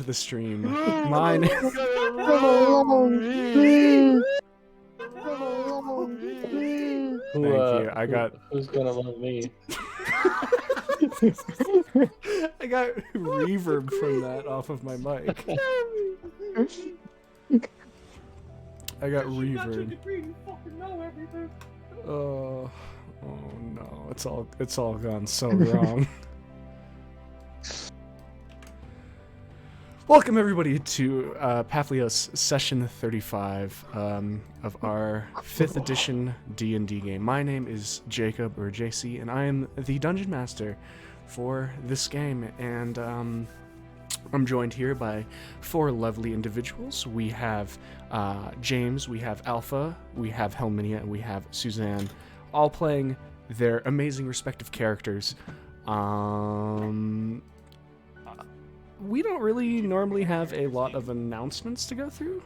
the stream. Mine. Thank you. Who's gonna love me? I got reverb from that off of my mic. I got reverb. Oh no, it's all gone so wrong. Welcome everybody to Papihos session 35 of our 5th edition D&D game. My name is Jacob, or JC, and I am the Dungeon Master for this game, and I'm joined here by 4 lovely individuals. We have James, we have Alpha, we have Helminia, and we have Suzanne, all playing their amazing respective characters. We don't really normally have a lot of announcements to go through.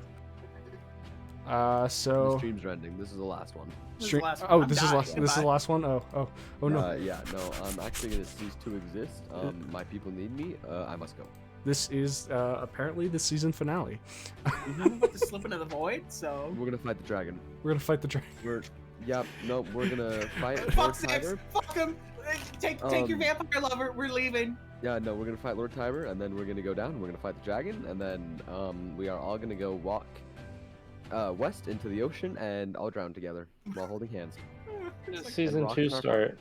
The streams are ending. This is the last one. This is the last one. Oh no. Yeah, no. I'm actually gonna cease to exist. My people need me. I must go. This is apparently the season finale. I'm about to slip into the void, so We're gonna fight the dragon. We're gonna fight the dragon. We're gonna fight fuck Lord Six, Tiber. fuck him. Take your vampire lover. We're leaving. Yeah, no, we're gonna fight Lord Tiber, and then we're gonna go down. We're gonna fight the dragon, and then we are all gonna go walk west into the ocean, and all drown together while holding hands. Season 2 start.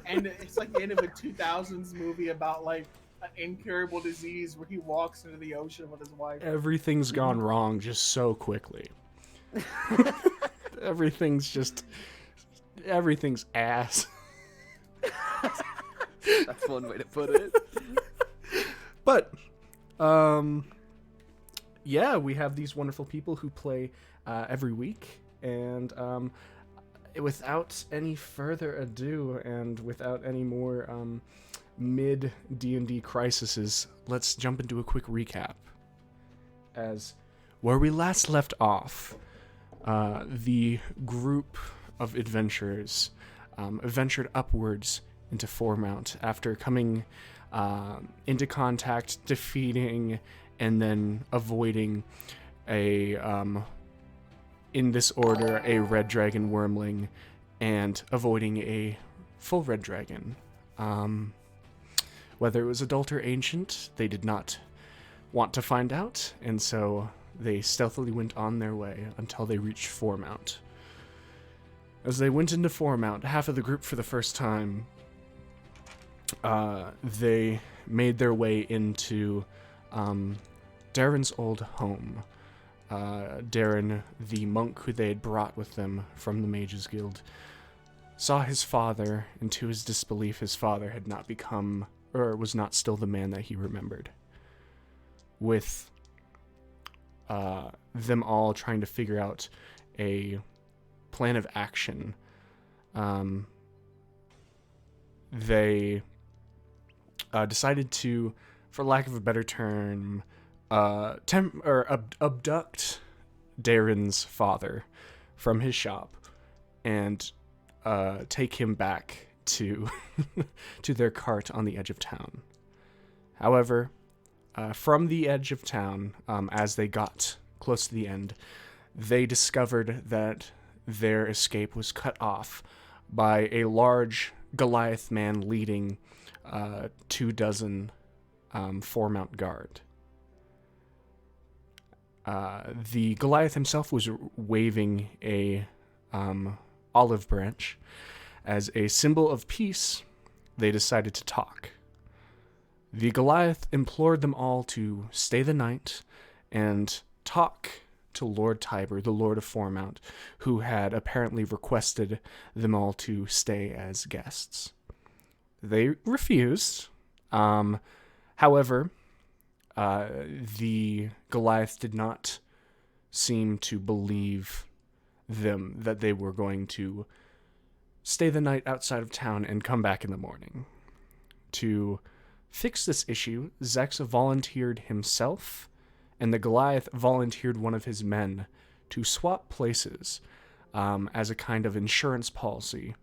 And it's like the end of a 2000s movie about like an incurable disease where he walks into the ocean with his wife. Everything's gone wrong just so quickly. Everything's ass. That's one way to put it. But, yeah, we have these wonderful people who play every week, and without any further ado, and without any more mid D&D crises, let's jump into a quick recap. As where we last left off, the group of adventurers ventured upwards into Foremount after coming into contact, defeating, and then avoiding in this order, a red dragon wormling, and avoiding a full red dragon. Whether it was adult or ancient, they did not want to find out, and so they stealthily went on their way until they reached Foremount. As they went into Foremount, half of the group for the first time, they made their way into Darren's old home. Darren, the monk who they had brought with them from the Mages Guild, saw his father, and to his disbelief, his father had not become, or was not still the man that he remembered. With them all trying to figure out a plan of action, they decided to, for lack of a better term, abduct Darren's father from his shop and take him back to to their cart on the edge of town. However, from the edge of town, as they got close to the end, they discovered that their escape was cut off by a large Goliath man leading 24 Foremount guard. The Goliath himself was waving a olive branch. As a symbol of peace, they decided to talk. The Goliath implored them all to stay the night and talk to Lord Tiber, the Lord of Foremount, who had apparently requested them all to stay as guests. They refused. However, the Goliath did not seem to believe them that they were going to stay the night outside of town and come back in the morning. To fix this issue, Zex volunteered himself, and the Goliath volunteered one of his men to swap places as a kind of insurance policy,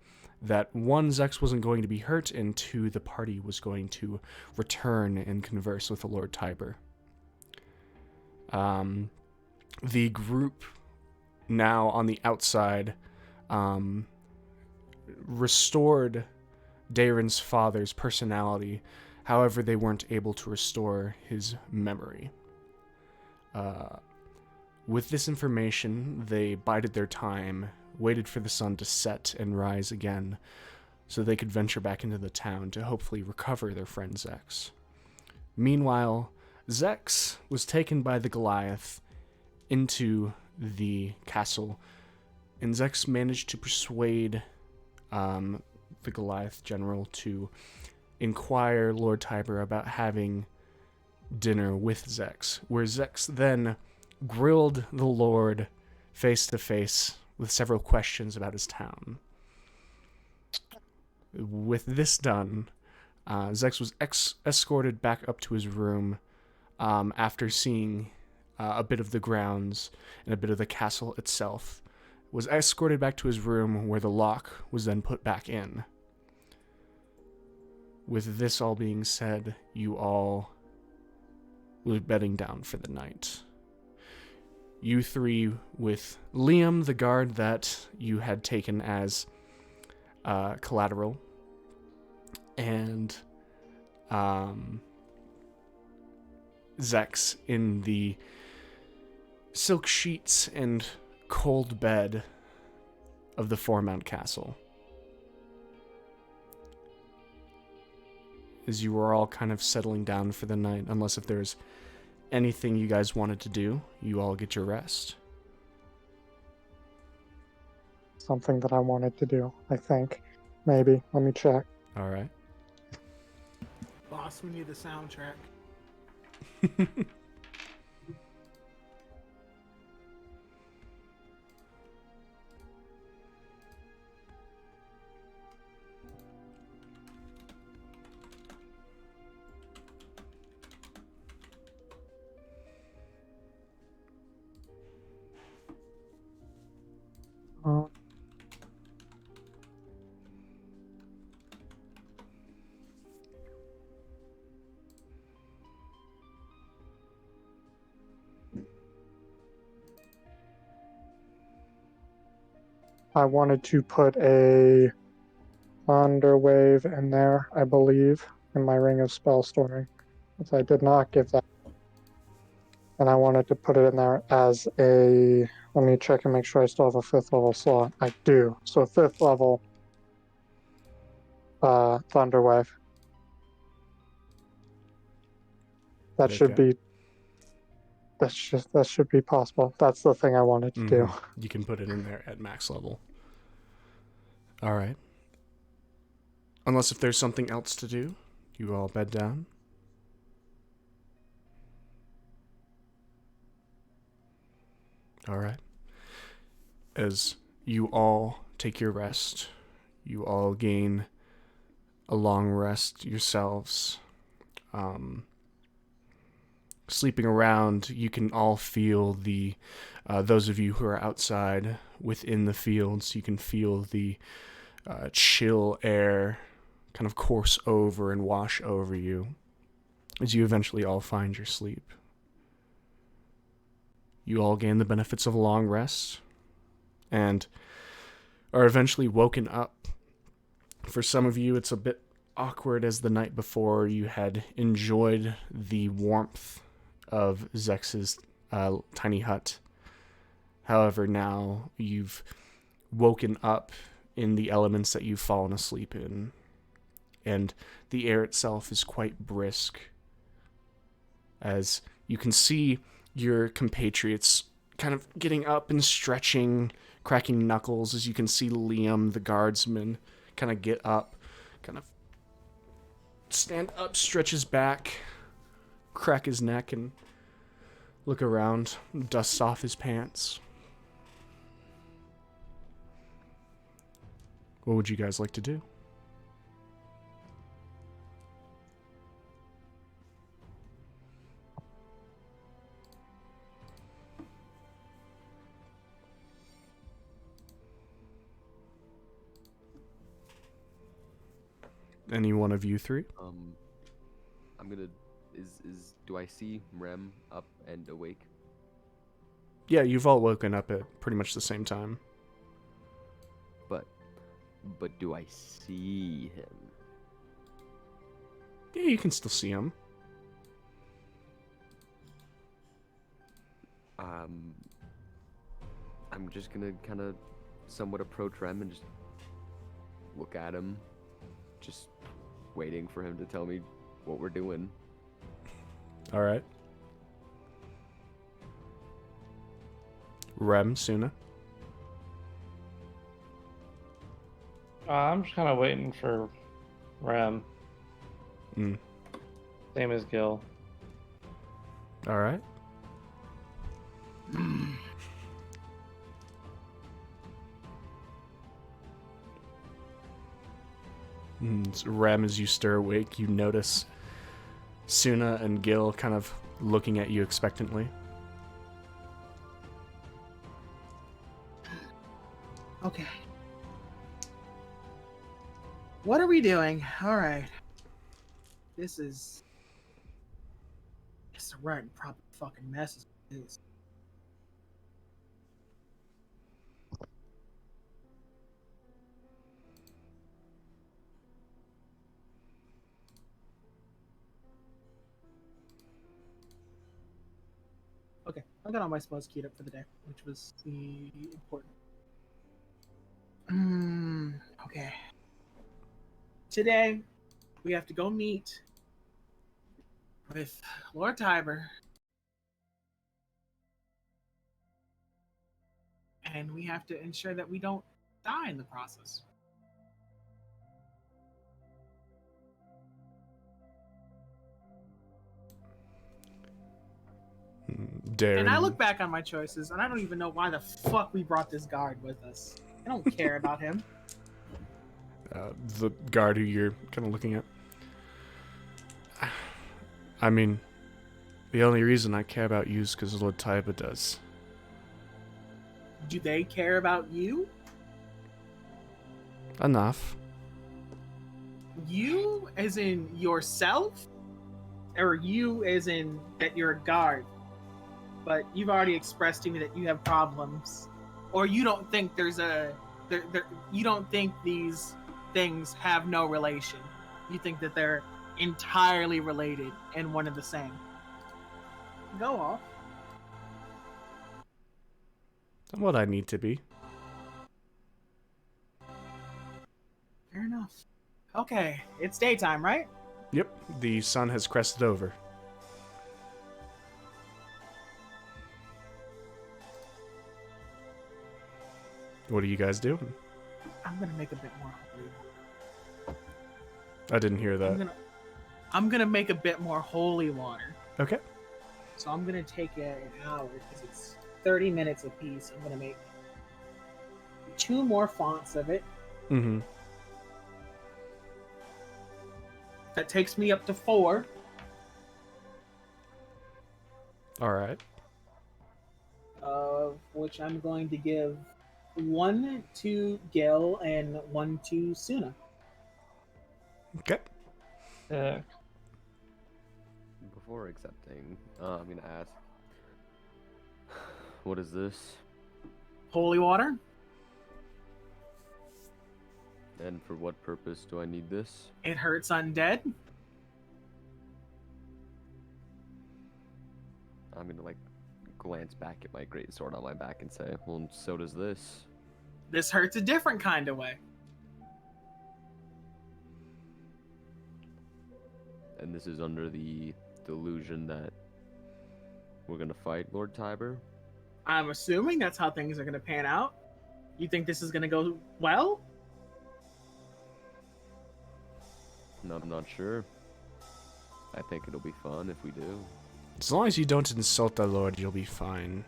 that one, Zex wasn't going to be hurt, and two, the party was going to return and converse with the Lord Tiber. The group now on the outside restored Daeron's father's personality. However, they weren't able to restore his memory. With this information, they bided their time, waited for the sun to set and rise again, so they could venture back into the town to hopefully recover their friend Zex. Meanwhile, Zex was taken by the Goliath into the castle, and Zex managed to persuade the Goliath general to inquire Lord Tiber about having dinner with Zex, where Zex then grilled the Lord face to face with several questions about his town. With this done, Zex was escorted back up to his room after seeing a bit of the grounds and a bit of the castle itself. Was escorted back to his room where the lock was then put back in. With this all being said, you all will be bedding down for the night. You three, with Liam, the guard that you had taken as collateral, and Zex in the silk sheets and cold bed of the Foremount Castle. As you were all kind of settling down for the night, unless if there's anything you guys wanted to do, you all get your rest. Something that I wanted to do, I think. Maybe. Let me check. All right. Boss, we need the soundtrack. I wanted to put a Thunder Wave in there, I believe, in my Ring of Spell Storing. If I did not give that. And I wanted to put it in there as a... Let me check and make sure I still have a 5th level slot. I do. So 5th level Thunder Wave. That should Okay. be... That should be possible. That's the thing I wanted to do. You can put it in there at max level. All right. Unless if there's something else to do, you all bed down. All right. As you all take your rest, you all gain a long rest yourselves. Sleeping around, you can all feel the, those of you who are outside within the fields, you can feel the chill air kind of course over and wash over you as you eventually all find your sleep. You all gain the benefits of a long rest and are eventually woken up. For some of you, it's a bit awkward as the night before you had enjoyed the warmth of Zex's tiny hut. However, now you've woken up in the elements that you've fallen asleep in, and the air itself is quite brisk, as you can see your compatriots kind of getting up and stretching, cracking knuckles, as you can see Liam, the guardsman, kind of get up, kind of stand up, stretch his back, crack his neck, and look around, dusts off his pants. What would you guys like to do? any one of you three? I'm gonna. Do I see Rem up and awake? Yeah, you've all woken up at pretty much the same time. But do I see him? Yeah, you can still see him. I'm just gonna kind of somewhat approach Rem and just look at him, just waiting for him to tell me what we're doing. All right. Rem, Suna. I'm just kind of waiting for Rem. Mm. Same as Gil. All right. So Rem, as you stir awake, you notice Suna and Gil kind of looking at you expectantly. Okay. What are we doing? All right. This is. It's a right and proper fucking mess. Is what it is. Okay, I got all my spells queued up for the day, which was the important. Okay. Today, we have to go meet with Lord Tiber. And we have to ensure that we don't die in the process. Darren. And I look back on my choices, and I don't even know why the fuck we brought this guard with us. I don't care about him. The guard who you're kind of looking at. I mean, the only reason I care about you is because Lord Tiber does. Do they care about you? Enough. You as in yourself? Or you as in that you're a guard? But you've already expressed to me that you have problems. Or you don't think you don't think these things have no relation. You think that they're entirely related and one and the same. Go off. I'm what I need to be. Fair enough. Okay, it's daytime, right? Yep, the sun has crested over. What are you guys doing? I'm gonna make a bit more holy. I didn't hear that. I'm gonna make a bit more holy water. Okay. So I'm gonna take an hour because it's 30 minutes apiece. I'm gonna make 2 more fonts of it. Mm-hmm. That takes me up to 4. All right. Which I'm going to give 1 to Gil and 1 to Suna. Okay. Yeah. Before accepting, I'm gonna ask, what is this? Holy water? And for what purpose do I need this? It hurts undead. I'm gonna glance back at my greatsword on my back and say, well, so does this. This hurts a different kind of way. And this is under the delusion that we're gonna fight Lord Tiber? I'm assuming that's how things are going to pan out. You think this is going to go well? No, I'm not sure. I think it'll be fun if we do. As long as you don't insult the Lord, you'll be fine.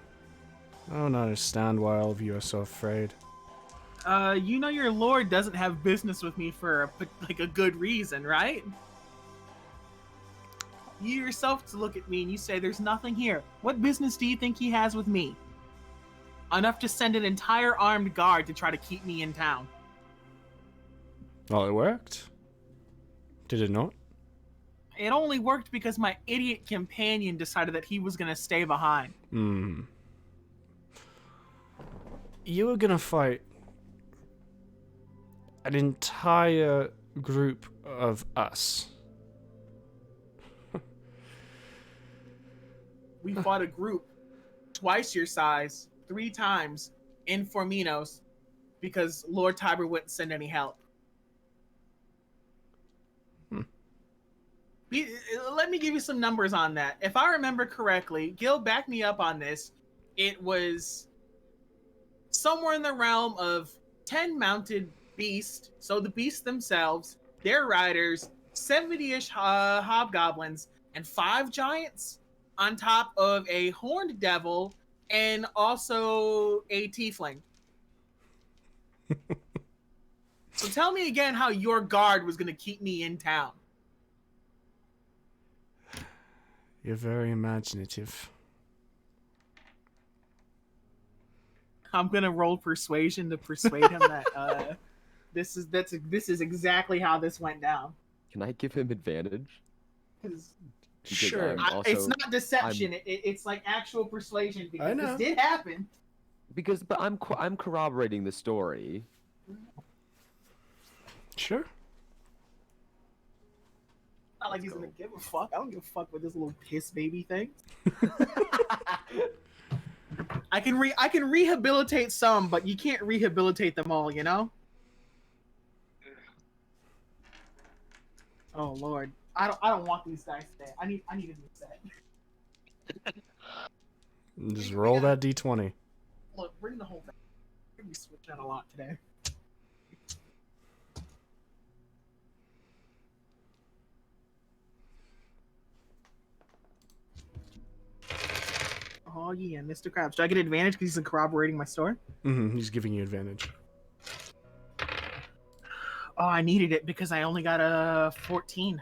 I don't understand why all of you are so afraid. You know your lord doesn't have business with me for a good reason, right? You yourself to look at me and you say there's nothing here. What business do you think he has with me? Enough to send an entire armed guard to try to keep me in town. Well, it worked. Did it not? It only worked because my idiot companion decided that he was going to stay behind. Hmm. You were gonna fight an entire group of us. We fought a group twice your size, 3 times in Forminos because Lord Tiber wouldn't send any help. Let me give you some numbers on that. If I remember correctly, Gil, back me up on this. It was somewhere in the realm of 10 mounted beasts, so the beasts themselves, their riders, 70-ish hobgoblins, and 5 giants on top of a horned devil and also a tiefling. So tell me again how your guard was going to keep me in town. You're very imaginative. I'm gonna roll persuasion to persuade him that this is exactly how this went down. Can I give him advantage? Because Sure. it's not deception. It's like actual persuasion because I know. this did happen. But I'm corroborating the story. Sure. Not like he's gonna give a fuck. I don't give a fuck with this little piss baby thing. I can rehabilitate some, but you can't rehabilitate them all, you know? Oh Lord. I don't want these guys today. I need a new set. Just roll that d20. Look, bring the whole thing. We're gonna be switching out a lot today. Oh yeah, Mr. Krabs. Do I get advantage because he's corroborating my story? Mm-hmm. He's giving you advantage. Oh, I needed it because I only got a 14.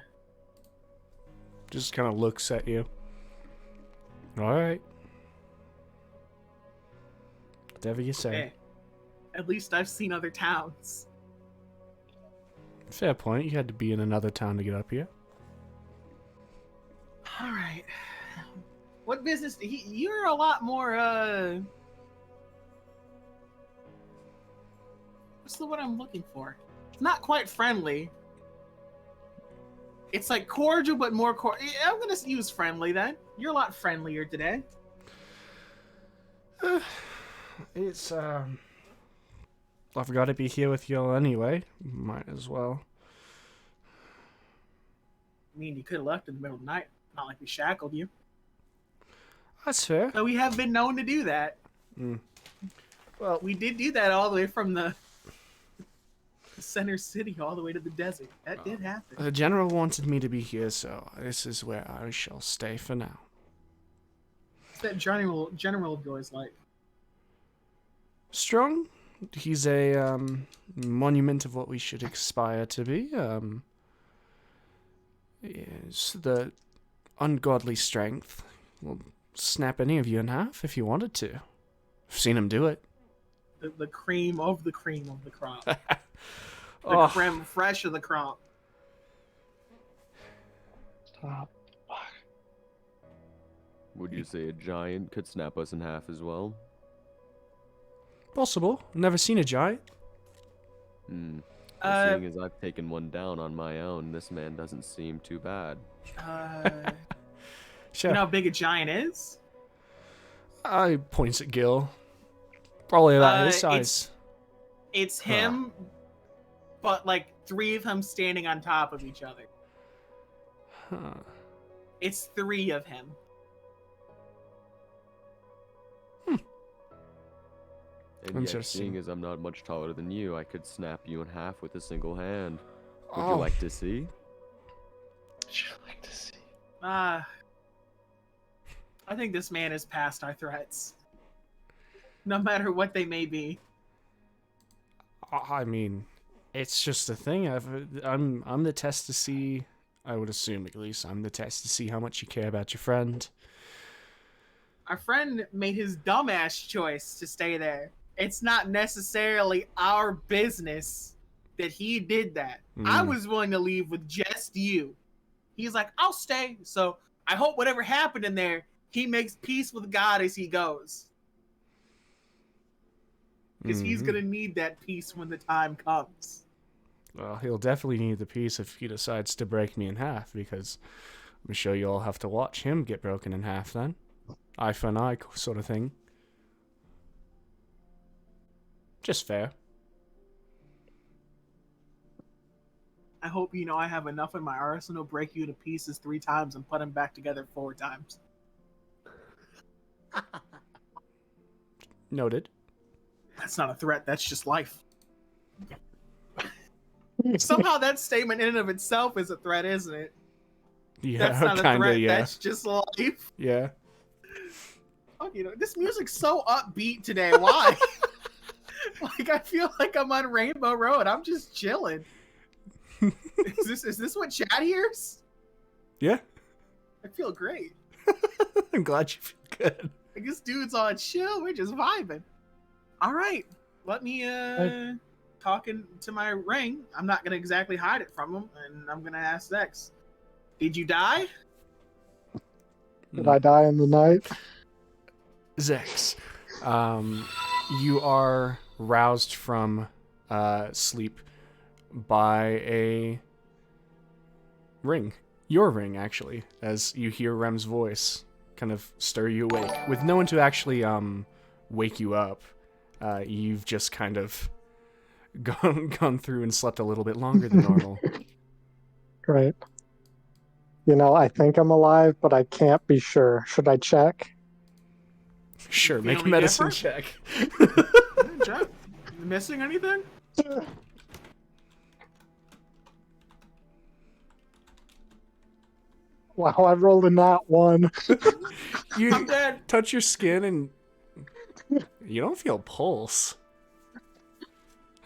Just kind of looks at you. All right. Whatever you say. Hey, at least I've seen other towns. Fair point. You had to be in another town to get up here. All right. What business? You're a lot more. What's the word I'm looking for? It's not quite friendly. It's like cordial, but more cordial. I'm gonna use friendly then. You're a lot friendlier today. It's I've got to be here with you anyway. Might as well. I mean, you could have left in the middle of the night. Not like we shackled you. That's fair. So we have been known to do that. Well, We did do that all the way from the center city all the way to the desert. That did happen. the general wanted me to be here, so this is where I shall stay for now. What's that general of yours like? Strong. He's a monument of what we should aspire to be. Is the ungodly strength will snap any of you in half if you wanted to. I've seen him do it. The cream of the crop. The Oh, creme fresh of the crop. Stop. Would you say a giant could snap us in half as well? possible. Never seen a giant. Well, Uh, seeing as I've taken one down on my own, this man doesn't seem too bad. Sure. You know how big a giant is? I points at Gil. Probably about his it's- size. It's him, but like 3 of them standing on top of each other. Huh. It's 3 of him. And yet, Interesting. seeing as I'm not much taller than you, I could snap you in half with a single hand. Would Oh. you like to see? Would you like to see? I think this man is past our threats. No matter what they may be. I mean, it's just a thing. I'm the test to see. I would assume, at least, I'm the test to see how much you care about your friend. Our friend made his dumbass choice to stay there. It's not necessarily our business that he did that. I Mm. was willing to leave with just you. He's like, I'll stay. So I hope whatever happened in there, he makes peace with God as he goes. Because he's Mhm. going to need that peace when the time comes. Well, he'll definitely need the peace if he decides to break me in half, because I'm sure you all have to watch him get broken in half then. Eye for an eye sort of thing. Just fair. I hope you know I have enough in my arsenal to break you to pieces 3 times and put them back together 4 times. Noted. That's not a threat, that's just life. Somehow that statement in and of itself is a threat, isn't it? That's Yeah, not a kinda, threat, yeah. that's just life. Yeah. Oh, you know, this music's so upbeat today. Why? Like, I feel like I'm on Rainbow Road. I'm just chilling. Is this what Chad hears? Yeah. I feel great. I'm glad you feel good. Like, this dude's on chill. We're just vibing. All right. Let me talking to my ring. I'm not gonna exactly hide it from him, and I'm gonna ask Zex. Did you die? Did I die in the night? Zex, you are roused from sleep by a ring. Your ring, actually, as you hear Rem's voice kind of stir you awake. With no one to actually wake you up, you've just kind of gone through and slept a little bit longer than normal. Great. You know, I think I'm alive, but I can't be sure. Should I check? Sure, make a Feeling medicine different? check. Jack, you missing anything? Wow, I rolled a nat 1. You I'm dead. touch your skin and you don't feel pulse.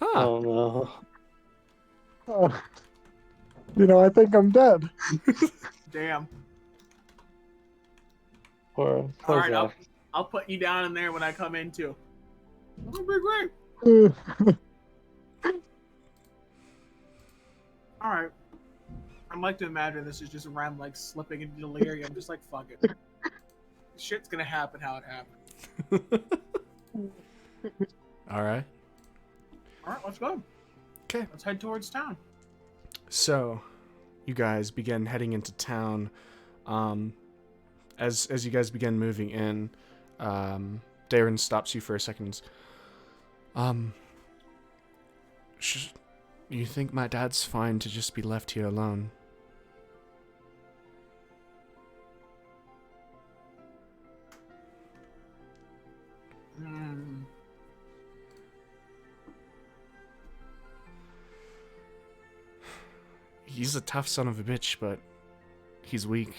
Huh. Oh no. You know, I think I'm dead. Damn. Poor All right, Zach. I'll put you down in there when I come in too. That'll be great. All right. I'd like to imagine this is just Rem like slipping into delirium, just like fuck it. Shit's gonna happen how it happened. All right. All right, let's go. Okay. Let's head towards town. So, you guys begin heading into town. As you guys begin moving in, Darren stops you for a second. You think my dad's fine to just be left here alone? Hmm. He's a tough son of a bitch, but he's weak.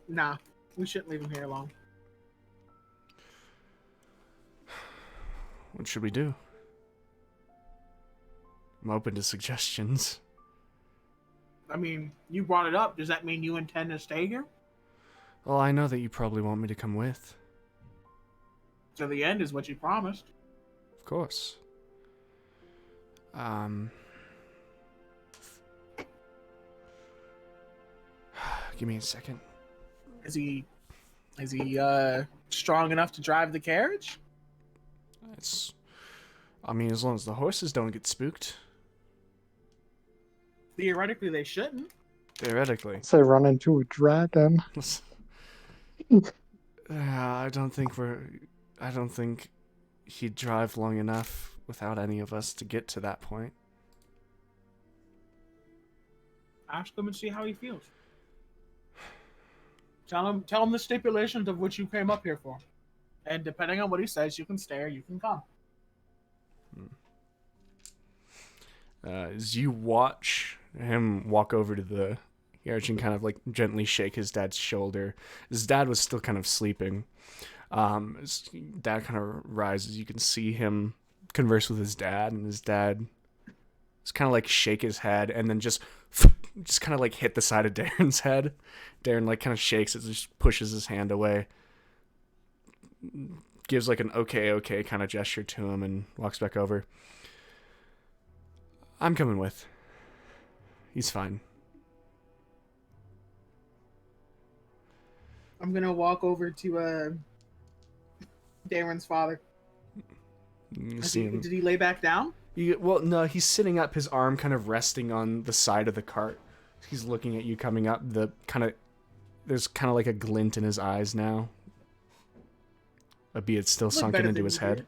Nah, we shouldn't leave him here alone. What should we do? I'm open to suggestions. I mean, you brought it up. Does that mean you intend to stay here? Well, I know that you probably want me to come with. So the end is what you promised. Of course. Give me a second. Is he strong enough to drive the carriage? I mean, as long as the horses don't get spooked. Theoretically, they shouldn't. Theoretically. Say run into a dragon. I don't think he'd drive long enough without any of us to get to that point. Ask him and see how he feels. Tell him the stipulations of which you came up here for. And depending on what he says, you can stay or you can come. As you watch him walk over to the carriage and kind of like gently shake his dad's shoulder. His dad was still kind of sleeping. His dad kind of rises. You can see him converse with his dad, and his dad just kind of like shake his head and then just kind of like hit the side of Darren's head. Darren like kind of shakes it, just pushes his hand away. gives like an okay kind of gesture to him and walks back over. I'm coming with. He's fine. I'm gonna walk over to Darren's father. You see him. Did he lay back down? Well, no, he's sitting up, his arm kind of resting on the side of the cart. He's looking at you coming up. There's kind of like a glint in his eyes now, albeit still sunken into his head.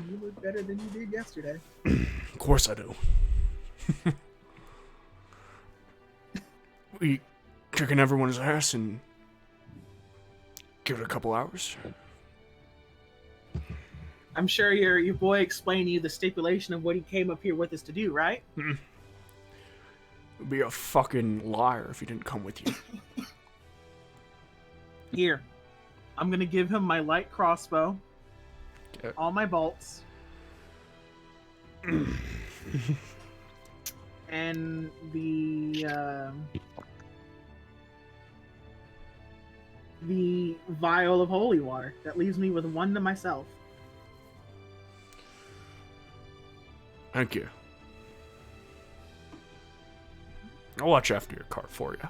You look better than you did yesterday. Of course I do. We kicking everyone's ass and give it a couple hours. I'm sure your boy explained to you the stipulation of what he came up here with us to do, right? It'd be a fucking liar if he didn't come with you. Here, I'm gonna give him my light crossbow, Okay. all my bolts, and the vial of holy water. That leaves me with one to myself. Thank you. I'll watch after your cart for you.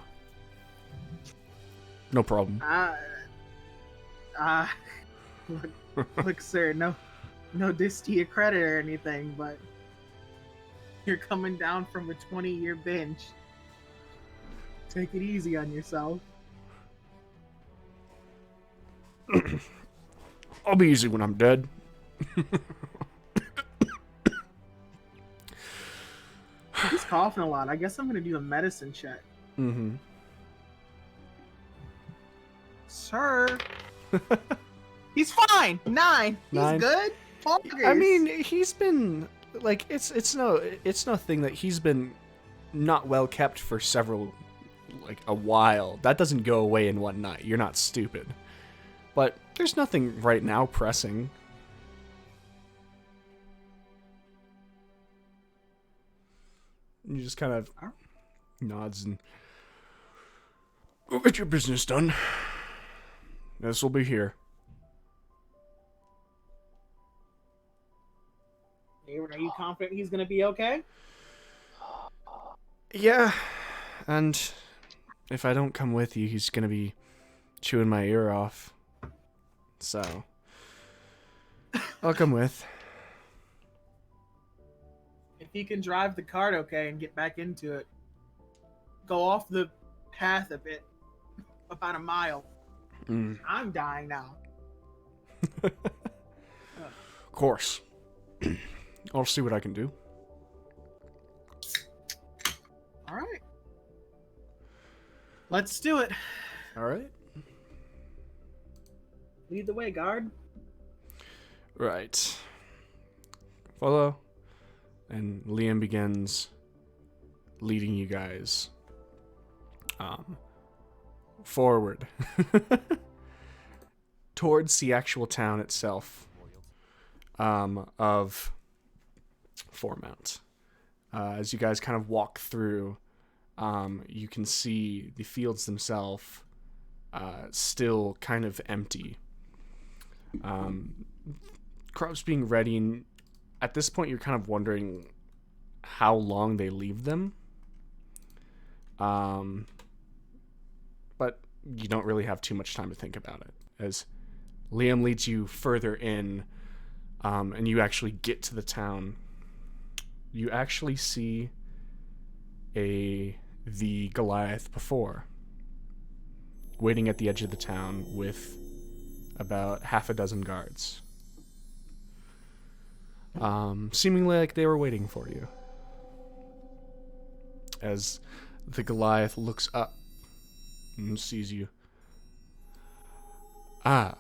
No problem. Look, sir, no diss to your credit or anything, but you're coming down from a 20-year binge. Take it easy on yourself. I'll be easy when I'm dead. He's coughing a lot. I guess I'm gonna do a medicine check. Mm-hmm. Sir. He's fine. 9. He's 9. good. I mean, he's been like it's no thing that he's been not well kept for a while. That doesn't go away in one night. You're not stupid. But there's nothing right now pressing. You just kind of nods and go get your business done. This will be here. Are you confident he's gonna be okay? Yeah, and if I don't come with you, he's gonna be chewing my ear off. So, I'll come with. If he can drive the cart okay and get back into it, go off the path a bit, about a mile. I'm dying now. Of course. I'll see what I can do. All right. Let's do it. All right. Lead the way, guard. Right. Follow. And Liam begins leading you guys forward towards the actual town itself of Foremount. As you guys kind of walk through, you can see the fields themselves still kind of empty. Crops being ready, and at this point you're kind of wondering how long they leave them. But you don't really have too much time to think about it, as Liam leads you further in, and you actually get to the town. You actually see the Goliath before, waiting at the edge of the town with about half a dozen guards. Seemingly like they were waiting for you. As the Goliath looks up and sees you. I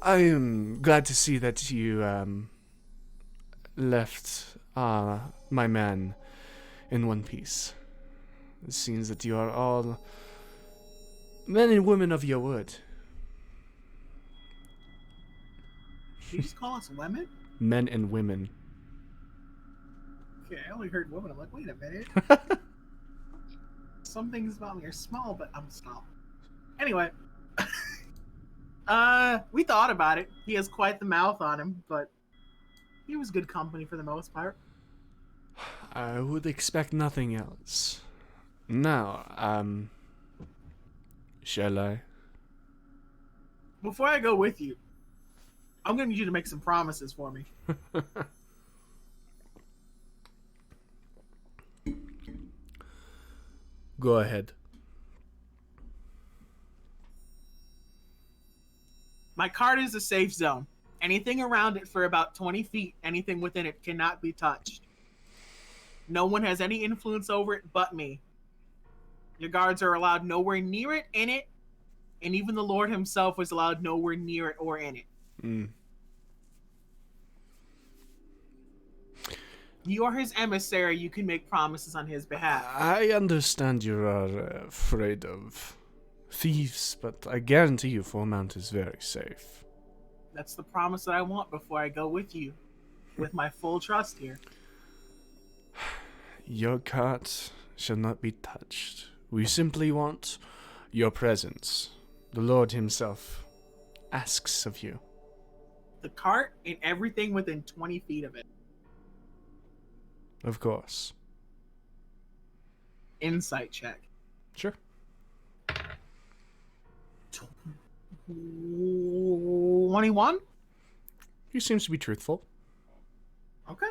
am glad to see that you left my men in one piece. It seems that you are all men and women of your word. Did you just call us women? Men and women. Okay, I only heard women. I'm like, wait a minute. Some things about me are small, but I'm small. Anyway. We thought about it. He has quite the mouth on him, but he was good company for the most part. I would expect nothing else. Now, shall I? Before I go with you, I'm gonna need you to make some promises for me. Go ahead. My cart is a safe zone. Anything around it for about 20 feet, anything within it cannot be touched. No one has any influence over it but me. Your guards are allowed nowhere near it, in it, and even the Lord himself was allowed nowhere near it or in it. Mm. You are his emissary. You can make promises on his behalf. I understand you are afraid of thieves, but I guarantee you Foremount is very safe. That's the promise that I want before I go with you, with my full trust here. Your cart shall not be touched. We simply want your presence. The Lord himself asks of you. The cart and everything within 20 feet of it. Of course. Insight check. Sure. 21? He seems to be truthful. Okay.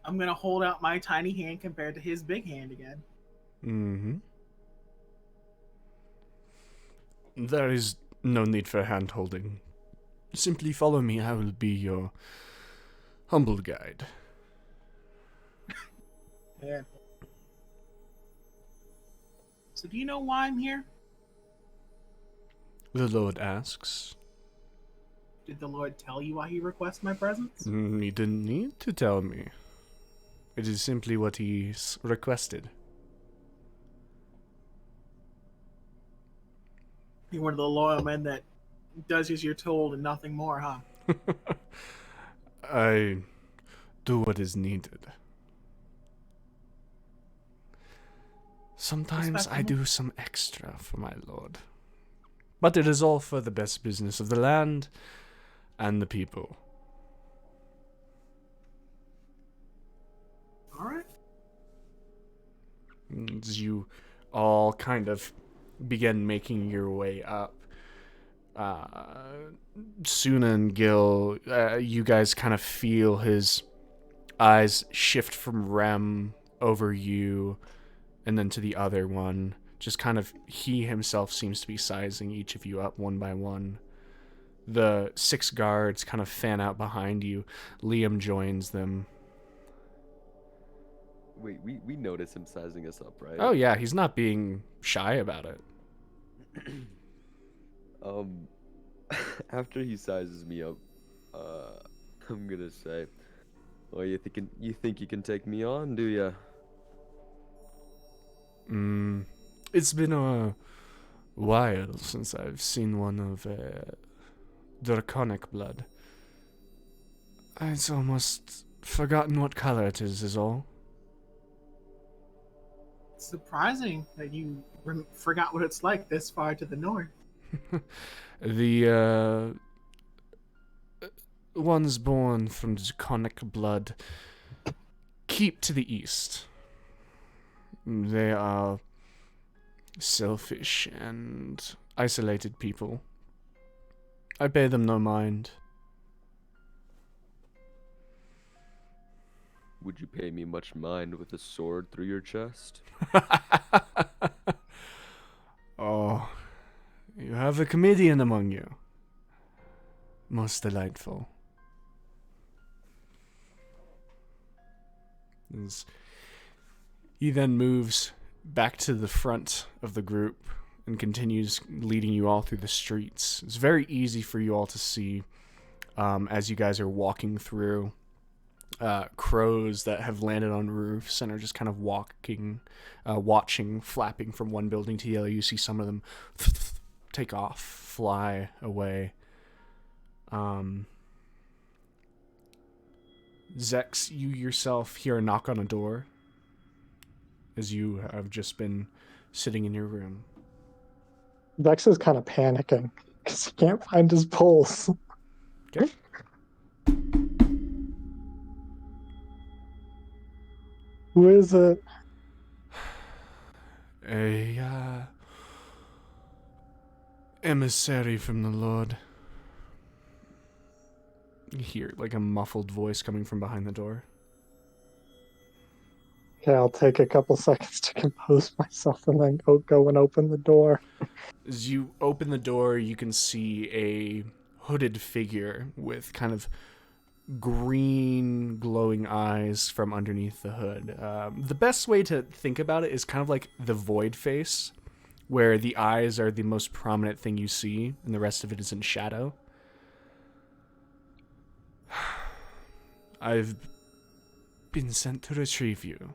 I'm going to hold out my tiny hand compared to his big hand again. Mm-hmm. There is no need for hand-holding. Simply follow me. I will be your humble guide. Yeah. So do you know why I'm here? The Lord asks. Did the Lord tell you why he requests my presence? He didn't need to tell me. It is simply what he's requested. You're one of the loyal men that does as you're told and nothing more, huh? I do what is needed. Sometimes I do some extra for my lord. But it is all for the best business of the land and the people. All right. As you all kind of begin making your way up, Suna and Gil, you guys kind of feel his eyes shift from Rem over you and then to the other one. Just kind of, he himself seems to be sizing each of you up one by one. The 6 guards kind of fan out behind you. Liam joins them. Wait, we notice him sizing us up, right? Oh yeah, he's not being shy about it. After he sizes me up, I'm gonna say, "Oh, you think you can take me on, do ya?" It's been a while since I've seen one of draconic blood. I'd almost forgotten what color it is all. It's surprising that you forgot what it's like this far to the north. The ones born from draconic blood keep to the east. They are selfish and isolated people. I pay them no mind. Would you pay me much mind with a sword through your chest? Oh, you have a comedian among you. Most delightful. He then moves back to the front of the group and continues leading you all through the streets. It's very easy for you all to see as you guys are walking through. Crows that have landed on roofs and are just kind of watching, flapping from one building to the other. You see some of them take off, fly away. Zex, you yourself hear a knock on a door as you have just been sitting in your room. Vex is kind of panicking. Because he can't find his pulse. Okay. Who is it? A emissary from the Lord. You hear like a muffled voice coming from behind the door. Okay, I'll take a couple seconds to compose myself and then go and open the door. As you open the door, you can see a hooded figure with kind of green glowing eyes from underneath the hood. The best way to think about it is kind of like the void face, where the eyes are the most prominent thing you see and the rest of it is in shadow. I've been sent to retrieve you.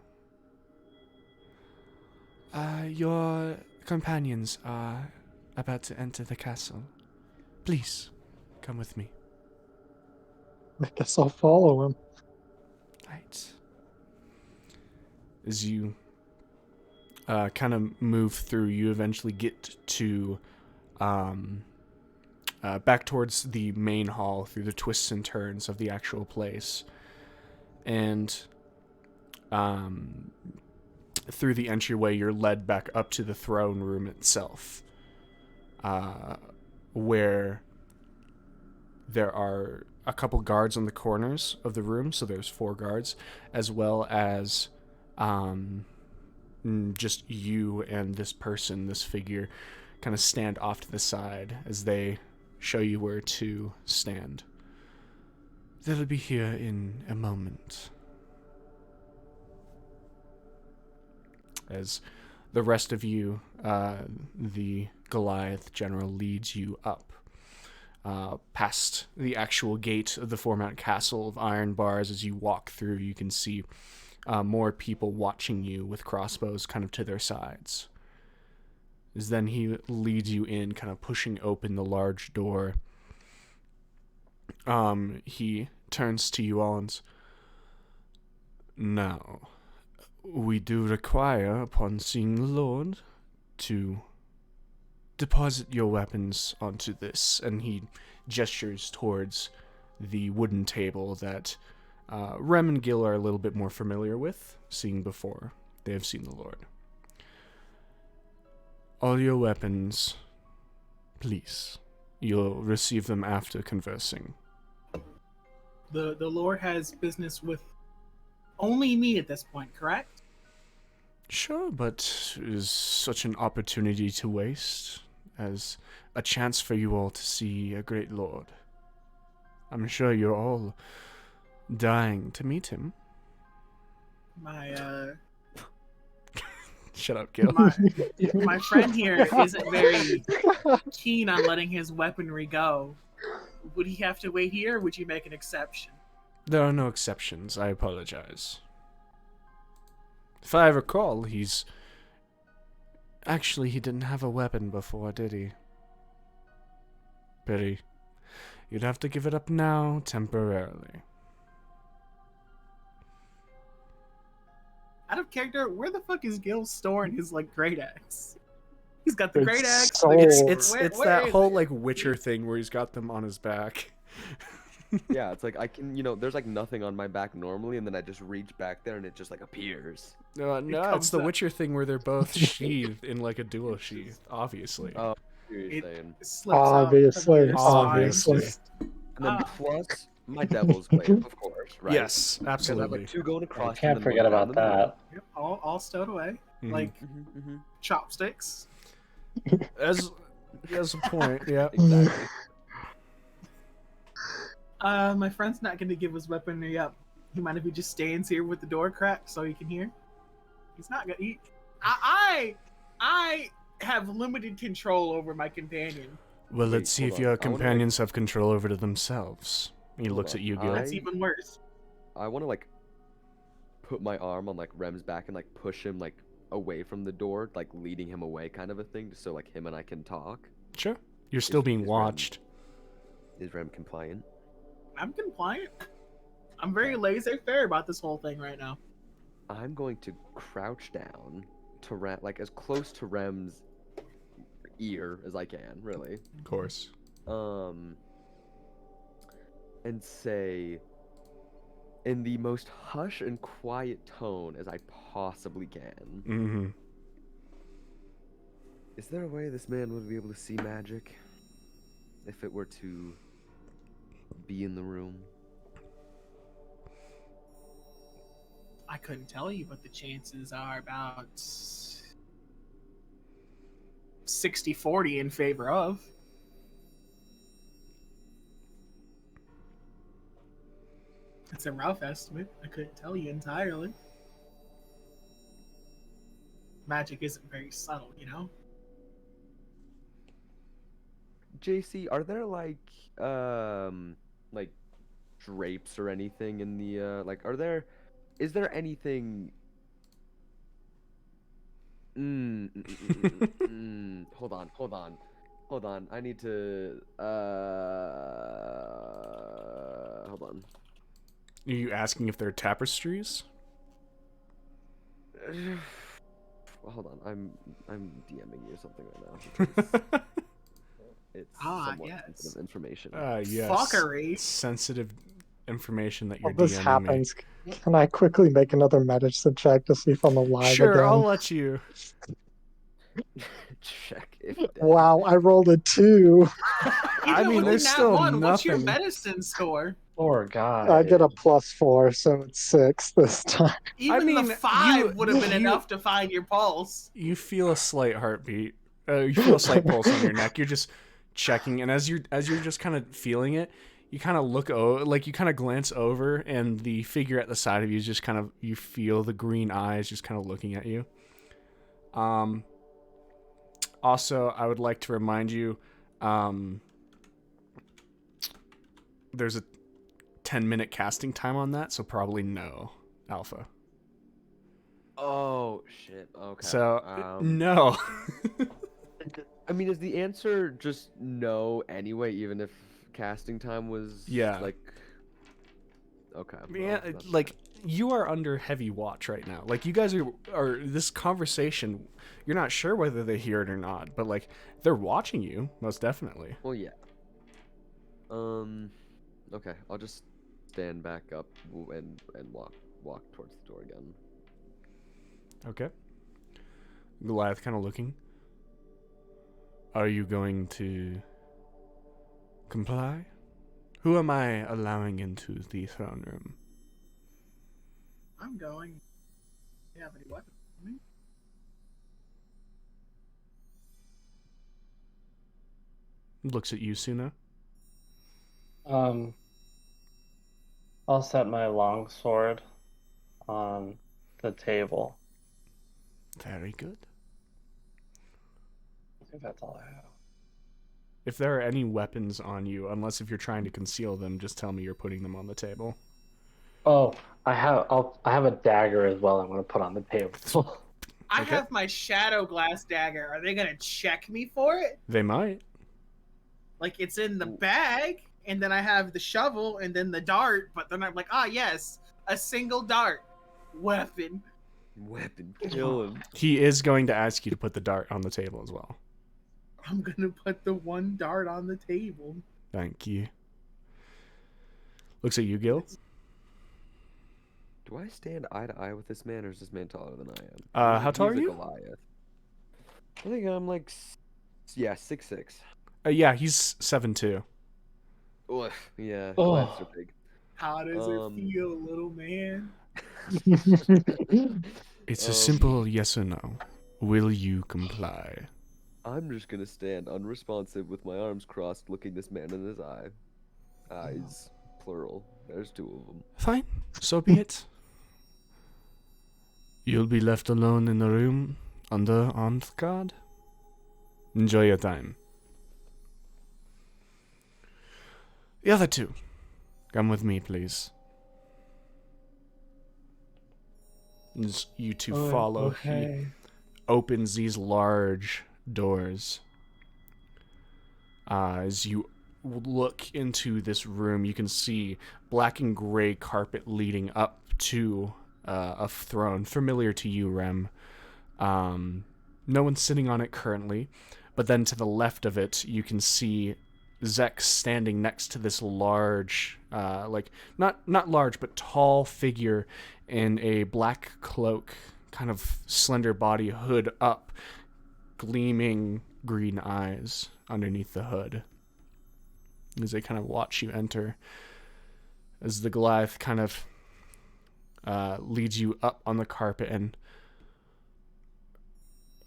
Your companions are about to enter the castle. Please, come with me. I guess I'll follow him. Right. As you kind of move through, you eventually get to back towards the main hall through the twists and turns of the actual place. And through the entryway, you're led back up to the throne room itself, where there are a couple guards on the corners of the room, so there's 4 guards, as well as just you and this person, this figure, kind of stand off to the side as they show you where to stand. They'll be here in a moment. As the rest of you, the Goliath general leads you up. Past the actual gate of the Foremount Castle of Iron Bars. As you walk through, you can see more people watching you with crossbows kind of to their sides. As then he leads you in, kind of pushing open the large door. He turns to you all and says, "Now, we do require, upon seeing the Lord, to deposit your weapons onto this." And he gestures towards the wooden table that Rem and Gil are a little bit more familiar with, seeing before they have seen the Lord. All your weapons, please. You'll receive them after conversing. The Lord has business with only me at this point, correct? Sure, but is such an opportunity to waste as a chance for you all to see a great lord. I'm sure you're all dying to meet him. My Shut up, Gil. my friend here isn't very keen on letting his weaponry go. Would he have to wait here, or would you make an exception? There are no exceptions. I apologize. If I recall, Actually, he didn't have a weapon before, did he? Pity. You'd have to give it up now, temporarily. Out of character, where the fuck is Gil storing his, great axe? He's got the It's great axe. so- It's Where that is whole, it? Witcher thing where he's got them on his back. Yeah, it's like I can, there's nothing on my back normally, and then I just reach back there and it just appears. No, it's comes the up. Witcher thing where they're both sheathed in a dual sheath, obviously. Oh, you're It saying. slips out from Obviously, your spine. obviously. And then Ah. plus my devil's glaive, of course, right? Yes, Because I have absolutely. 2 going across. Can't and then forget 1 down about the middle. that. Yep, all stowed away, Mhm. like Mm-hmm. chopsticks. As a point, yeah. Exactly. My friend's not gonna give his weaponry up. You mind if he just stands here with the door cracked so he can hear? He's not gonna. I have limited control over my companion. Well, Wait, let's see hold if on. your I wanna, companions have control over it themselves. He Hold looks on. at you, Gil. That's even worse. I want to put my arm on Rem's back and push him away from the door, leading him away, kind of a thing, just so him and I can talk. Sure. You're still being is watched. Is Rem compliant? I'm compliant. I'm very laissez-faire about this whole thing right now. I'm going to crouch down to as close to Rem's ear as I can, really. Of course. and say, in the most hush and quiet tone as I possibly can, Mm-hmm. is there a way this man would be able to see magic if it were to be in the room? I couldn't tell you, but the chances are about 60-40 in favor of. It's a rough estimate. I couldn't tell you entirely. Magic isn't very subtle, you know? JC, are there like drapes or anything in the is there anything hold on. I need to hold on. Are you asking if they're tapestries? Hold on. I'm DMing you something right now. Because it's somewhat yes. sensitive information. Yes. Fuckery. Sensitive information that you're While this DMing happens, can I quickly make another medicine check to see if I'm me. alive Sure, again? I'll let you. Check if Wow, I rolled a 2. I mean, there's still What's your nothing. medicine score? Poor guy. I get a +4, so it's 6 this time. Even mean, the 5 you- would have been you- enough to find your pulse. You feel a slight heartbeat. You feel a slight pulse on your neck. You're just checking, and as you're just kind of feeling it, you kind of look you kind of glance over, and the figure at the side of you is just kind of, you feel the green eyes just kind of looking at you. Also, I would like to remind you, there's a 10-minute casting time on that, so probably no, Alpha. Oh shit. Okay. So no. I mean, is the answer just no anyway, even if casting time was Yeah. Okay. Yeah, well, that's like you are under heavy watch right now. Like you guys are this conversation, you're not sure whether they hear it or not, but like they're watching you, most definitely. well, yeah. Okay, I'll just stand back up and walk towards the door again. Okay. Goliath kind of looking. Are you going to comply? Who am I allowing into the throne room? I'm going. You have any weapons for me? Looks at you, Suna. I'll set my longsword on the table. Very good. I think that's all I have. If there are any weapons on you, unless if you're trying to conceal them, just tell me you're putting them on the table. Oh, I have a dagger as well. I'm gonna put on the table. I Okay. have my shadow glass dagger. Are they gonna check me for it? They might. Like it's in the bag, and then I have the shovel and then the dart, but then I'm like, yes, a single dart. Weapon. Weapon, kill him. He is going to ask you to put the dart on the table as well. I'm gonna put the one dart on the table. Thank you. Looks at you, Gil. Do I stand eye to eye with this man, or is this man taller than I am? How tall He's are a you? Goliath. I think I'm like, yeah, 6'6". Yeah, he's 7'2". Ugh, yeah, Oh. Goliaths are big. How does it feel, little man? It's a simple yes or no. Will you comply? I'm just gonna stand unresponsive with my arms crossed, looking this man in his eye. Eyes, plural. There's 2 of them. Fine, so be it. You'll be left alone in the room under armed guard. Enjoy your time. The other 2, come with me, please. As you 2 follow. Okay. He opens these large doors. As you look into this room, you can see black and gray carpet leading up to a throne, familiar to you, Rem. No one's sitting on it currently, but then to the left of it, you can see Zex standing next to this large, like not large but tall figure in a black cloak, kind of slender body, hood up, gleaming green eyes underneath the hood. As they kind of watch you enter, as the Goliath kind of leads you up on the carpet, and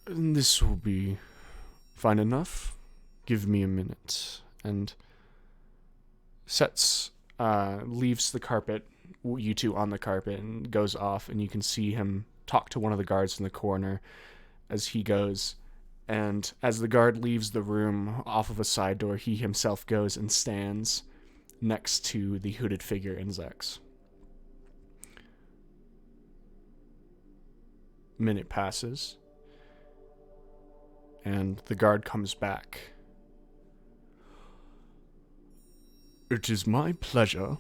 this will be fine enough. Give me a minute. And leaves the carpet, you two on the carpet, and goes off, and you can see him talk to one of the guards in the corner as he goes. And as the guard leaves the room off of a side door, he himself goes and stands next to the hooded figure in Zex. Minute passes, and the guard comes back. It is my pleasure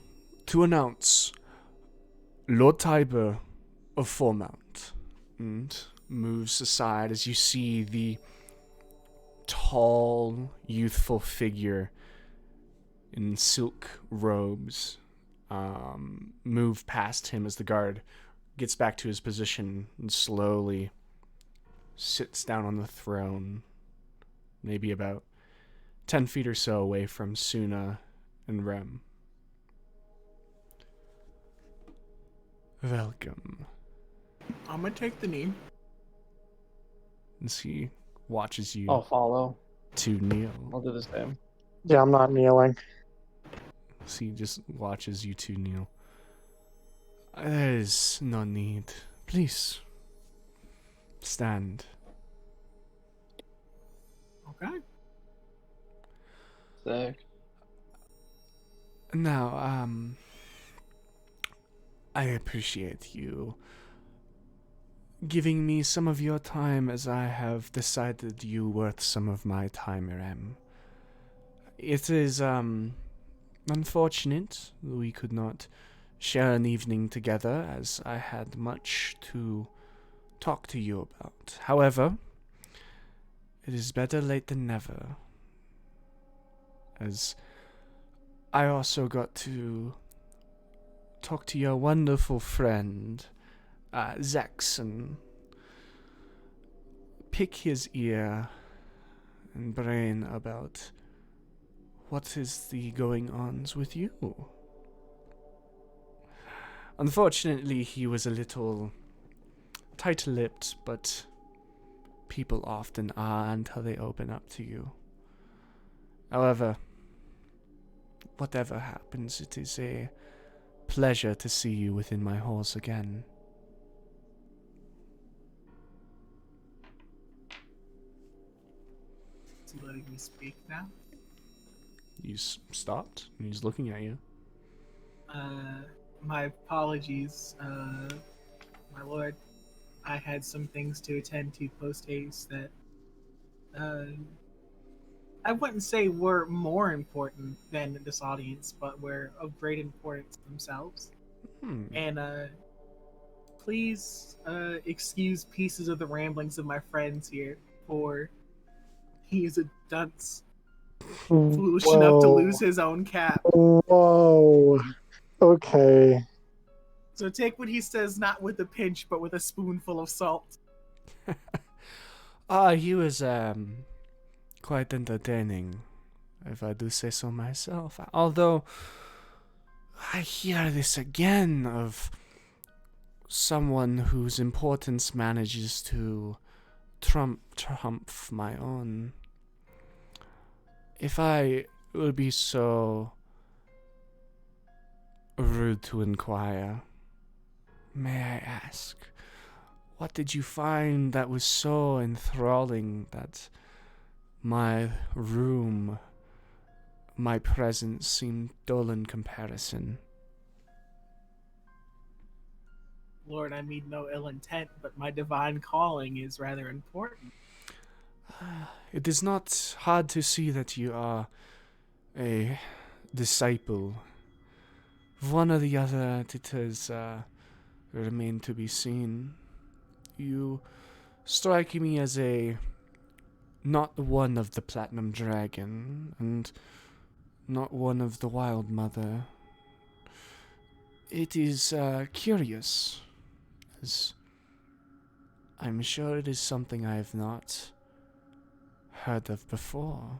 to announce Lord Tiber of Foremount. And moves aside as you see the tall, youthful figure in silk robes move past him as the guard gets back to his position and slowly sits down on the throne, maybe about 10 feet or so away from Suna and Rem. Welcome. I'm gonna take the knee. As he watches you I'll follow. to kneel. I'll do the same. Yeah, I'm not kneeling. As he just watches you two kneel. There is no need. Please. Stand. Okay. Sick. Now, I appreciate you giving me some of your time, as I have decided you worth some of my time, Rem. It is, unfortunate we could not share an evening together, as I had much to talk to you about. However, it is better late than never, as I also got to talk to your wonderful friend, Zex, and pick his ear and brain about what is the going-ons with you. Unfortunately, he was a little tight-lipped, but people often are until they open up to you. However, whatever happens, it is a pleasure to see you within my halls again. Is he letting me speak now? You stopped, and he's looking at you. My apologies, my lord. I had some things to attend to post haste that, I wouldn't say were more important than this audience, but were of great importance themselves. And, please, excuse pieces of the ramblings of my friends here, for he is a dunce. Foolish enough to lose his own cap. Whoa. Okay. So take what he says not with a pinch, but with a spoonful of salt. He was, quite entertaining, if I do say so myself. Although, I hear this again of someone whose importance manages to trump my own. If I will be so rude to inquire, may I ask, what did you find that was so enthralling that my room, my presence seemed dull in comparison? Lord, I mean no ill intent, but my divine calling is rather important. It is not hard to see that you are a disciple. One or the other, it has remained to be seen. You strike me as not one of the Platinum Dragon, and not one of the Wild Mother. It is curious, as I'm sure it is something I have not heard of before,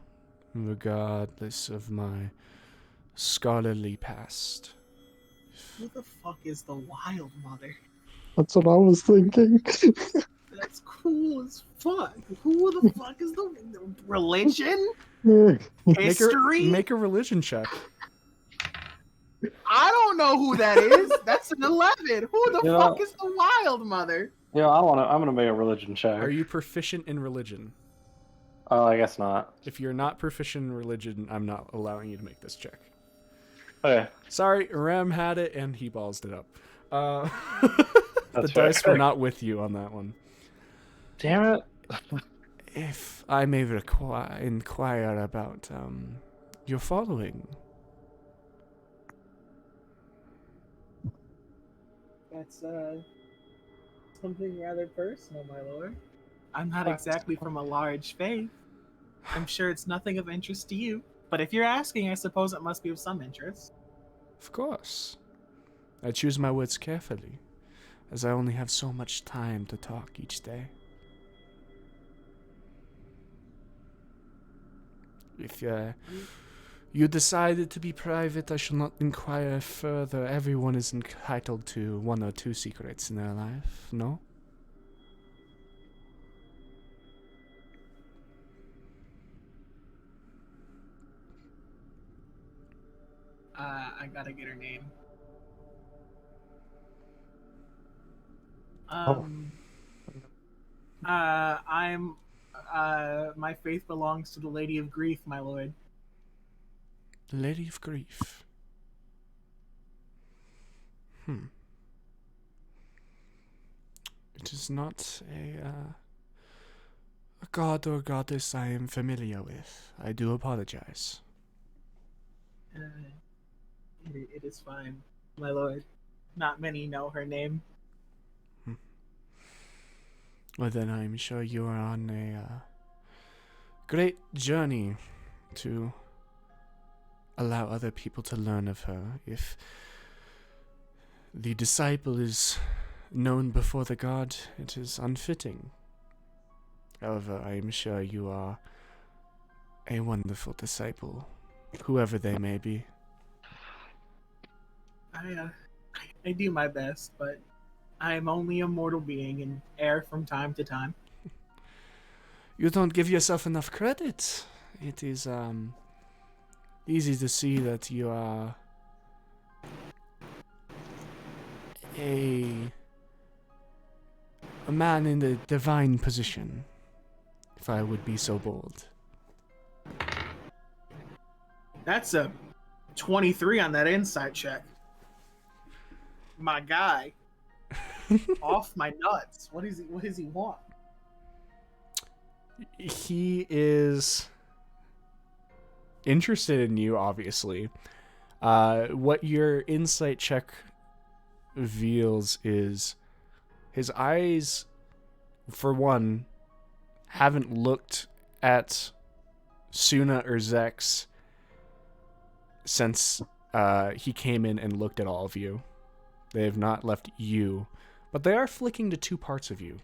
regardless of my scholarly past. Who the fuck is the Wild Mother? That's what I was thinking. That's cool as fuck. Who the fuck is the religion? History? Make a religion check. I don't know who that is. That's an 11. Who the Yeah. fuck is the Wild Mother? Yeah, I'm gonna make a religion check. Are you proficient in religion? Oh, I guess not. If you're not proficient in religion, I'm not allowing you to make this check. Okay. Sorry, Rem had it and he ballsed it up. The That's fair. dice were not with you on that one. Damn it. If I may inquire about your following. That's something rather personal, my lord. I'm not exactly from a large faith. I'm sure it's nothing of interest to you. But if you're asking, I suppose it must be of some interest. Of course. I choose my words carefully, as I only have so much time to talk each day. If you decided to be private, I shall not inquire further. Everyone is entitled to one or two secrets in their life, no? I gotta get her name. I'm my faith belongs to the Lady of Grief, my lord. The Lady of Grief. It is not a god or goddess I am familiar with. I do apologize. It is fine, my lord. Not many know her name. Well, then I'm sure you are on a great journey to allow other people to learn of her. If the disciple is known before the god, it is unfitting. However, I am sure you are a wonderful disciple, whoever they may be. I do my best, but I am only a mortal being and err from time to time. You don't give yourself enough credit. It is easy to see that you are a man in the divine position, if I would be so bold. That's a 23 on that insight check. My guy. Off my nuts. What does he want? He is interested in you, obviously. What your insight check reveals is his eyes, for one, haven't looked at Suna or Zex since he came in and looked at all of you. They have not left you, but they are flicking to two parts of you.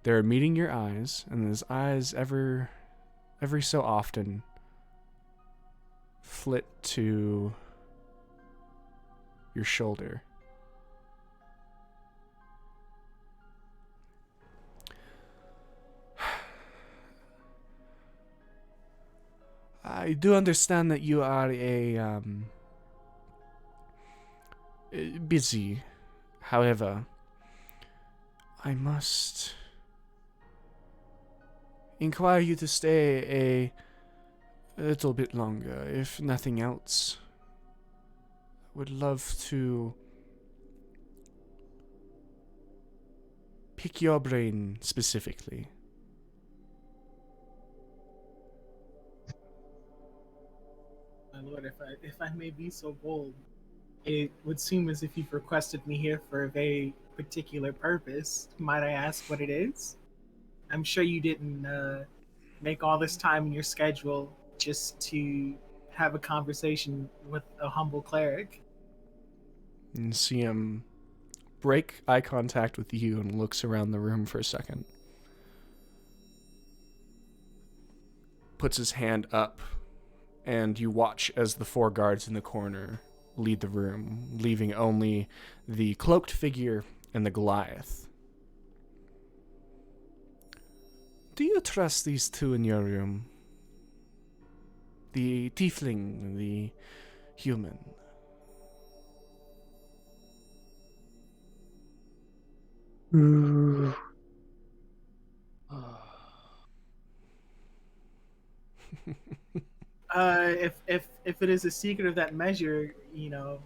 They're meeting your eyes, and his eyes every so often flit to your shoulder. I do understand that you are a busy. However, I must inquire you to stay a little bit longer, if nothing else. I would love to pick your brain specifically. My lord, if I may be so bold, it would seem as if you've requested me here for a very particular purpose. Might I ask what it is? I'm sure you didn't make all this time in your schedule just to have a conversation with a humble cleric. And see him break eye contact with you and looks around the room for a second. Puts his hand up, and you watch as the 4 guards in the corner lead the room, leaving only the cloaked figure and the Goliath. Do you trust these 2 in your room? The tiefling, the human. Ooh. If it is a secret of that measure, you know,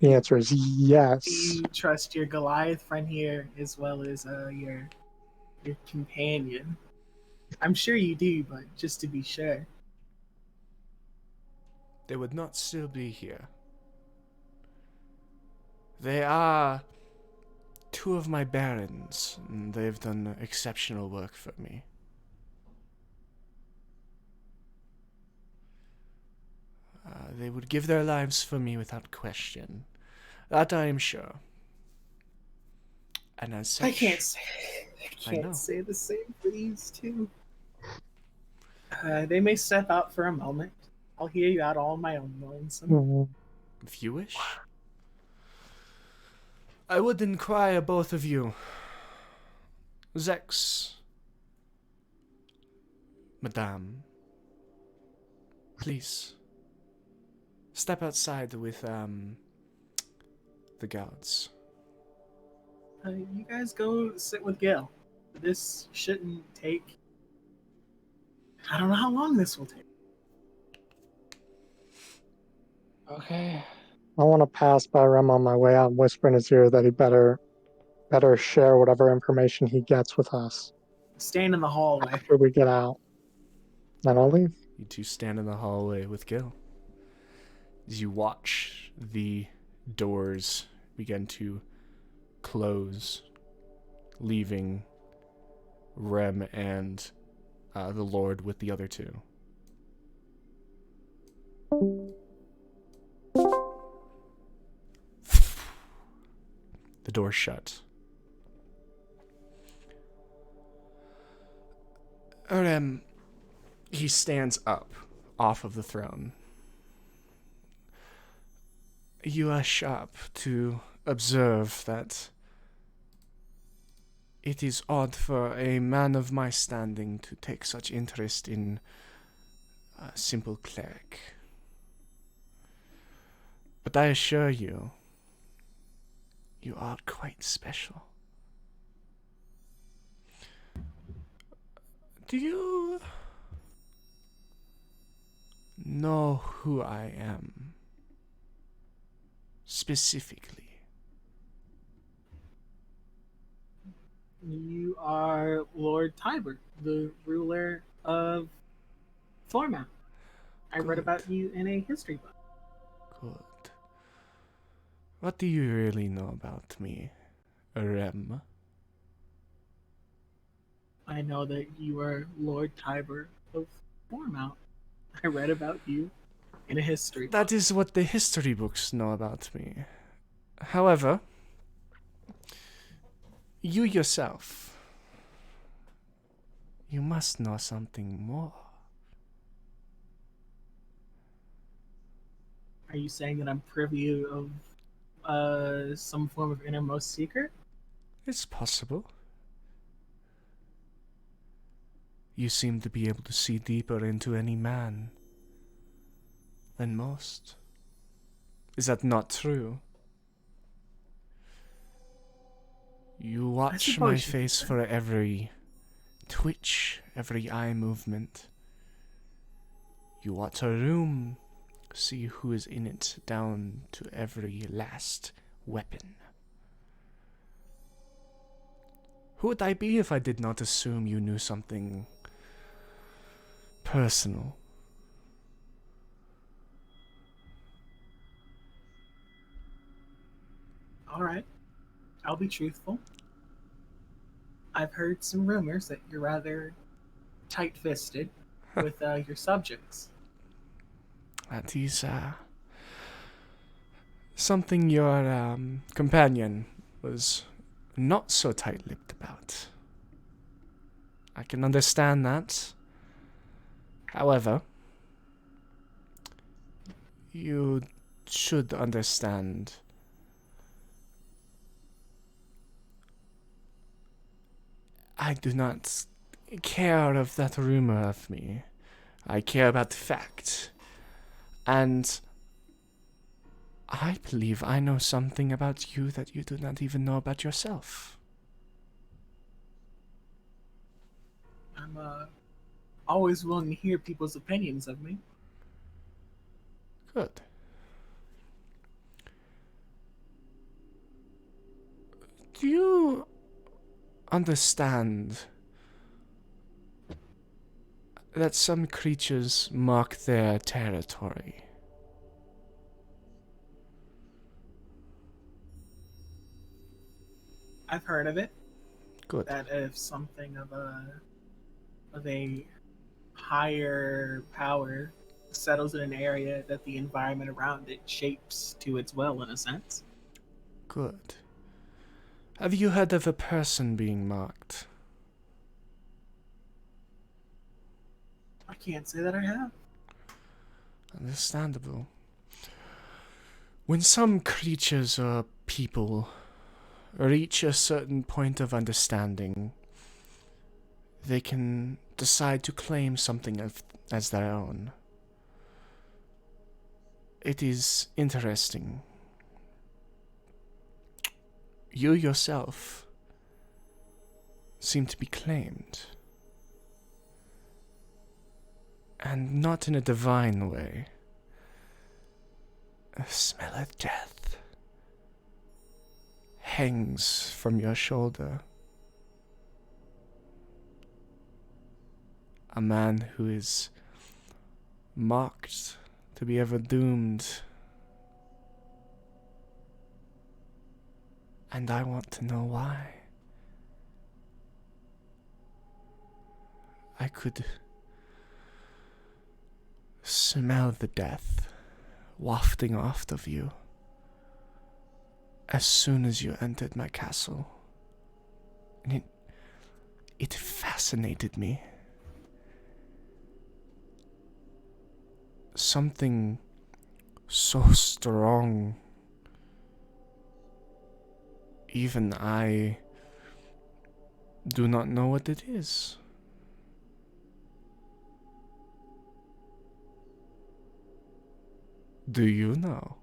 The answer is do yes. you trust your Goliath friend here as well as your companion? I'm sure you do, but just to be sure. They would not still be here. They are 2 of my barons, and they've done exceptional work for me. They would give their lives for me without question. That I am sure. And as such, I I know. can't say the same for these 2. They may step out for a moment. I'll hear you out all on my own lonesome. Mhm. If you wish. I would inquire both of you. Zex. Madame. Please. Step outside with, the guards. You guys go sit with Gil. This shouldn't take... I don't know how long this will take. Okay. I want to pass by Rem on my way out and whisper in his ear that he better share whatever information he gets with us Stand in the hallway. after we get out. Then I'll leave. You 2 stand in the hallway with Gil. As you watch the doors begin to close, leaving Rem and the Lord with the other 2. The door shut. Rem, he stands up off of the throne. You are sharp to observe that it is odd for a man of my standing to take such interest in a simple cleric. But I assure you, you are quite special. Do you know who I am? Specifically. You are Lord Tiber, the ruler of Foremount. I read Good. about you in a history book. Good. What do you really know about me, Rem? I know that you are Lord Tiber of Foremount. I read about you in a history book. That is what the history books know about me. However, you yourself, you must know something more. Are you saying that I'm privy of some form of innermost secret? It's possible. You seem to be able to see deeper into any man than most. Is that not true? You watch suppose my you could face say. for every twitch, every eye movement. You watch a room, see who is in it, down to every last weapon. Who would I be if I did not assume you knew something personal? All right, I'll be truthful. I've heard some rumors that you're rather tight-fisted with your subjects. That is something your companion was not so tight-lipped about. I can understand that. However, you should understand I do not care of that rumor of me. I care about the fact. And I believe I know something about you that you do not even know about yourself. I'm always willing to hear people's opinions of me. Good. Do you understand that some creatures mark their territory? I've heard of it. Good. That if something of a higher power settles in an area, that the environment around it shapes to its will, in a sense. Good. Have you heard of a person being marked? I can't say that I have. Understandable. When some creatures or people reach a certain point of understanding, they can decide to claim something as their own. It is interesting. You yourself seem to be claimed. And not in a divine way. A smell of death hangs from your shoulder. A man who is marked to be ever doomed. And I want to know why. I could smell the death wafting off of you as soon as you entered my castle. And it fascinated me. Something so strong. Even I do not know what it is. Do you know?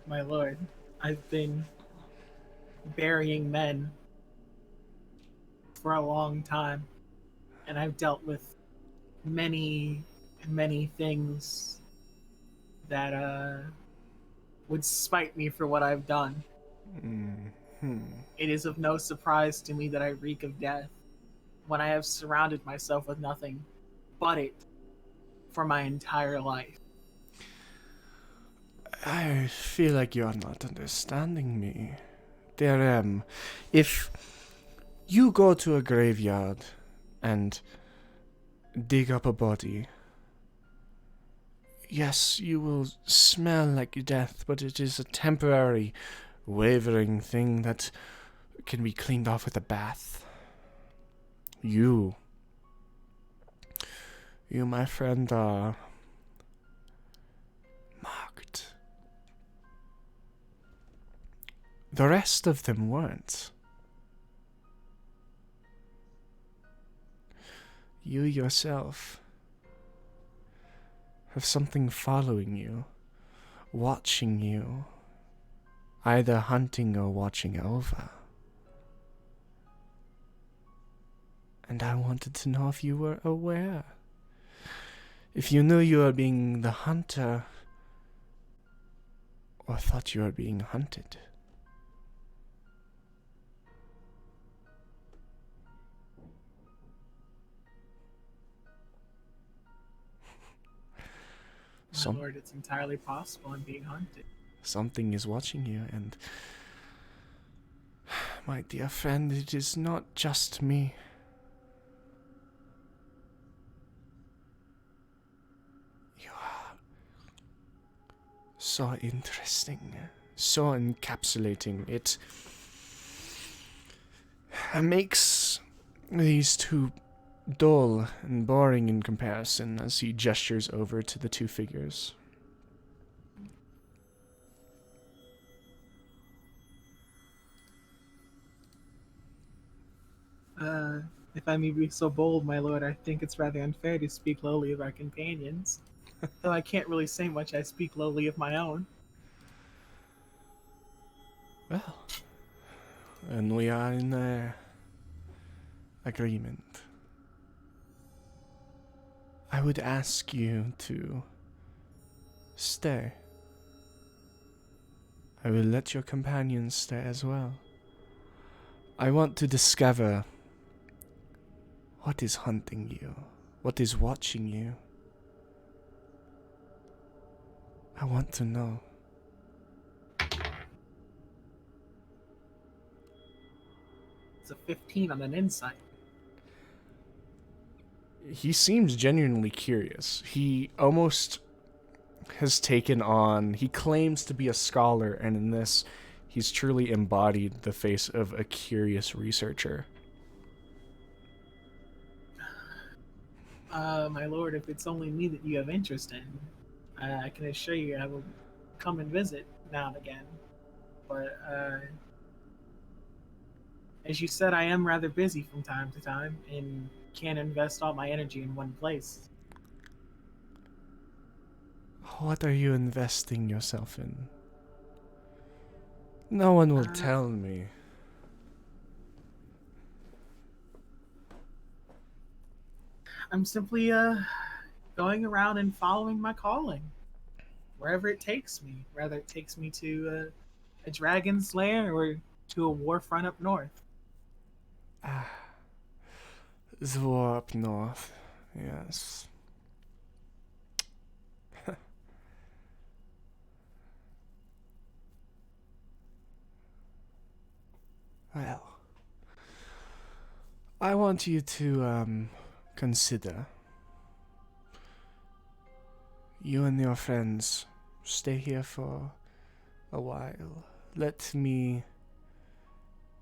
My lord, I've been burying men for a long time, and I've dealt with many, many things that would spite me for what I've done. Mm-hmm. It is of no surprise to me that I reek of death when I have surrounded myself with nothing but it for my entire life. I feel like you're not understanding me. Dear if you go to a graveyard and dig up a body, yes, you will smell like death, but it is a temporary, wavering thing that can be cleaned off with a bath. You, my friend, are marked. The rest of them weren't. You yourself have something following you, watching you, either hunting or watching over. And I wanted to know if you were aware. If you knew you were being the hunter, or thought you were being hunted. My lord, it's entirely possible I'm being hunted. Something is watching you, and my dear friend, it is not just me. So interesting. So encapsulating. It makes these two dull and boring in comparison as he gestures over to the two figures. If I may be so bold, my lord, I think it's rather unfair to speak lowly of our companions. Though I can't really say much, I speak lowly of my own. Well, and we are in agreement. I would ask you to stay. I will let your companions stay as well. I want to discover what is hunting you, what is watching you. I want to know. It's a 15 on an insight. He seems genuinely curious. He almost has taken on, he claims to be a scholar, and in this, he's truly embodied the face of a curious researcher. My lord, if it's only me that you have interest in, I can assure you I will come and visit now and again. But, as you said, I am rather busy from time to time, and can't invest all my energy in one place. What are you investing yourself in? No one will tell me. I'm simply, going around and following my calling. Wherever it takes me. Whether it takes me to a dragon's lair or to a war front up north. The war up north, yes. Well, I want you to, consider. You and your friends stay here for a while. Let me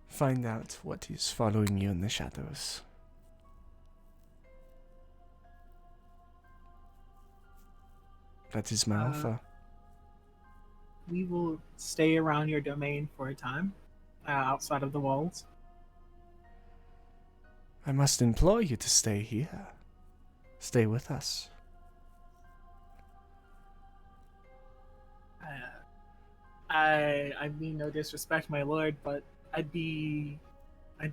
find out what is following you in the shadows. That is my offer. We will stay around your domain for a time, outside of the walls. I must implore you to stay here. Stay with us. I mean no disrespect, my lord, but I'd be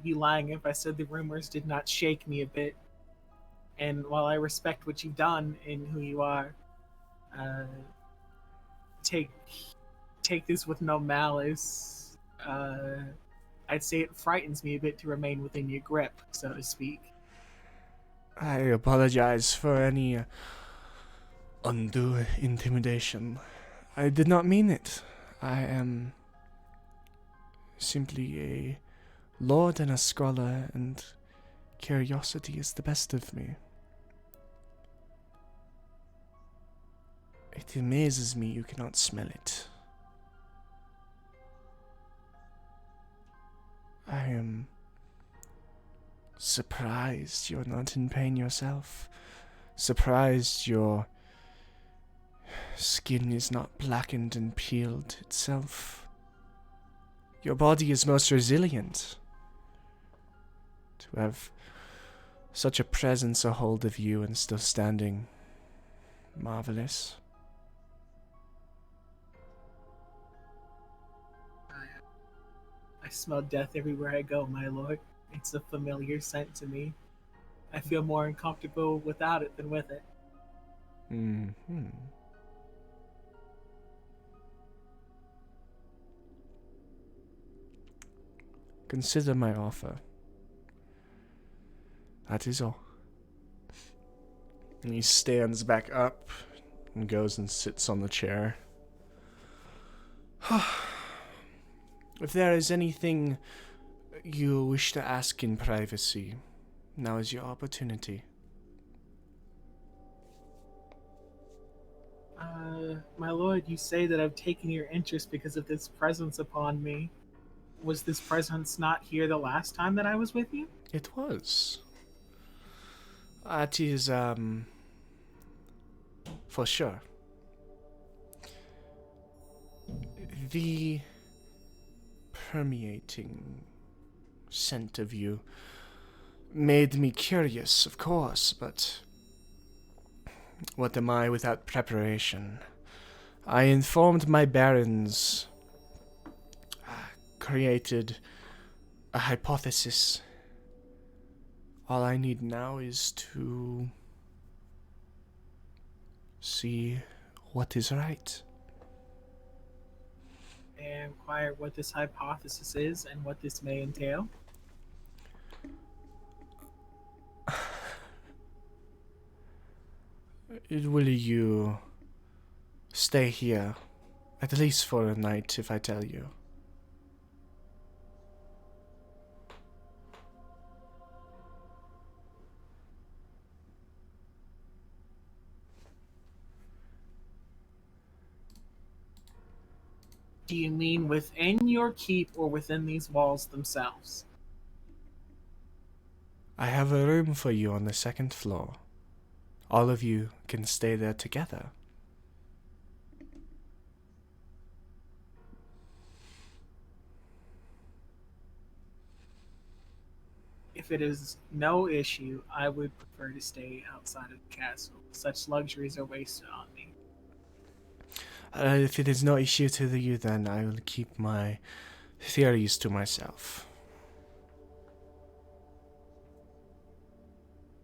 lying if I said the rumors did not shake me a bit. And while I respect what you've done and who you are, take this with no malice. I'd say it frightens me a bit to remain within your grip, so to speak. I apologize for any undue intimidation. I did not mean it. I am simply a lord and a scholar, and curiosity is the best of me. It amazes me you cannot smell it. I am surprised you're not in pain yourself. Surprised your skin is not blackened and peeled itself. Your body is most resilient. To have such a presence a hold of you and still standing. Marvelous. I smell death everywhere I go, my lord. It's a familiar scent to me. I feel more uncomfortable without it than with it. Mm-hmm. Consider my offer. That is all. And he stands back up and goes and sits on the chair. If there is anything you wish to ask in privacy, now is your opportunity. My lord, you say that I've taken your interest because of this presence upon me. Was this presence not here the last time that I was with you? It was. It is, for sure. The permeating scent of you made me curious, of course, but what am I without preparation? I informed my barons, created a hypothesis. All I need now is to see what is right. May I inquire what this hypothesis is and what this may entail? Will you stay here, at least for a night, if I tell you? Do you mean within your keep or within these walls themselves? I have a room for you on the second floor. All of you can stay there together. If it is no issue, I would prefer to stay outside of the castle. Such luxuries are wasted on me. If it is no issue to you, then I will keep my theories to myself.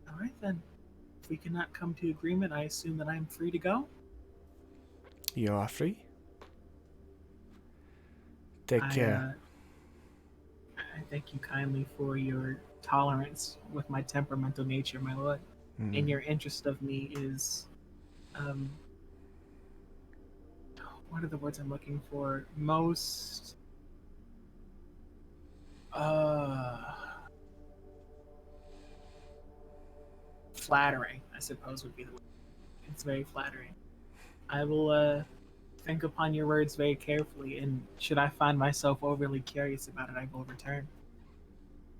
All right, then. If we cannot come to agreement, I assume that I am free to go? You are free. Take care. I thank you kindly for your tolerance with my temperamental nature, my lord. And your interest of me is, what are the words I'm looking for? Most, flattering, I suppose would be the word. It's very flattering. I will, think upon your words very carefully, and should I find myself overly curious about it, I will return.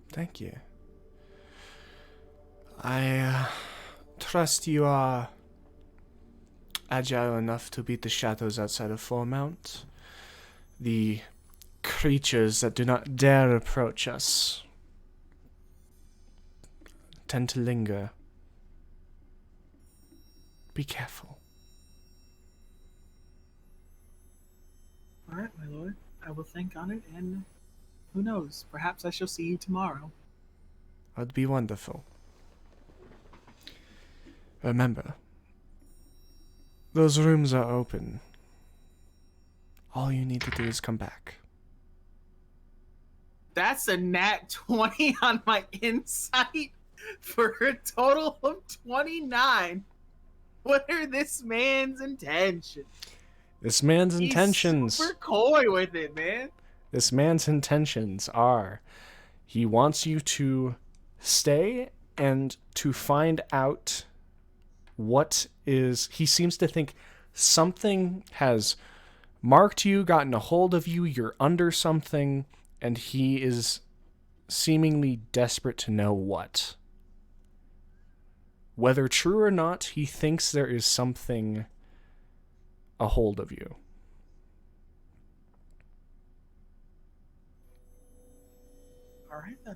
Thank you. I trust you are agile enough to beat the shadows outside of Foremount. The creatures that do not dare approach us tend to linger. Be careful. All right, my lord. I will think on it, and who knows? Perhaps I shall see you tomorrow. That'd be wonderful. Remember, those rooms are open. All you need to do is come back. That's a nat 20 on my insight for a total of 29. What are this man's intentions? This man's intentions. He's super coy with it, man. This man's intentions are he wants you to stay and to find out what is. He seems to think something has marked you, gotten a hold of you, you're under something, and he is seemingly desperate to know what. Whether true or not, he thinks there is something a hold of you. All right, then.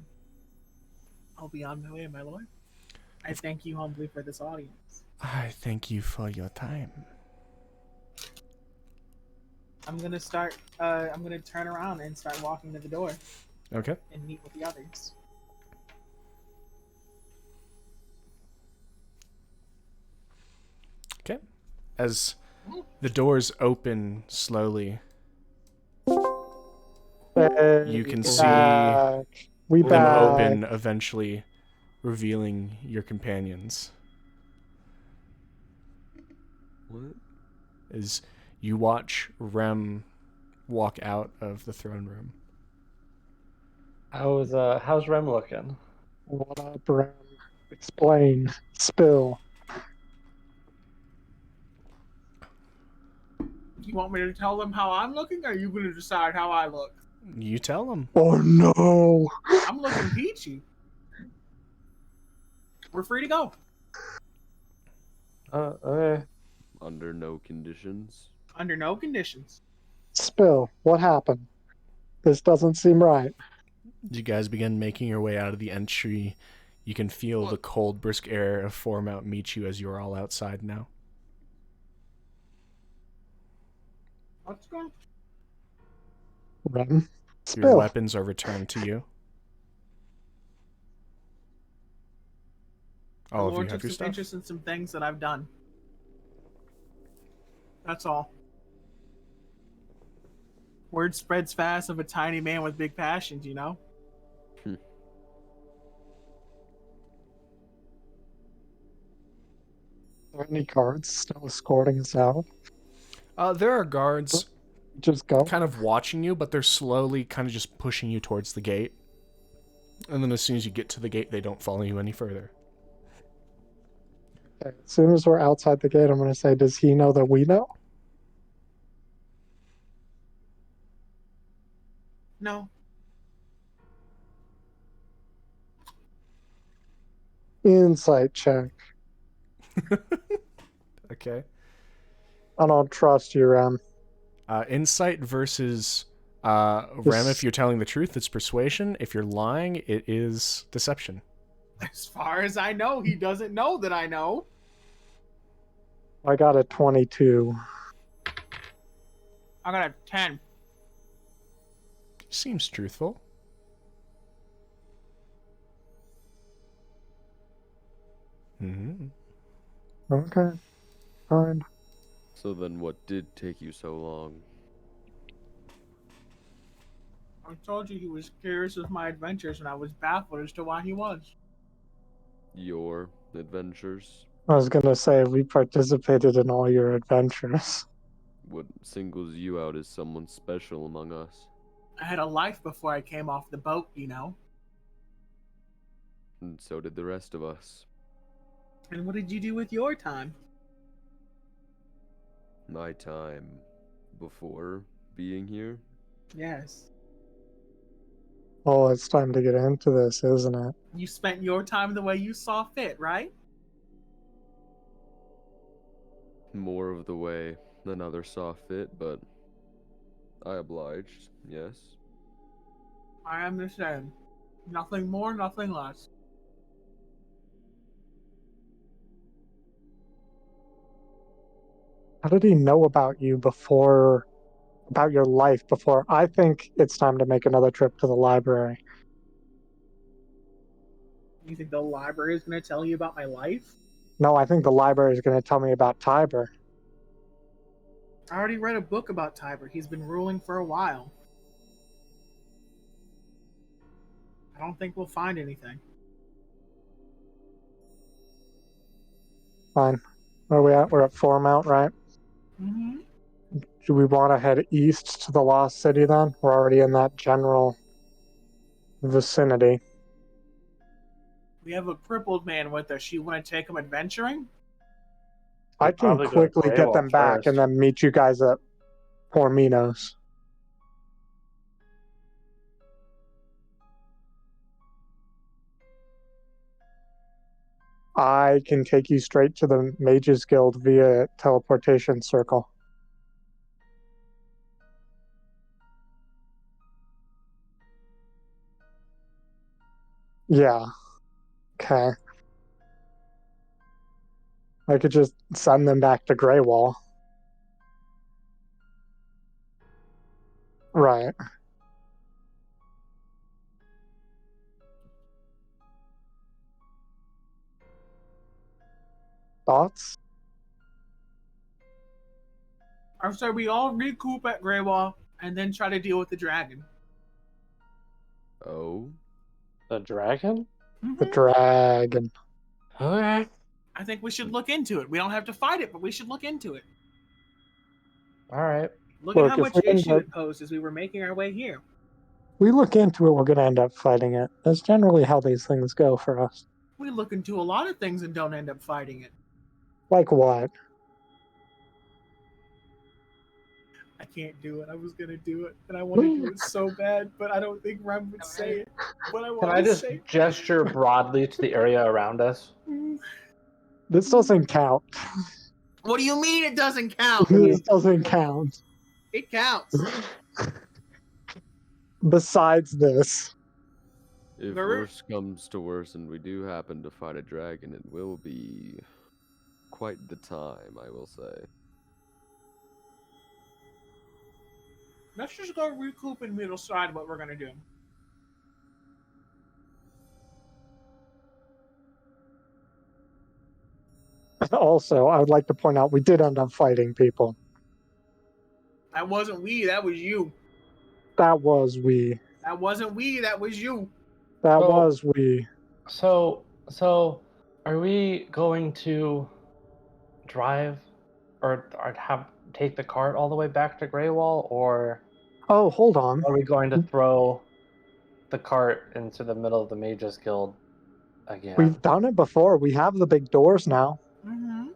I'll be on my way, my lord. I thank you humbly for this audience. I thank you for your time. I'm gonna turn around and start walking to the door Okay. and meet with the others. Okay. As the doors open slowly, you can see We them back. open, eventually revealing your companions. What? As you watch Rem walk out of the throne room. How's Rem looking? What up, Rem? Explain. Spill. You want me to tell them how I'm looking, or are you going to decide how I look? You tell them. Oh no! I'm looking peachy. We're free to go. Okay. Under no conditions. Under no conditions. Spill, what happened? This doesn't seem right. You guys begin making your way out of the entry. You can feel the cold, brisk air of Foremount meet you as you're all outside now. What's going on? Run. Your Spill. weapons are returned to you. The All of Lord you have took your some stuff. interest in some things that I've done. That's all. Word spreads fast of a tiny man with big passions, you know? Are there any guards still escorting us out? There are guards Just go. kind of watching you, but they're slowly kind of just pushing you towards the gate. And then as soon as you get to the gate, they don't follow you any further. Okay. As soon as we're outside the gate, I'm going to say, does he know that we know? No. Insight check. Okay. I don't trust you, Rem. Insight versus Rem. If you're telling the truth, it's persuasion. If you're lying, it is deception. As far as I know, he doesn't know that I know. I got a 22. I got a 10. Seems truthful. Mm-hmm. Okay. Fine. So then what did take you so long? I told you he was curious with my adventures, and I was baffled as to why he was. Your adventures? I was going to say, we participated in all your adventures. What singles you out as someone special among us? I had a life before I came off the boat, you know? And so did the rest of us. And what did you do with your time? My time before being here? Yes. Oh, it's time to get into this, isn't it? You spent your time the way you saw fit, right? More of the way than others saw fit, but I obliged, yes. I understand. Nothing more, nothing less. How did he know about you before, about your life before? I think it's time to make another trip to the library. You think the library is going to tell you about my life? No, I think the library is going to tell me about Tiber. I already read a book about Tiber. He's been ruling for a while. I don't think we'll find anything. Fine. Where are we at? We're at Foremount, right? Mm-hmm. Do we want to head east to the Lost City then? We're already in that general vicinity. We have a crippled man with us. You want to take him adventuring? I can Probably go to quickly get Graywall them back first. and then meet you guys at Porminos. I can take you straight to the Mages Guild via Teleportation Circle. Yeah. Okay. I could just send them back to Graywall. Right. Thoughts? I say we all recoup at Greywall and then try to deal with the dragon. Oh? The dragon? The dragon. Okay. I think we should look into it. We don't have to fight it, but we should look into it. Alright. Look Look, at how if much we end issue up- it posed as we were making our way here. We look into it, we're going to end up fighting it. That's generally how these things go for us. We look into a lot of things and don't end up fighting it. Like what? I can't do it. I was gonna do it, and I want to do it so bad, but I don't think Rem would say it. But I Can want I to just say gesture broadly to the area around us? it. This doesn't count. What do you mean it doesn't count? This doesn't count. It counts. Besides this. If Remember? worse comes to worse and we do happen to fight a dragon, it will be quite the time, I will say. Let's just go recoup and we'll decide what we're gonna do. Also, I would like to point out we did end up fighting people. That wasn't we. That was you. That was we. That wasn't we. That was you. That So- was we. So, are we going to drive or take the cart all the way back to Greywall, or Oh, hold on. are we going to throw the cart into the middle of the Mages Guild again? We've done it before. We have the big doors now. Mm-hmm.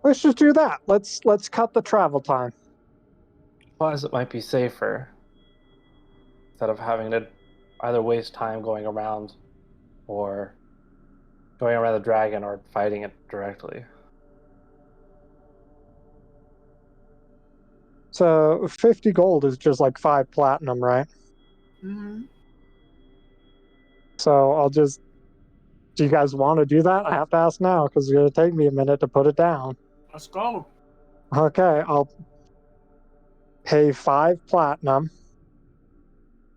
Let's just do that. Let's cut the travel time. Plus, it might be safer instead of having to either waste time going around or going around the dragon or fighting it directly. So 50 gold is just like 5 platinum, right? Mm-hmm. So I'll just. Do you guys want to do that? I have to ask now because it's going to take me a minute to put it down. Let's go. Okay, I'll pay 5 platinum.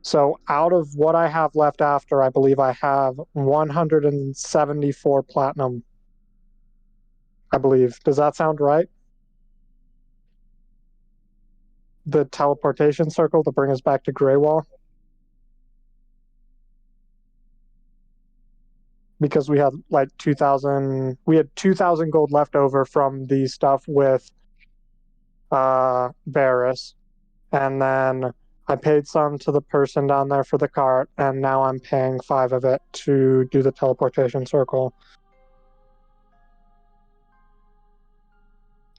So out of what I have left after, I believe I have 174 platinum. I believe. Does that sound right? The teleportation circle to bring us back to Greywall? Because we had like 2,000. We had 2,000 gold left over from the stuff with Varus. And then I paid some to the person down there for the cart, and now I'm paying 5 of it to do the teleportation circle.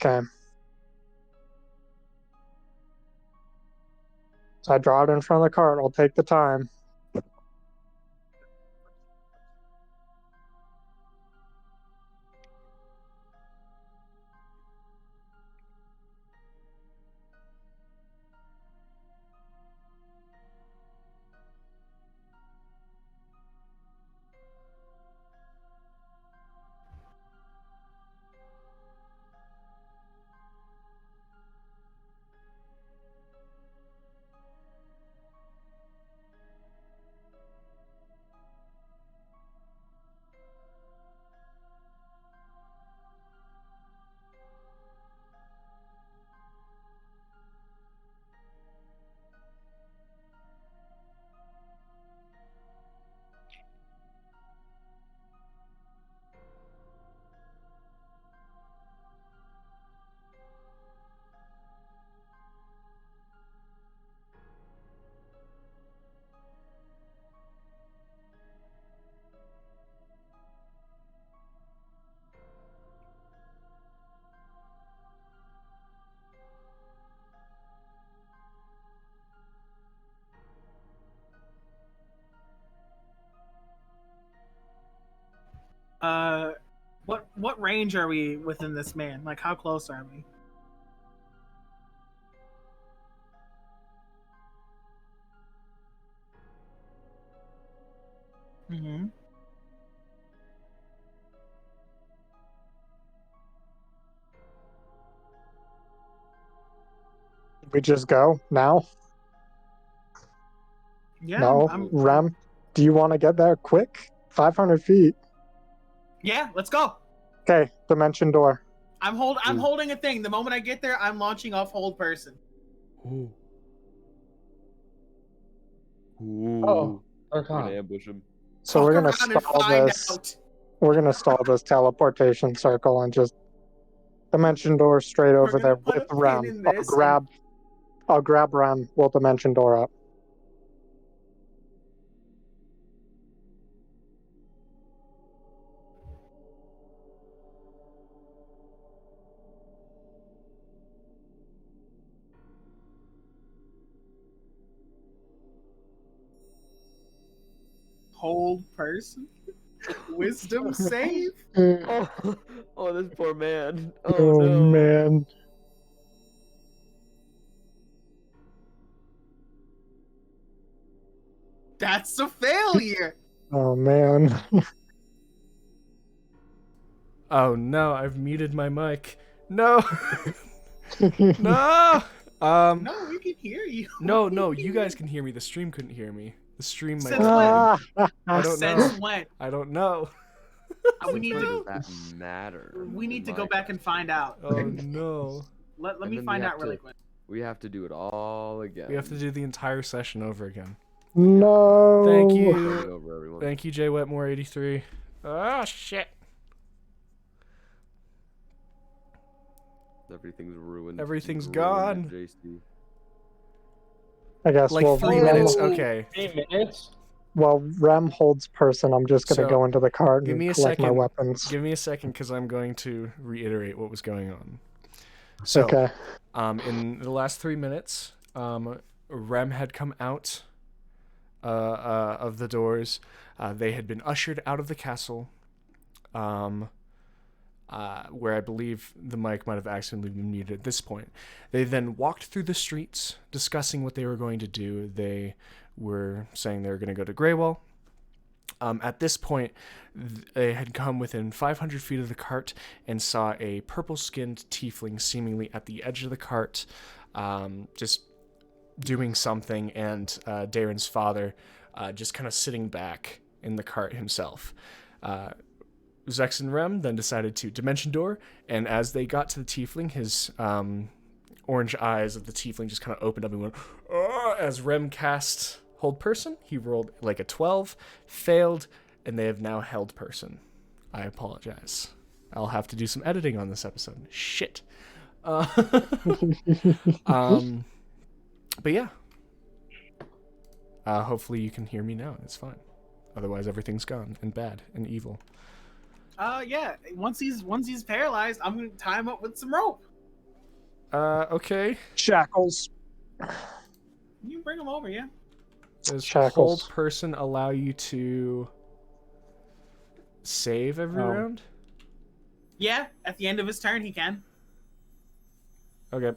Okay. So I draw it in front of the cart. I'll take the time. What range are we within this man? Like, how close are we? Mm-hmm. We just go now? Yeah. No, Rem, do you want to get there quick? 500 feet. Yeah. Let's go. Okay, dimension door. I'm holding a thing. The moment I get there, I'm launching off hold person. Ooh. Oh, they're We're gonna gone. ambush him. So Fuck we're gonna around and stall find this. out. We're gonna stall this teleportation circle and just dimension door straight over gonna there put with a pin Rem. in I'll this grab Rem. We'll dimension door up. hold person. Wisdom save. Oh, this poor man. Oh, Oh no. man. That's a failure. Oh man. Oh no, I've muted my mic. No. No. No, we can hear you. No, you guys can hear me. The stream couldn't hear me. The stream might Since not. when? I don't Since know. when? I don't know. We need When to. does that matter? We need is to my go back and find out. Oh no. Let And me then we find have out really to- quick. We have to do it all again. We have to do the entire session over again. No. Thank you. Starting over, everyone. Thank you, Jay Wetmore 83. Oh shit. Everything's ruined. Everything's Ruined, gone. JC. I guess Like while 3 Rem, minutes. Okay. 3 minutes? while Rem holds person, I'm just gonna So, go into the cart give and me a collect my second. weapons. Give me a second because I'm going to reiterate what was going on. So, Okay. in the last 3 minutes, Rem had come out of the doors. They had been ushered out of the castle, where I believe the mic might have accidentally been muted at this point. They then walked through the streets, discussing what they were going to do. They were saying they were going to go to Greywall. At this point, they had come within 500 feet of the cart and saw a purple-skinned tiefling seemingly at the edge of the cart, just doing something, and Darren's father just kind of sitting back in the cart himself. Zex and Rem then decided to Dimension Door, and as they got to the tiefling, his orange eyes of the tiefling just kind of opened up and went, "Oh!" As Rem cast Hold Person, he rolled like a 12, failed, and they have now held person. I apologize. I'll have to do some editing on this episode. Shit. But yeah. Hopefully you can hear me now. It's fine. Otherwise, everything's gone and bad and evil. Yeah. Once he's paralyzed, I'm gonna tie him up with some rope. Okay. Shackles. You bring him over, yeah. Does Shackles. Hold Person allow you to save every round? Yeah. At the end of his turn, he can. Okay.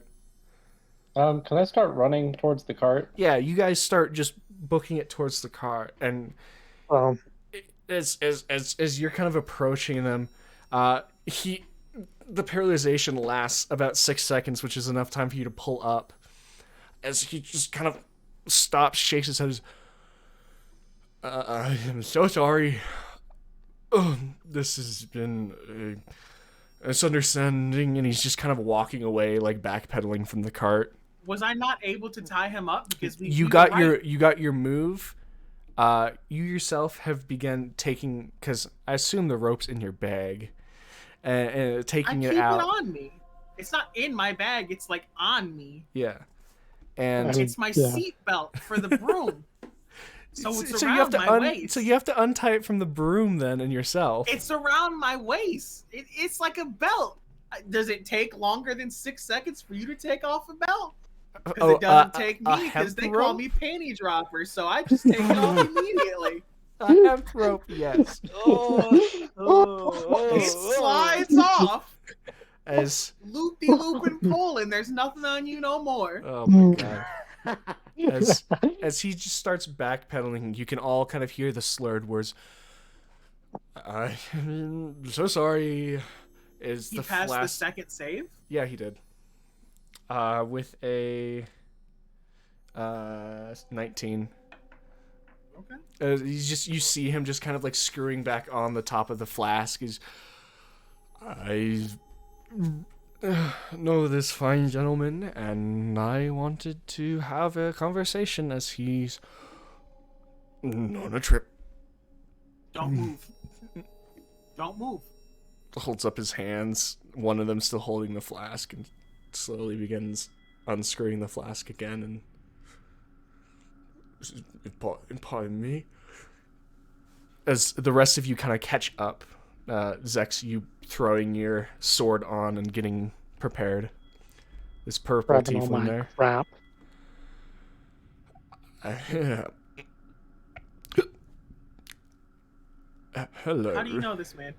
Can I start running towards the cart? Yeah, you guys start just booking it towards the car, and as you're kind of approaching them, the paralyzation lasts about 6 seconds, which is enough time for you to pull up. As he just kind of stops, shakes his head. I am so sorry. This has been a misunderstanding, and he's just kind of walking away, like backpedaling from the cart. Was I not able to tie him up because You got your move. You yourself have begun taking, because I assume the rope's in your bag, and taking I it keep out. it on me. It's not in my bag. It's like on me. Yeah, and It's my seat belt for the broom. So it's around my waist. So you have to untie it from the broom then, and yourself. It's around my waist. It's like a belt. Does it take longer than 6 seconds for you to take off a belt? Because it doesn't take me, because they call me panty dropper, so I just take it off immediately. A hemp rope, yes. It slides off. As Loop-de-loop and pull, and there's nothing on you no more. oh my god. As he just starts backpedaling, you can all kind of hear the slurred words. I'm so sorry. Is He the passed the flask? second save? Yeah, he did. With a 19. Okay. You see him just kind of like screwing back on the top of the flask. I know this fine gentleman, and I wanted to have a conversation as he's on a trip. Don't move. Don't move. Holds up his hands, one of them still holding the flask, and slowly begins unscrewing the flask again. And pardon me. As the rest of you kind of catch up, Zex, you throwing your sword on and getting prepared. This purple Grabbing all tiefling my there. crap. Hello. How do you know this man?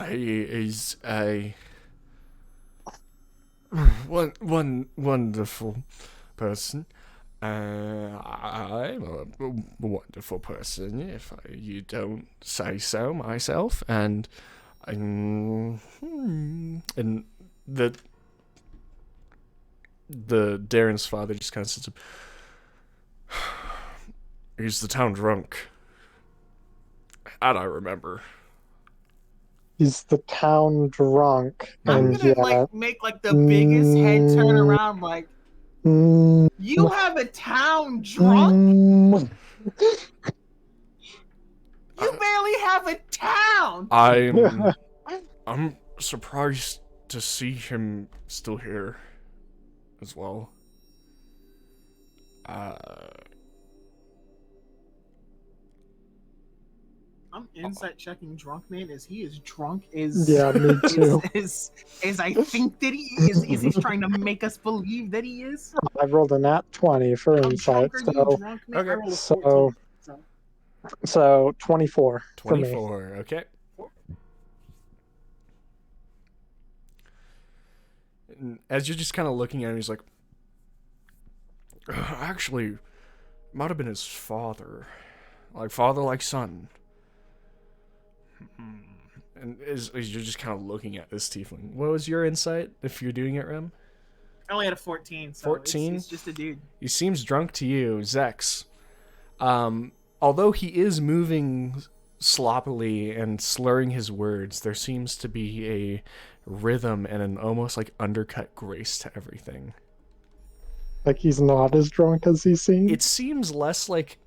He is a one wonderful person. I'm a wonderful person, if you don't say so myself. And the Darren's father just kind of sits up. He's the town drunk. That I remember. He's the town drunk, I'm and gonna like make like the biggest head turn around, like you have a town drunk. You barely have a town. I'm surprised to see him still here as well. I'm insight checking drunk man. Is he as drunk as Yeah, me too. As I think that he is? Is he trying to make us believe that he is? I rolled a nat 20 for How insight, drunk are you, so drunk man? I okay. rolled a 14. so 24 for me. 24, okay. And as you're just kind of looking at him, he's like, actually, might have been his father. Like father, like son. And as you're just kind of looking at this tiefling, what was your insight if you're doing it, Rem? I only had a 14. So 14? It's just a dude. He seems drunk to you, Zex. Although he is moving sloppily and slurring his words, there seems to be a rhythm and an almost like undercut grace to everything. Like he's not as drunk as he seems? It seems less like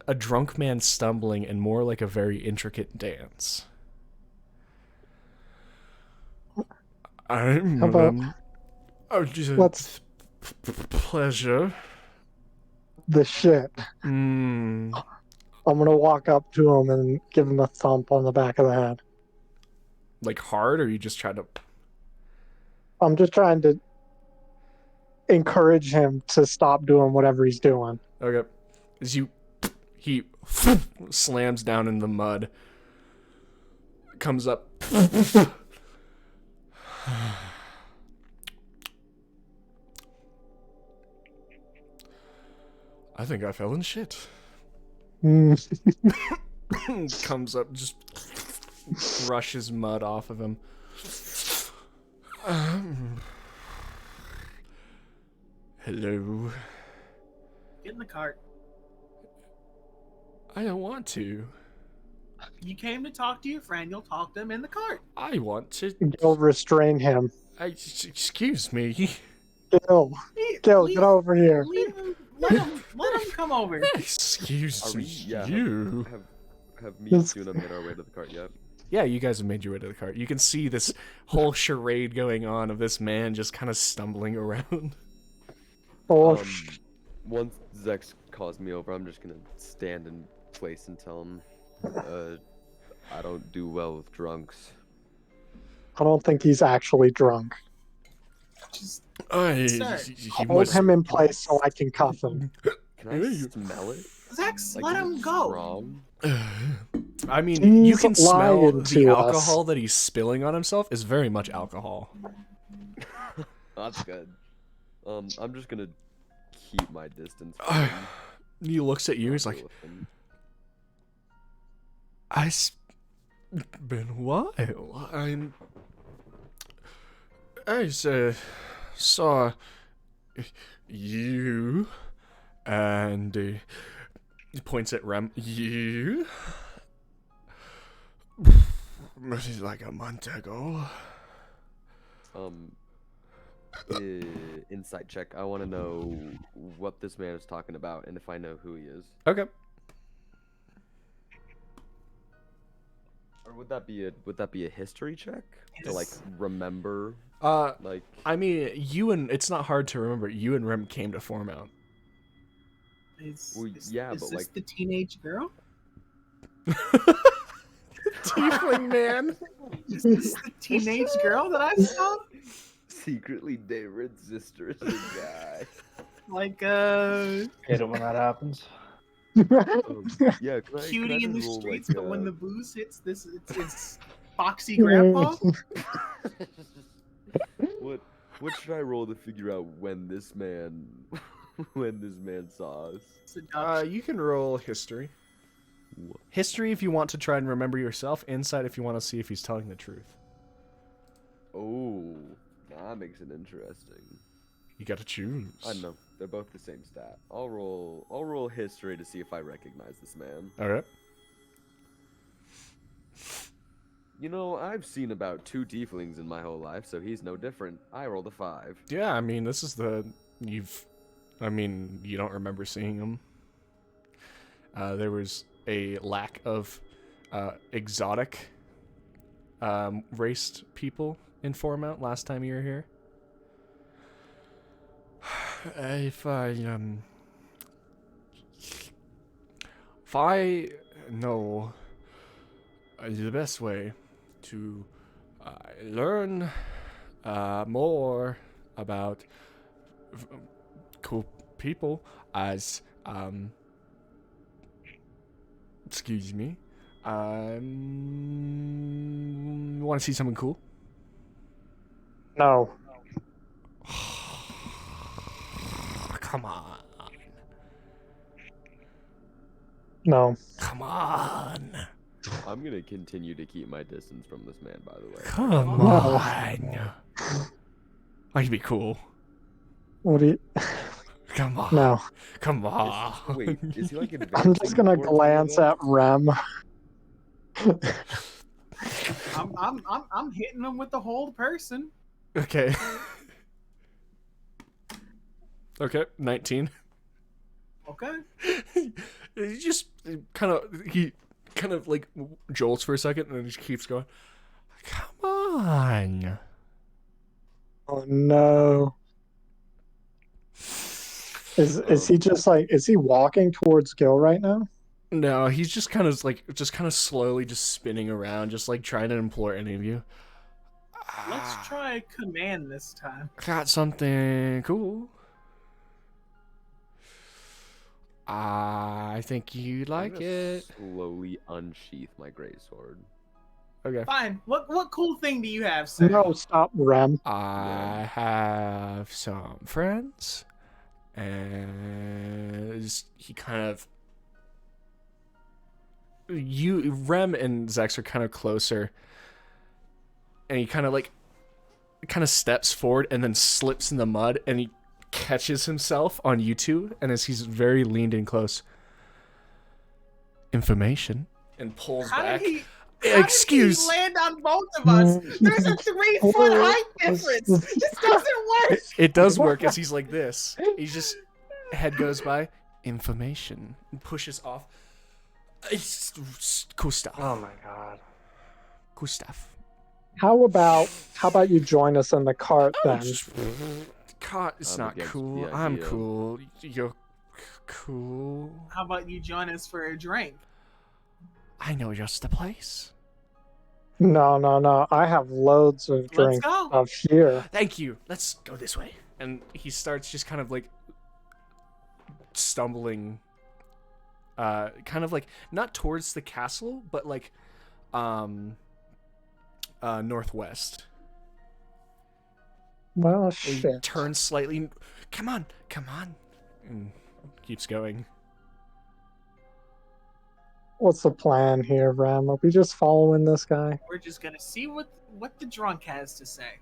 a drunk man stumbling and more like a very intricate dance. I'm How about let's pleasure. the shit. Mm. I'm gonna walk up to him and give him a thump on the back of the head. Like hard, or you just try to? I'm just trying to encourage him to stop doing whatever he's doing. Okay. As he slams down in the mud. Comes up. I think I fell in shit. Comes up, just brushes mud off of him. Hello. Get in the cart. I don't want to. You came to talk to your friend. You'll talk to him in the cart. I want to. Gil, restrain him. Excuse me. Gil, get over here. Leave him, let him come over. Excuse me. Yeah, You. have me and Tuna made our way to the cart yet? Yeah, you guys have made your way to the cart. You can see this whole charade going on of this man just kind of stumbling around. Oh, Once Zex calls me over, I'm just gonna stand in place and tell him, I don't do well with drunks. I don't think he's actually drunk. Just He Hold him in place so I can cuff him. Can I smell it? Zex, Like, let is him it go. strong? I mean, you He's can smell lying the to us. alcohol that he's spilling on himself is very much alcohol. That's good. I'm just gonna keep my distance from him. He looks at you, he's like, With him. It's been a while. I saw you and he points at Rem. You like a month ago. Insight check. I want to know what this man is talking about and if I know who he is. Okay. Or would that be a history check to like remember? Like I mean, it's not hard to remember. You and Rem came to Foremount. Well, yeah, is but this like the teenage girl? Tiefling man. Is this the teenage girl that I saw? secretly David's sister is a guy. Like, Hate it when that happens. Yeah, can I Cutie in the just roll, streets, like, but when the booze hits, it's Foxy Grandpa. what should I roll to figure out when this man saw us? Seduction. You can roll history. History if you want to try and remember yourself. Insight if you want to see if he's telling the truth. Oh, that makes it interesting. You got to choose. I don't know. They're both the same stat. I'll roll history to see if I recognize this man. All right. You know, I've seen about 2 tieflings in my whole life, so he's no different. I rolled a 5. Yeah, I mean, this is you don't remember seeing him. There was a lack of exotic raced people in Foremount last time you were here. If I know the best way to learn more about cool people as excuse me, want to see something cool? No. Come on. No. Come on. I'm gonna continue to keep my distance from this man, by the way. Come on. I can be cool. What do you... Come on. No. Come on. Wait, is he like advancing? I'm just gonna towards glance all of at Rem. I'm hitting him with the whole person. Okay. Okay, 19. Okay. He kind of like jolts for a second and then just keeps going. Come on. Oh no. Is he just like, is he walking towards Gil right now? No, he's just kind of slowly just spinning around, just like trying to implore any of you. Let's try command this time. Got something cool. I think you'd I'm like gonna it. slowly unsheath my greatsword. Okay. Fine. What cool thing do you have, sir? No, stop, Rem. I have some friends, and he kind of Rem and Zex are kind of closer, and he kind of steps forward and then slips in the mud, and he catches himself on YouTube, and as he's very leaned in close, information, and pulls back. Excuse. How did he land on both of us? There's a 3-foot height difference. This doesn't work. It does work as he's like this. He's just head goes by. Information and pushes off. It's cool stuff. Oh my god. Cool stuff. How about you join us in the cart then? It's I'm not against cool. the I'm idea. cool. You're cool. How about you join us for a drink? I know just the place. No. I have loads of Let's drinks go. up here. Thank you. Let's go this way. And he starts just kind of like stumbling, kind of like not towards the castle, but like northwest. Well, And he shit. turns slightly. Come on, and keeps going. What's the plan here, Rem? Are we just following this guy? We're just gonna see what the drunk has to say.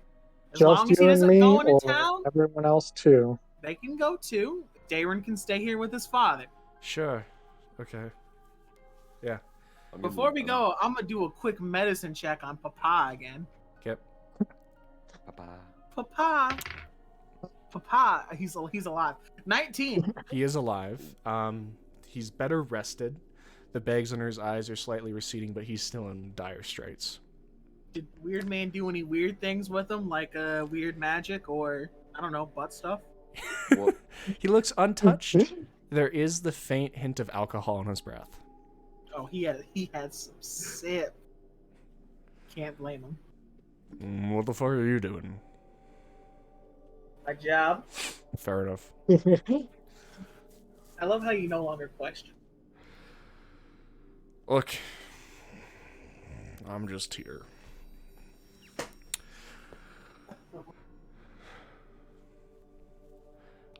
As Just long as he you and doesn't me, go into or town, everyone else too? they can go too. Darren can stay here with his father. Sure. Okay. Yeah. Before we go, I'm gonna do a quick medicine check on Papa again. Yep. Papa, he's alive. 19. He is alive. He's better rested. The bags under his eyes are slightly receding, but he's still in dire straits. Did Weird Man do any weird things with him, like weird magic or I don't know, butt stuff? Well, He looks untouched. There is the faint hint of alcohol in his breath. Oh, he had some sip. Can't blame him. What the fuck are you doing? My job. Fair enough. I love how you no longer question. Look, I'm just here.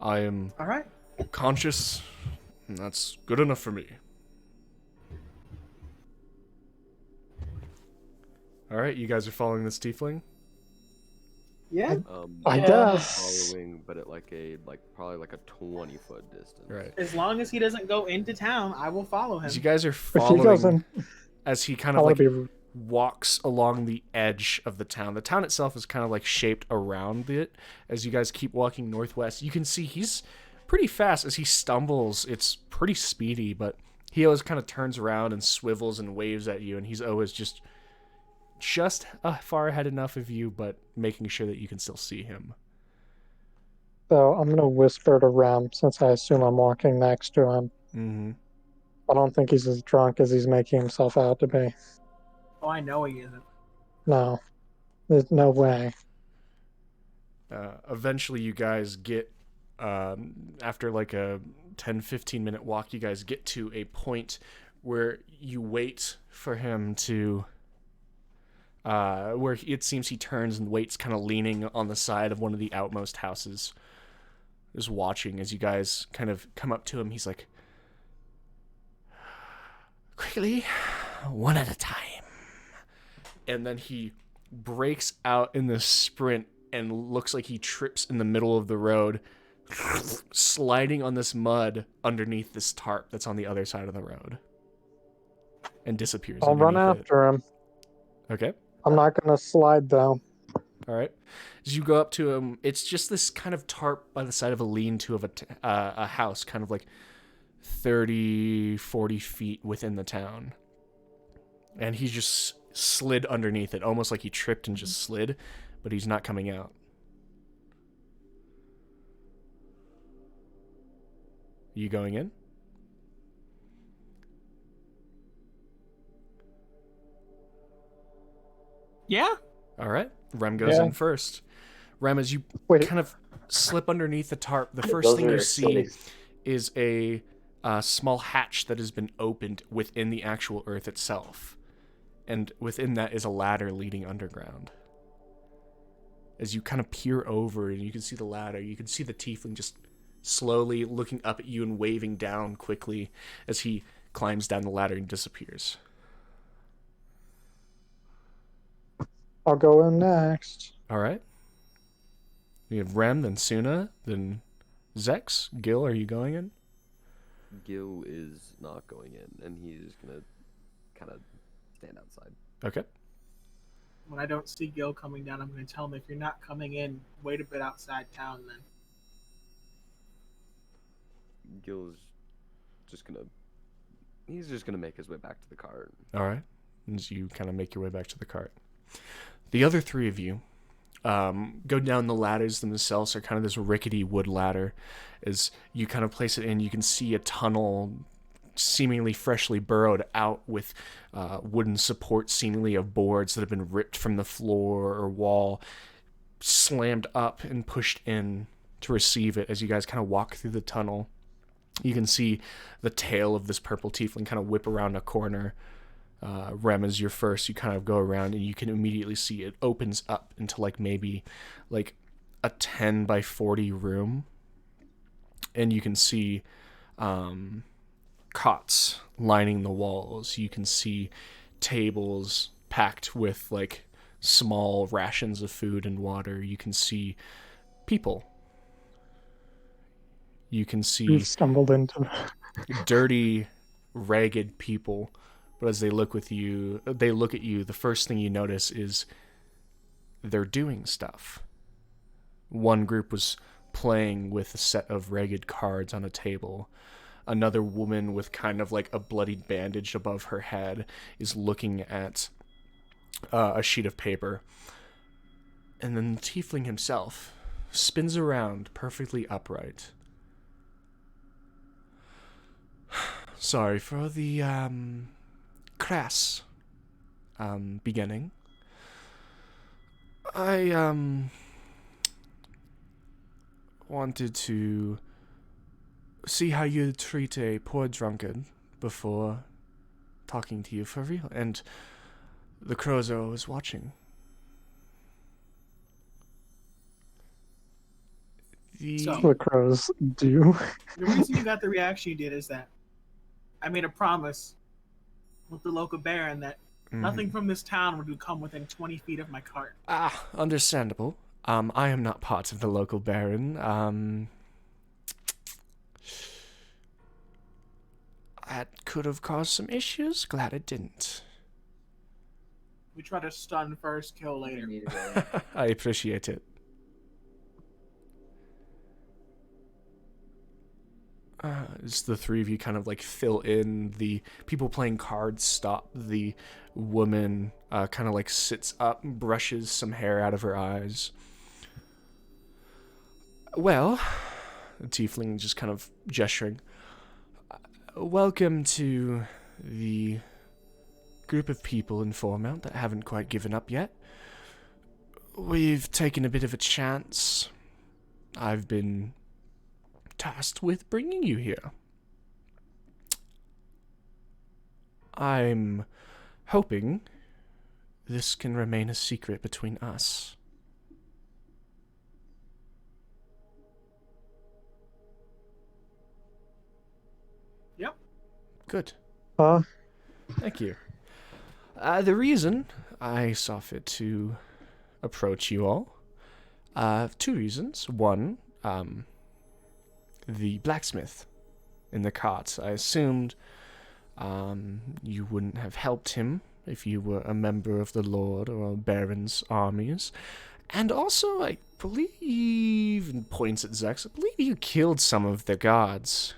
I am All right. conscious, and that's good enough for me. Alright, you guys are following this tiefling? Yeah. I Yeah. guess. Following, but at probably like a 20-foot distance. Right. As long as he doesn't go into town, I will follow him. As you guys are If he goes following, in, as he kind I of want like to be. walks along the edge of the town. The town itself is kind of like shaped around it. As you guys keep walking northwest, you can see he's pretty fast. As he stumbles, it's pretty speedy, but he always kind of turns around and swivels and waves at you, and he's always just far ahead enough of you, but making sure that you can still see him. So I'm gonna whisper to Rem since I assume I'm walking next to him. Mm-hmm. I don't think he's as drunk as he's making himself out to be. Oh, I know he isn't. No, there's no way. Eventually you guys get, after like a 10-15 minute walk, you guys get to a point where you wait for him to, where it seems he turns and waits, kind of leaning on the side of one of the outmost houses, just watching as you guys kind of come up to him. He's like, quickly, one at a time. And then he breaks out in this sprint and looks like he trips in the middle of the road, sliding on this mud underneath this tarp that's on the other side of the road, and disappears. I'll run underneath after him. it. Okay. I'm not gonna slide though. All right. As you go up to him, it's just this kind of tarp by the side of a lean-to of a house, kind of like 30, 40 feet within the town. And he just slid underneath it, almost like he tripped and just slid, but he's not coming out. You going in? Yeah. All right. Rem goes in first. Rem, as you kind of slip underneath the tarp, the first Those thing are you see Achilles. is a small hatch that has been opened within the actual earth itself. And within that is a ladder leading underground. As you kind of peer over and you can see the ladder, you can see the tiefling just slowly looking up at you and waving down quickly as he climbs down the ladder and disappears. I'll go in next. All right. We have Rem, then Suna, then Zex. Gil, are you going in? Gil is not going in, and he's gonna kind of stand outside. Okay. When I don't see Gil coming down, I'm going to tell him, if you're not coming in, wait a bit outside town then. Gil's just gonna make his way back to the cart. All right. As you kind of make your way back to the cart. The other three of you go down the ladders themselves, are kind of this rickety wood ladder. As you kind of place it in, you can see a tunnel seemingly freshly burrowed out with wooden supports seemingly of boards that have been ripped from the floor or wall, slammed up and pushed in to receive it. As you guys kind of walk through the tunnel, you can see the tail of this purple tiefling kind of whip around a corner. Rem is your first. You kind of go around and you can immediately see it opens up into maybe a 10 by 40 room. And you can see cots lining the walls. You can see tables packed with small rations of food and water. You can see people. You can see You stumbled into. dirty, ragged people. But as they look at you, the first thing you notice is they're doing stuff. One group was playing with a set of ragged cards on a table. Another woman with kind of a bloodied bandage above her head is looking at a sheet of paper. And then the tiefling himself spins around perfectly upright. Sorry for the crass beginning. I wanted to see how you treat a poor drunkard before talking to you for real. And the crows are always watching. So- The crows do. The reason you got the reaction you did is that I made a promise with the local baron that nothing from this town would come within 20 feet of my cart. Understandable. I am not part of the local baron. That could have caused some issues. Glad it didn't. We try to stun first, kill later. I appreciate it. As the three of you kind of like fill in, the people playing cards stop. The woman kind of like sits up and brushes some hair out of her eyes. Well, the tiefling just kind of gesturing. Welcome to the group of people in Foremount that haven't quite given up yet. We've taken a bit of a chance. I've been tasked with bringing you here. I'm hoping this can remain a secret between us. Yep. Good. Huh? Thank you. The reason I saw fit to approach you all, two reasons. One, the blacksmith in the cart. I assumed you wouldn't have helped him if you were a member of the Lord or Baron's armies. And also, I believe, and points at Zex, I believe you killed some of the guards.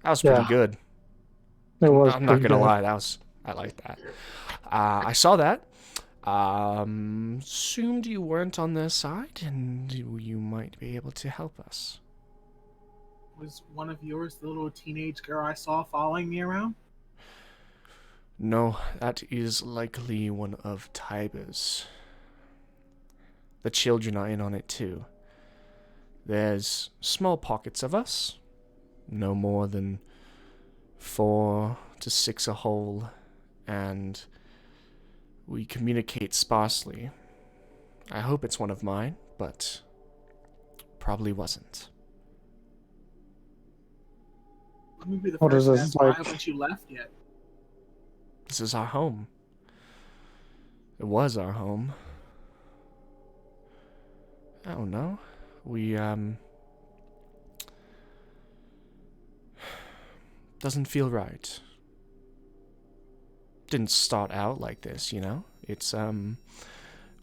That was pretty Yeah. good. It was. I'm not pretty gonna good. lie, I like that. I saw that. Assumed you weren't on their side, and you might be able to help us. Was one of yours the little teenage girl I saw following me around? No, that is likely one of Tiber's. The children are in on it too. There's small pockets of us, no more than 4 to 6 a hole, and we communicate sparsely. I hope it's one of mine, but probably wasn't. Let me be the What first is to this, ask why like- haven't you left yet? This is our home. It was our home. I don't know. We, doesn't feel right. Didn't start out like this, you know? It's,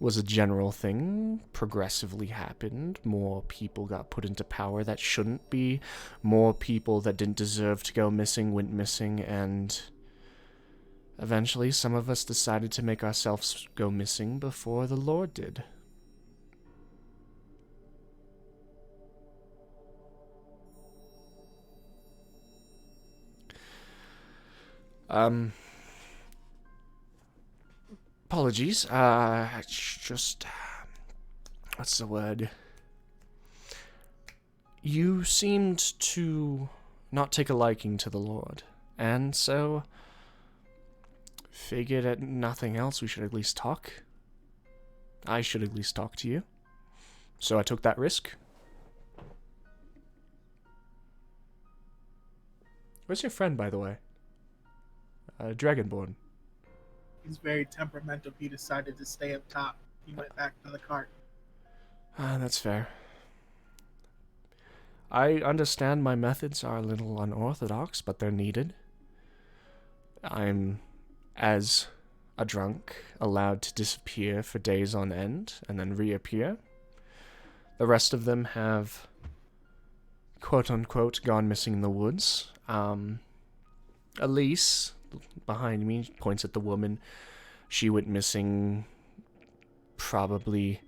was a general thing, progressively happened, more people got put into power that shouldn't be, more people that didn't deserve to go missing went missing, and eventually some of us decided to make ourselves go missing before the Lord did. Apologies, just, what's the word? You seemed to not take a liking to the Lord, and so figured at nothing else we should at least talk. I should at least talk to you. So I took that risk. Where's your friend, by the way? Dragonborn. He's very temperamental. He decided to stay up top. He went back to the cart. That's fair. I understand my methods are a little unorthodox, but they're needed. I'm, as a drunk, allowed to disappear for days on end and then reappear. The rest of them have, quote-unquote, gone missing in the woods. Elise, behind me, points at the woman. She went missing probably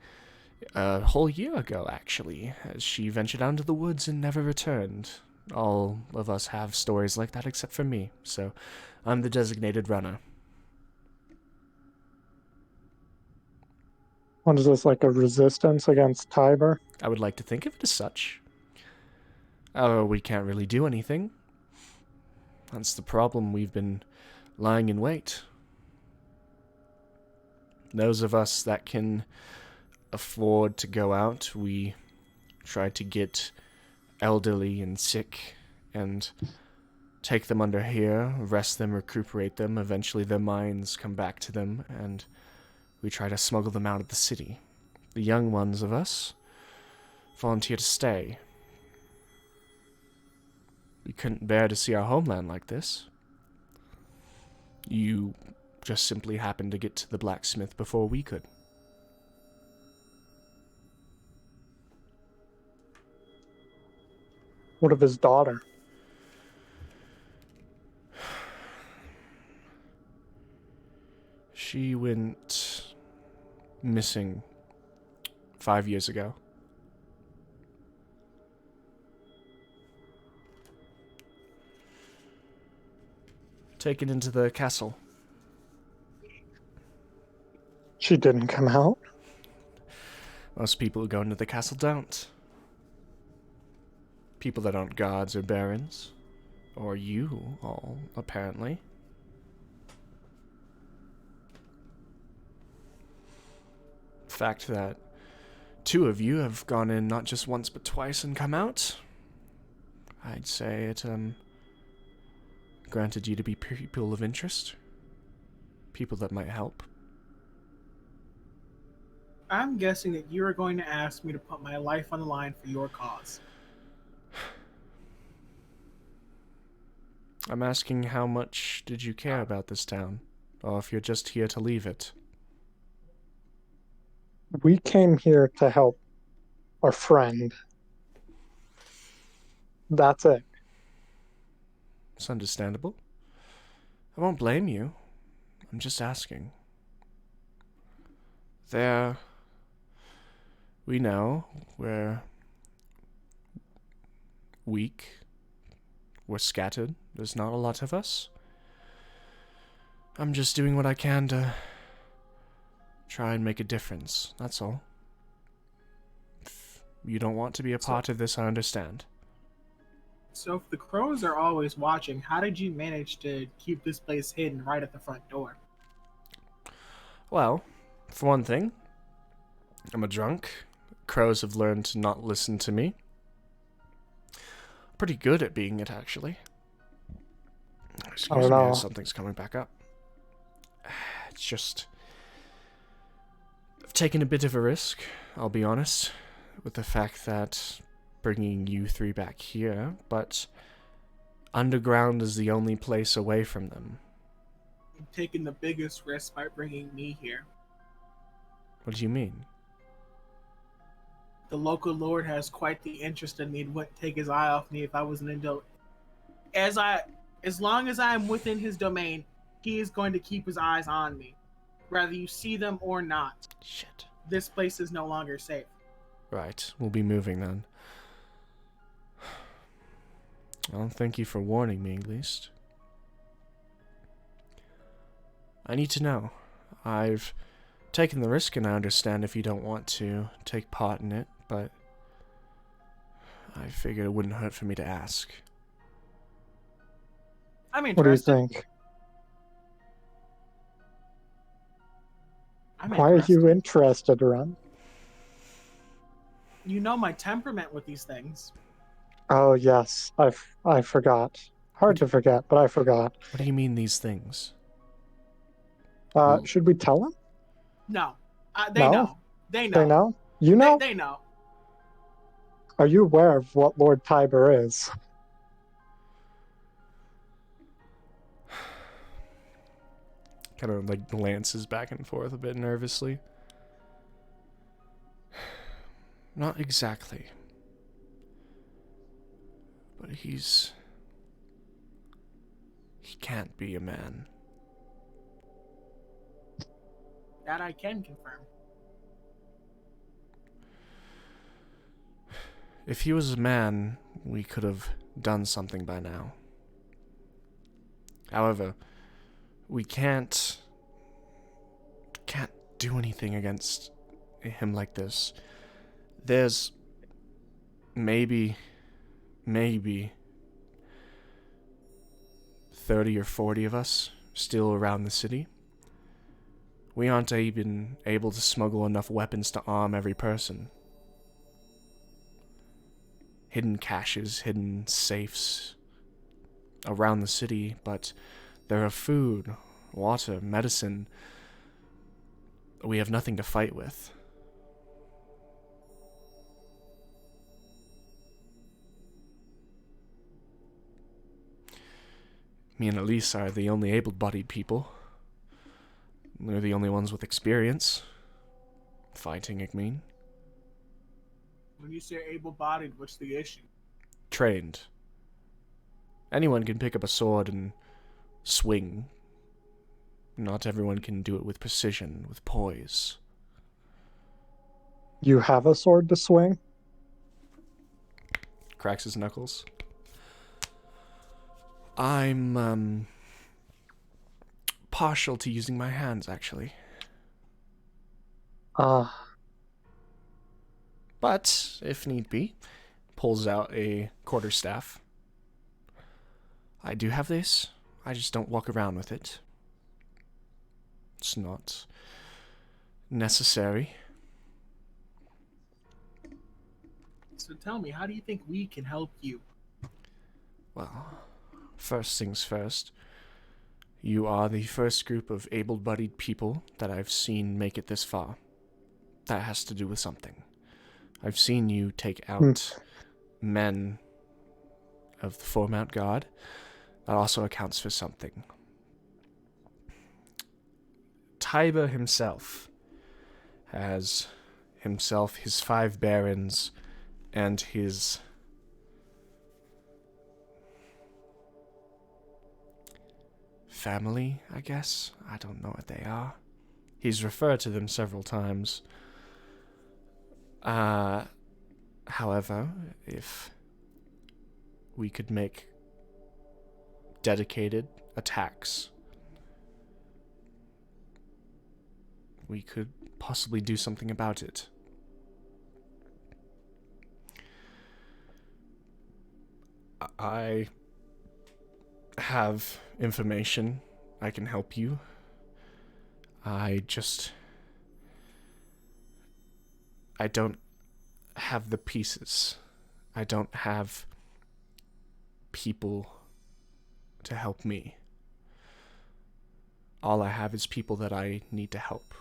a whole year ago, actually, as she ventured out into the woods and never returned. All of us have stories like that except for me, so I'm the designated runner. What is this, like a resistance against Tiber? I would like to think of it as such. We can't really do anything. That's the problem. We've been lying in wait. Those of us that can afford to go out, we try to get elderly and sick and take them under here, rest them, recuperate them. Eventually their minds come back to them, and we try to smuggle them out of the city. The young ones of us volunteer to stay. We couldn't bear to see our homeland like this. You just simply happened to get to the blacksmith before we could. What of his daughter? She went missing 5 years ago. Taken into the castle. She didn't come out? Most people who go into the castle don't. People that aren't guards or barons. Or you all, apparently. The fact that 2 of you have gone in not just once but twice and come out, I'd say it, granted you to be people of interest. People that might help. I'm guessing that you are going to ask me to put my life on the line for your cause. I'm asking how much did you care about this town? Or if you're just here to leave it. We came here to help our friend. That's it. It's understandable. I won't blame you. I'm just asking. There... We know we're weak. We're scattered. There's not a lot of us. I'm just doing what I can to try and make a difference. That's all. If you don't want to be a part of this, I understand. So if the crows are always watching, how did you manage to keep this place hidden right at the front door? Well, for one thing, I'm a drunk. Crows have learned to not listen to me. Pretty good at being it, actually. Excuse me, know. something's coming back up. It's just... I've taken a bit of a risk, I'll be honest, with the fact that bringing you 3 back here, but underground is the only place away from them. You've taken the biggest risk by bringing me here. What do you mean? The local lord has quite the interest in me and wouldn't take his eye off me if I wasn't in as long as I'm within his domain, he is going to keep his eyes on me. Whether you see them or not. Shit. This place is no longer safe. Right, we'll be moving then. Well, thank you for warning me, at least. I need to know. I've taken the risk, and I understand if you don't want to take part in it, but I figured it wouldn't hurt for me to ask. I'm What do you interested. think? I'm Why are you interested, Ron? You know my temperament with these things. Oh, yes. I forgot. Hard to forget, but I forgot. What do you mean, these things? Should we tell them? No. They No? know. They know. They know? You know? They know. Are you aware of what Lord Tiber is? Kind of like glances back and forth a bit nervously. Not exactly. But he can't be a man. That I can confirm. If he was a man, we could have done something by now. However, we can't do anything against him like this. There's maybe 30 or 40 of us still around the city. We aren't even able to smuggle enough weapons to arm every person. Hidden caches, hidden safes around the city, but there are food, water, medicine. We have nothing to fight with. Me and Elise are the only able-bodied people. We're the only ones with experience. Fighting, I mean. When you say able-bodied, what's the issue? Trained. Anyone can pick up a sword and swing. Not everyone can do it with precision, with poise. You have a sword to swing? Cracks his knuckles. I'm, partial to using my hands, actually. But, if need be, pulls out a quarterstaff. I do have this. I just don't walk around with it. It's not necessary. So tell me, how do you think we can help you? Well, first things first. You are the first group of able-bodied people that I've seen make it this far. That has to do with something. I've seen you take out men of the Foremount Guard. That also accounts for something. Tiber himself has his 5 barons, and his family, I guess? I don't know what they are. He's referred to them several times. However, if we could make dedicated attacks, we could possibly do something about it. I have information. I can help you. I don't have the pieces. I don't have people to help me. All I have is people that I need to help.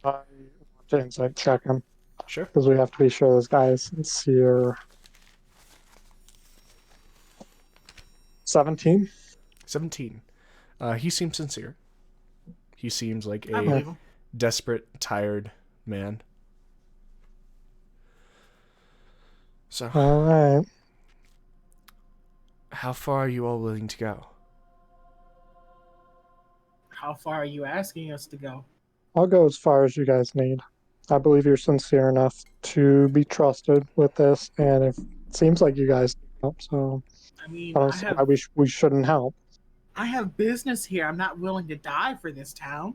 I want to insight check him. Sure. Because we have to be sure this guy is sincere. 17? 17. He seems sincere. He seems like I a believe him. desperate, tired man. So, Alright. how far are you all willing to go? How far are you asking us to go? I'll go as far as you guys need. I believe you're sincere enough to be trusted with this, and it seems like you guys need help, so I mean, I don't see why we shouldn't help. I have business here. I'm not willing to die for this town.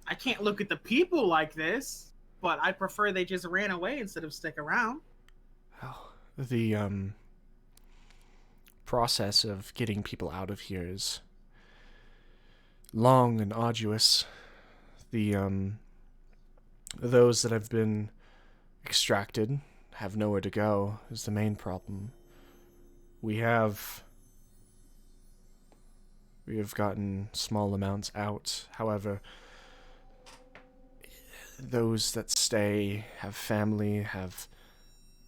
I can't look at the people like this, but I prefer they just ran away instead of stick around. Oh, the process of getting people out of here is long and arduous. Those that have been extracted have nowhere to go is the main problem. We have gotten small amounts out. However, those that stay have family, have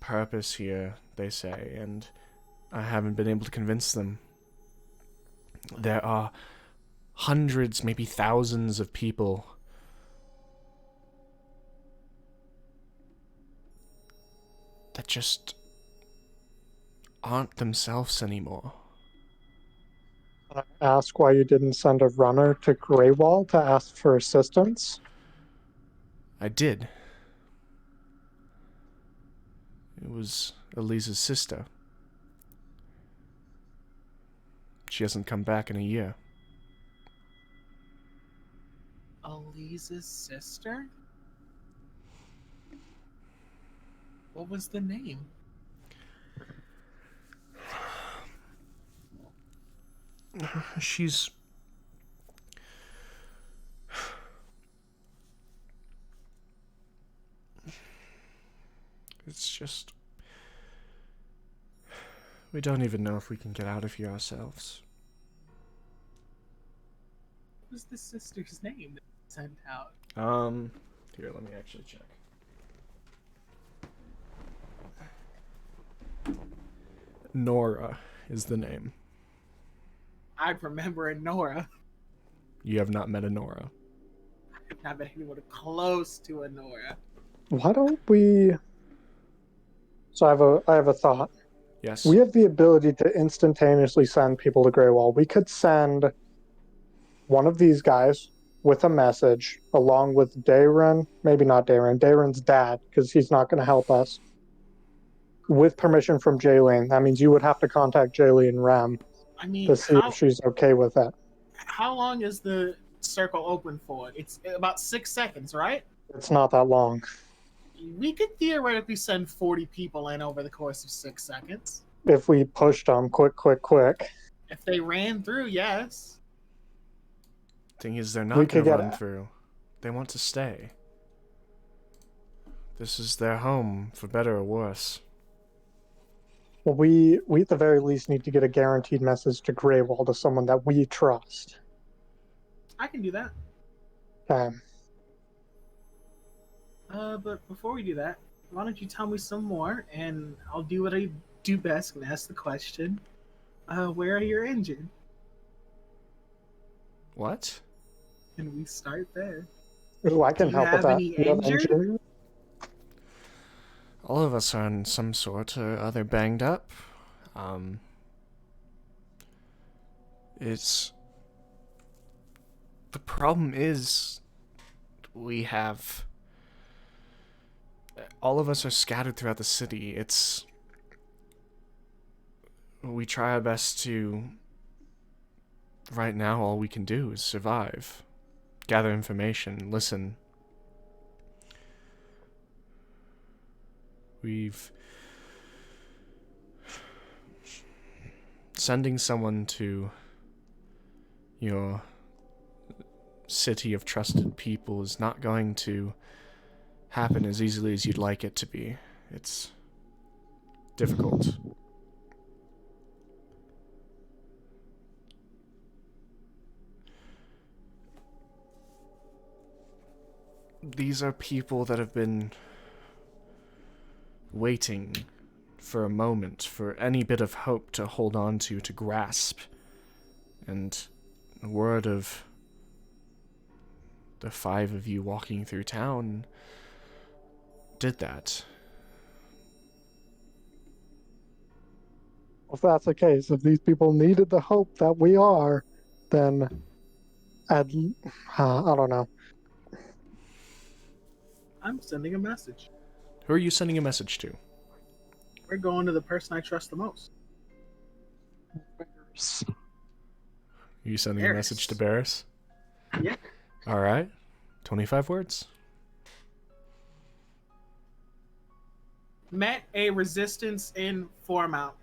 purpose here, they say, and I haven't been able to convince them. There are hundreds, maybe thousands of people that just aren't themselves anymore. Can I ask why you didn't send a runner to Greywall to ask for assistance? I did. It was Elise's sister. She hasn't come back in a year. Elise's sister? What was the name? She's... It's just... We don't even know if we can get out of here ourselves. What was the sister's name that was sent out? Here, let me actually check. Nora is the name. I remember a Nora. You have not met a Nora. I've not been anyone close to a Nora. Why don't we? So I have a thought. Yes. We have the ability to instantaneously send people to Greywall. We could send one of these guys with a message along with Dayron, maybe not Dayron, Dayron's dad, because he's not going to help us, with permission from Jaylene. That means you would have to contact Jaylene Rem I mean, to see if she's okay with it. how long is the circle open for? It's about 6 seconds, right? It's not that long. We could theoretically send 40 people in over the course of 6 seconds. If we pushed them quick. If they ran through, yes. Thing is, they're We not going could to get run through. They want to stay. This is their home, for better or worse. Well, we at the very least need to get a guaranteed message to Greywall, to someone that we trust. I can do that. Okay. But before we do that, why don't you tell me some more, and I'll do what I do best and ask the question. Where are you injured? What? And we start there. Ooh, I can Do you help with have that. any You have injured? injury? All of us are in some sort or other banged up. It's... The problem is... We have... All of us are scattered throughout the city. It's... We try our best to... Right now, all we can do is survive. Gather information, listen. We've... Sending someone to your city of trusted people is not going to happen as easily as you'd like it to be. It's difficult. These are people that have been waiting for a moment, for any bit of hope to hold on to grasp. And the word of the 5 of you walking through town did that. If that's the case, if these people needed the hope that we are, then I don't know. I'm sending a message. Who are you sending a message to? We're going to the person I trust the most. Are you sending a Barris. message to Barris? Yeah. Alright. 25 words. Met a resistance in Foremount,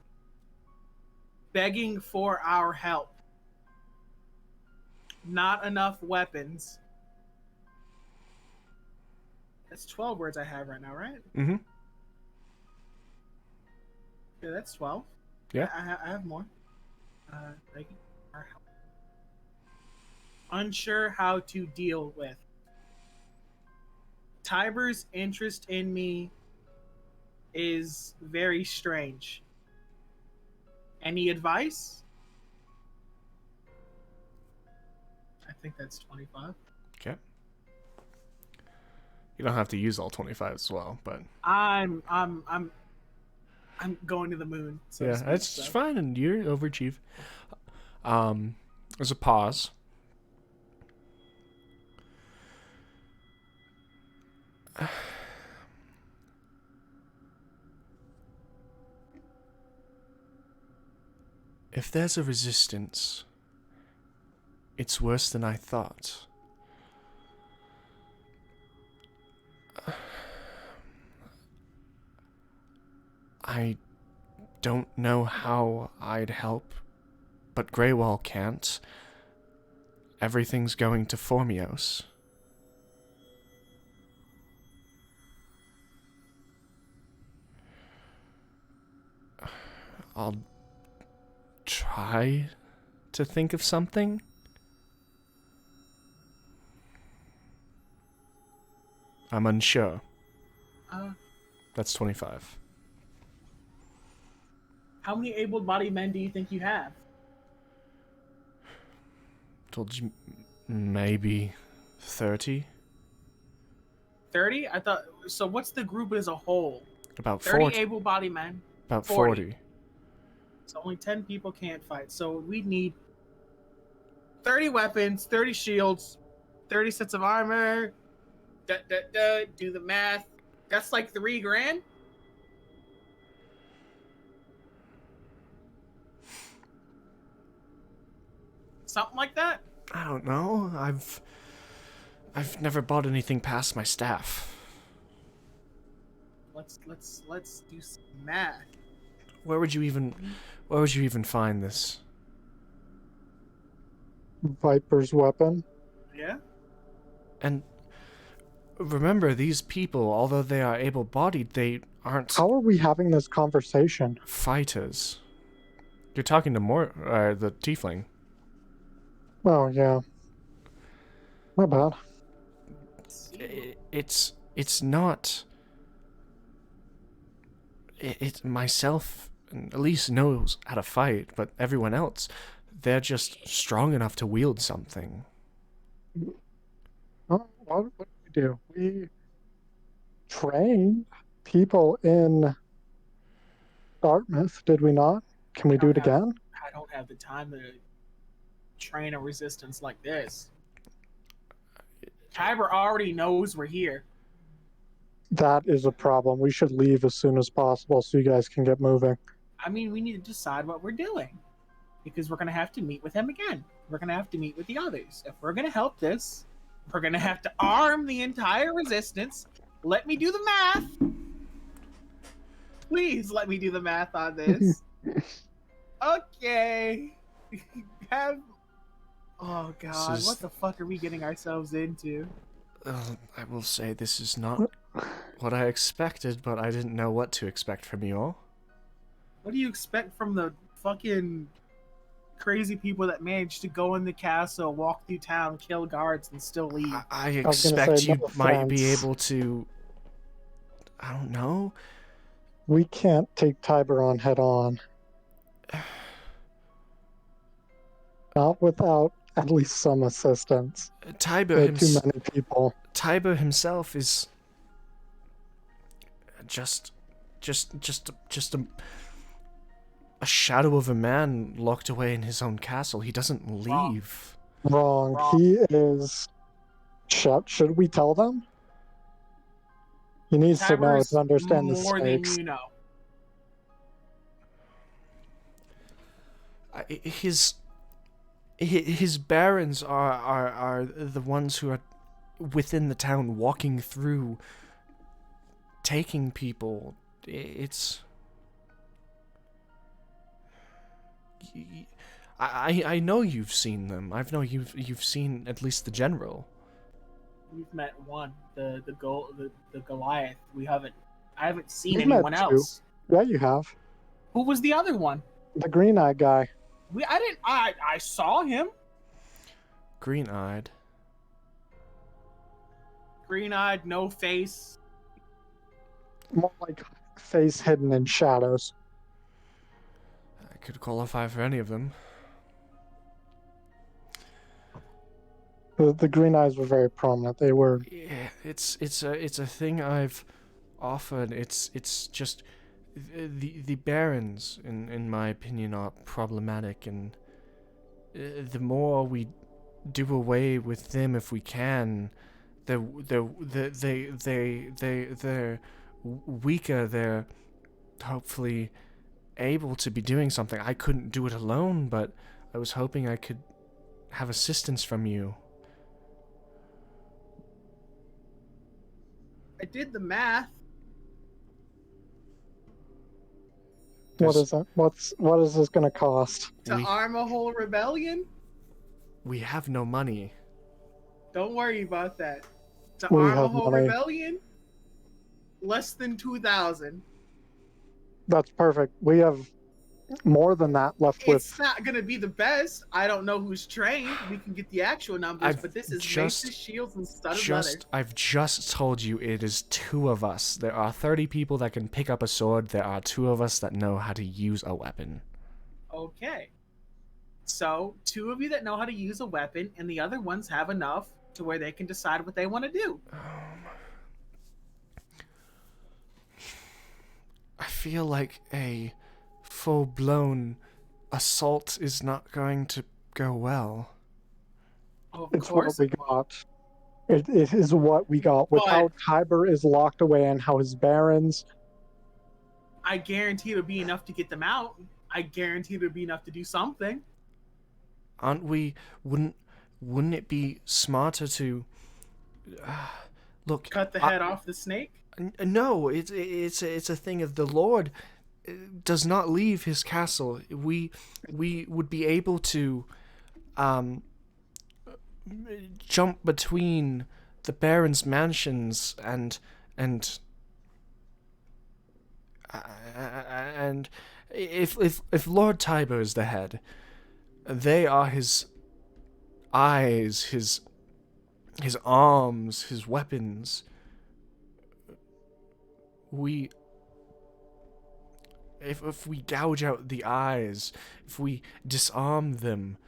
begging for our help. Not enough weapons. That's 12 words I have right now, right? Mm-hmm. Yeah, that's 12. Yeah. I have more. Begging for our help. Unsure how to deal with. Tiber's interest in me is very strange. Any advice? I think that's 25. Okay. You don't have to use all 25 as well, but I'm going to the moon. So to yeah, speak, it's so. fine, and you're overachieve. There's a pause. If there's a resistance, it's worse than I thought. I don't know how I'd help, but Greywall can't. Everything's going to Formios. I'll try to think of something. I'm unsure. That's 25. How many able-bodied men do you think you have? Told you maybe 30? 30? I thought. So what's the group as a whole? About 30 40. able-bodied men. About 40. 40. So only 10 people can't fight. So we need 30 weapons, 30 shields, 30 sets of armor. Do the math. That's like $3,000. Something like that. I don't know. I've never bought anything past my staff. Let's do some math. Where would you even find this? Viper's weapon. Yeah. And remember, these people, although they are able-bodied, they aren't How are we having this conversation? fighters. You're talking to the tiefling. Oh, yeah. My bad. It's not. It's myself, and Elise knows how to fight, but everyone else, they're just strong enough to wield something. Oh, what do? We trained people in Dartmouth, did we not? Can we do it again? I don't have the time to train a resistance like this. Tiber already knows we're here. That is a problem. We should leave as soon as possible so you guys can get moving. I mean, we need to decide what we're doing. Because we're going to have to meet with him again. We're going to have to meet with the others. If we're going to help this, we're going to have to arm the entire resistance. Let me do the math. Please let me do the math on this. Okay. Oh god, what the fuck are we getting ourselves into? I will say this is not what I expected, but I didn't know what to expect from you all. What do you expect from the fucking crazy people that managed to go in the castle, walk through town, kill guards, and still leave? I expect you no might be offense. able to... I don't know. We can't take Tiber on head on. Not without at least some assistance. Tiber, There are too many people. Tiber himself is just a shadow of a man locked away in his own castle. He doesn't leave. Wrong. He is... Should we tell them? He needs to know Tiber's to understand the more than stakes. you know. His barons are the ones who are within the town, walking through, taking people. It's... I know you've seen them. I know you've seen at least the general. We've met one, the Goliath. I haven't seen We've met anyone two. else. Yeah, you have. Who was the other one? The green-eyed guy. I saw him. Green-eyed. Green-eyed, no face. More like face hidden in shadows. I could qualify for any of them. The green eyes were very prominent. They were... Yeah, it's a thing I've offered. It's just the barons, in my opinion, are problematic, and the more we do away with them, if we can, they're weaker. They're hopefully able to be doing something. I couldn't do it alone, but I was hoping I could have assistance from you. I did the math. What is it? What is this going to cost? To arm a whole rebellion? We have no money. Don't worry about that. To We arm a have whole money. rebellion? Less than 2,000. That's perfect. We have more than that left It's with. not gonna be the best. I don't know who's trained. We can get the actual numbers, but this is maces, shields, and studded leather. I've just told you it is 2 of us. There are 30 people that can pick up a sword. There are 2 of us that know how to use a weapon. Okay. So, 2 of you that know how to use a weapon, and the other ones have enough to where they can decide what they want to do. I feel like a full-blown assault is not going to go well. Of It's course. what we got. It is what we got. With how Tiber is locked away and how his barons. I guarantee it'll be enough to get them out. I guarantee it'll be enough to do something. Aren't we? Wouldn't it be smarter to look? Cut the head off the snake? No, it's a thing of the Lord does not leave his castle. We would be able to jump between the Baron's mansions and if Lord Tiber is the head, they are his eyes, his arms, his weapons. If we gouge out the eyes, if we disarm them,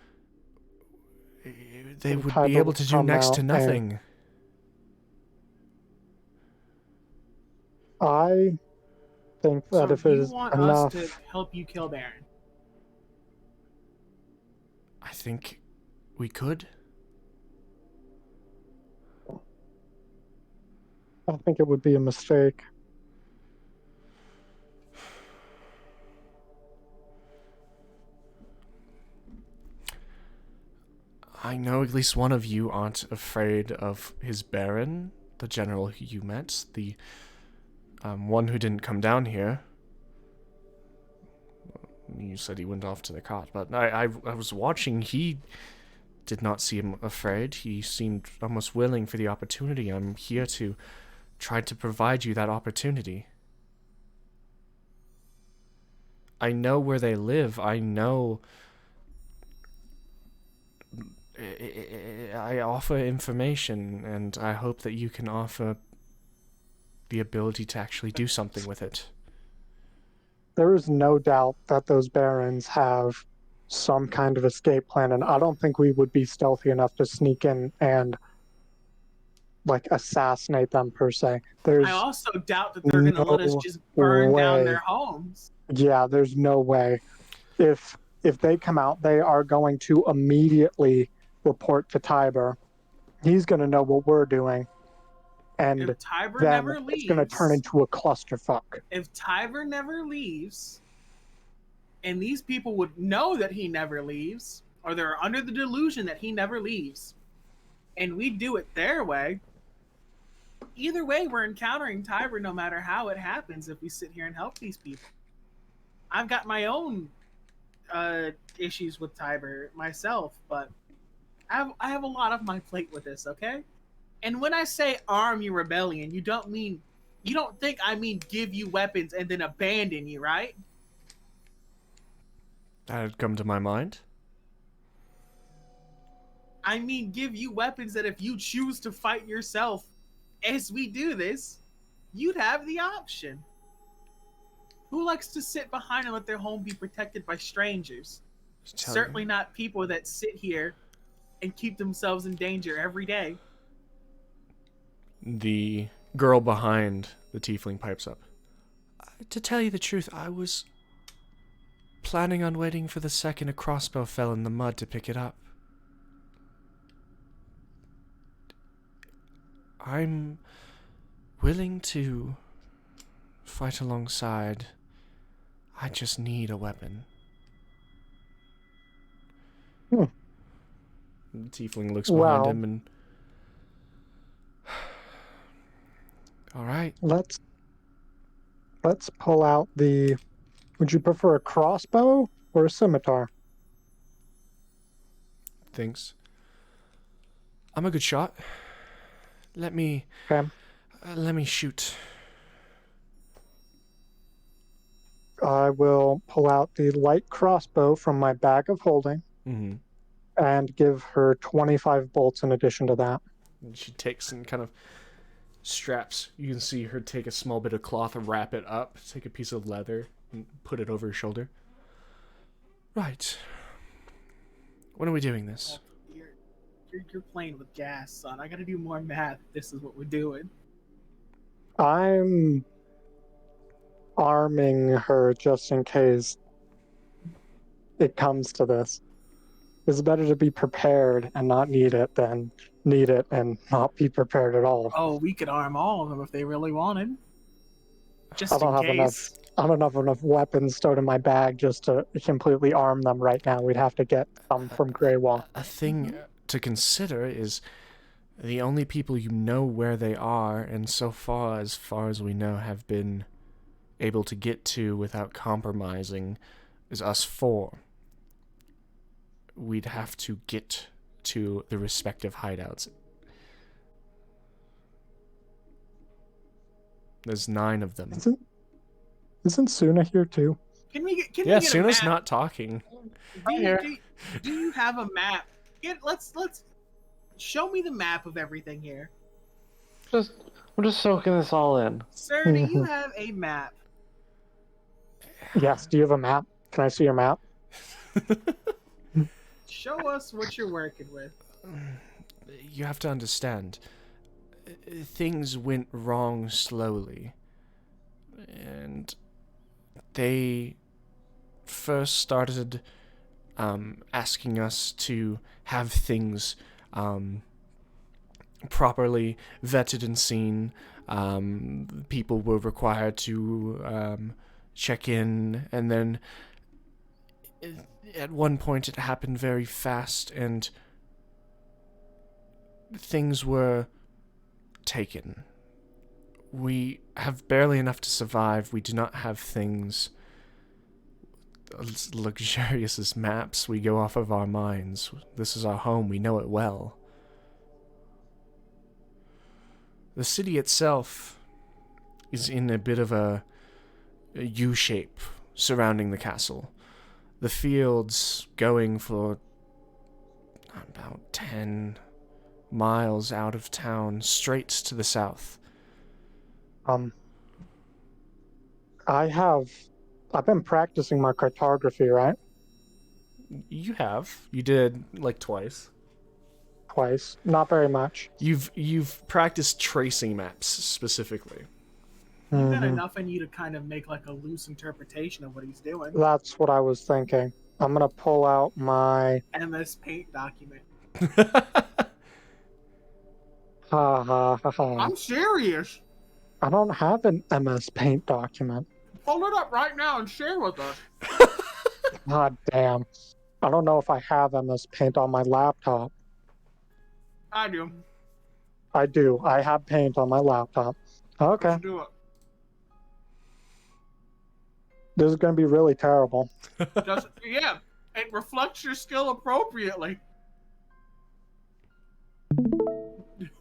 they would be able to do next to nothing. I think that So if it is you want enough, us to help you kill Baron? I think we could. I think it would be a mistake. I know at least one of you aren't afraid of his Baron, the general who you met, the one who didn't come down here. You said he went off to the cot, but I was watching. He did not seem afraid. He seemed almost willing for the opportunity. I'm here to try to provide you that opportunity. I know where they live. I know. I offer information, and I hope that you can offer the ability to actually do something with it. There is no doubt that those barons have some kind of escape plan, and I don't think we would be stealthy enough to sneak in and assassinate them per se. I also doubt that they're going to let us just burn down their homes. Yeah, there's no way. If they come out, they are going to immediately report to Tiber. He's going to know what we're doing, and if Tiber then never leaves, it's going to turn into a clusterfuck. If Tiber never leaves, and these people would know that he never leaves, or they're under the delusion that he never leaves, and we do it their way, either way, we're encountering Tiber no matter how it happens if we sit here and help these people. I've got my own issues with Tiber myself, but I have a lot of my plate with this, okay? And when I say arm your rebellion, you don't think I mean give you weapons and then abandon you, right? That had come to my mind. I mean give you weapons that if you choose to fight yourself as we do this, you'd have the option. Who likes to sit behind and let their home be protected by strangers? Certainly not people that sit here and keep themselves in danger every day. The girl behind the tiefling pipes up. To tell you the truth, I was planning on waiting for the second a crossbow fell in the mud to pick it up. I'm willing to fight alongside. I just need a weapon. The tiefling looks behind him and... All right. Let's pull out the Would you prefer a crossbow or a scimitar? Thinks. I'm a good shot. Let me Okay. shoot. I will pull out the light crossbow from my bag of holding Mm-hmm. and give her 25 bolts in addition to that. And she takes and kind of straps. You can see her take a small bit of cloth and wrap it up. Take a piece of leather and put it over her shoulder. Right. When are we doing this? You're playing with gas, son. I gotta do more math. This is what we're doing. I'm arming her just in case it comes to this. It's better to be prepared and not need it than need it and not be prepared at all. Oh, we could arm all of them if they really wanted. I Just don't in have case. I don't have enough weapons stowed in my bag just to completely arm them right now. We'd have to get some from Greywall. A thing to consider is the only people you know where they are, and so far as we know, have been able to get to without compromising, is us four. We'd have to get to the respective hideouts. There's 9 of them. Isn't Suna here too? Can we get Suna's a map? not talking. Do you have a map? Let's show me the map of everything here. I'm just soaking this all in. Sir, do you have a map? Yes, do you have a map? Can I see your map? Show us what you're working with. You have to understand, things went wrong slowly. And they first started asking us to have things properly vetted and seen. People were required to check in, and then at one point it happened very fast, and things were taken. We have barely enough to survive. We do not have things as luxurious as maps. We go off of our minds. This is our home. We know it well. The city itself is in a bit of a U-shape surrounding the castle. The fields going for about 10 miles out of town, straight to the south. I've been practicing my cartography, right? You have. You did like twice. Twice. Not very much. You've practiced tracing maps specifically. You've got Mhm. enough in you to kind of make like a loose interpretation of what he's doing. That's what I was thinking. I'm gonna pull out my MS Paint document. ha ha ha ha. I'm serious. I don't have an MS Paint document. Pull it up right now and share with us. God damn. I don't know if I have MS Paint on my laptop. I do. I do. I have Paint on my laptop. Okay. Let's do it. This is gonna be really terrible. Yeah, it reflects your skill appropriately.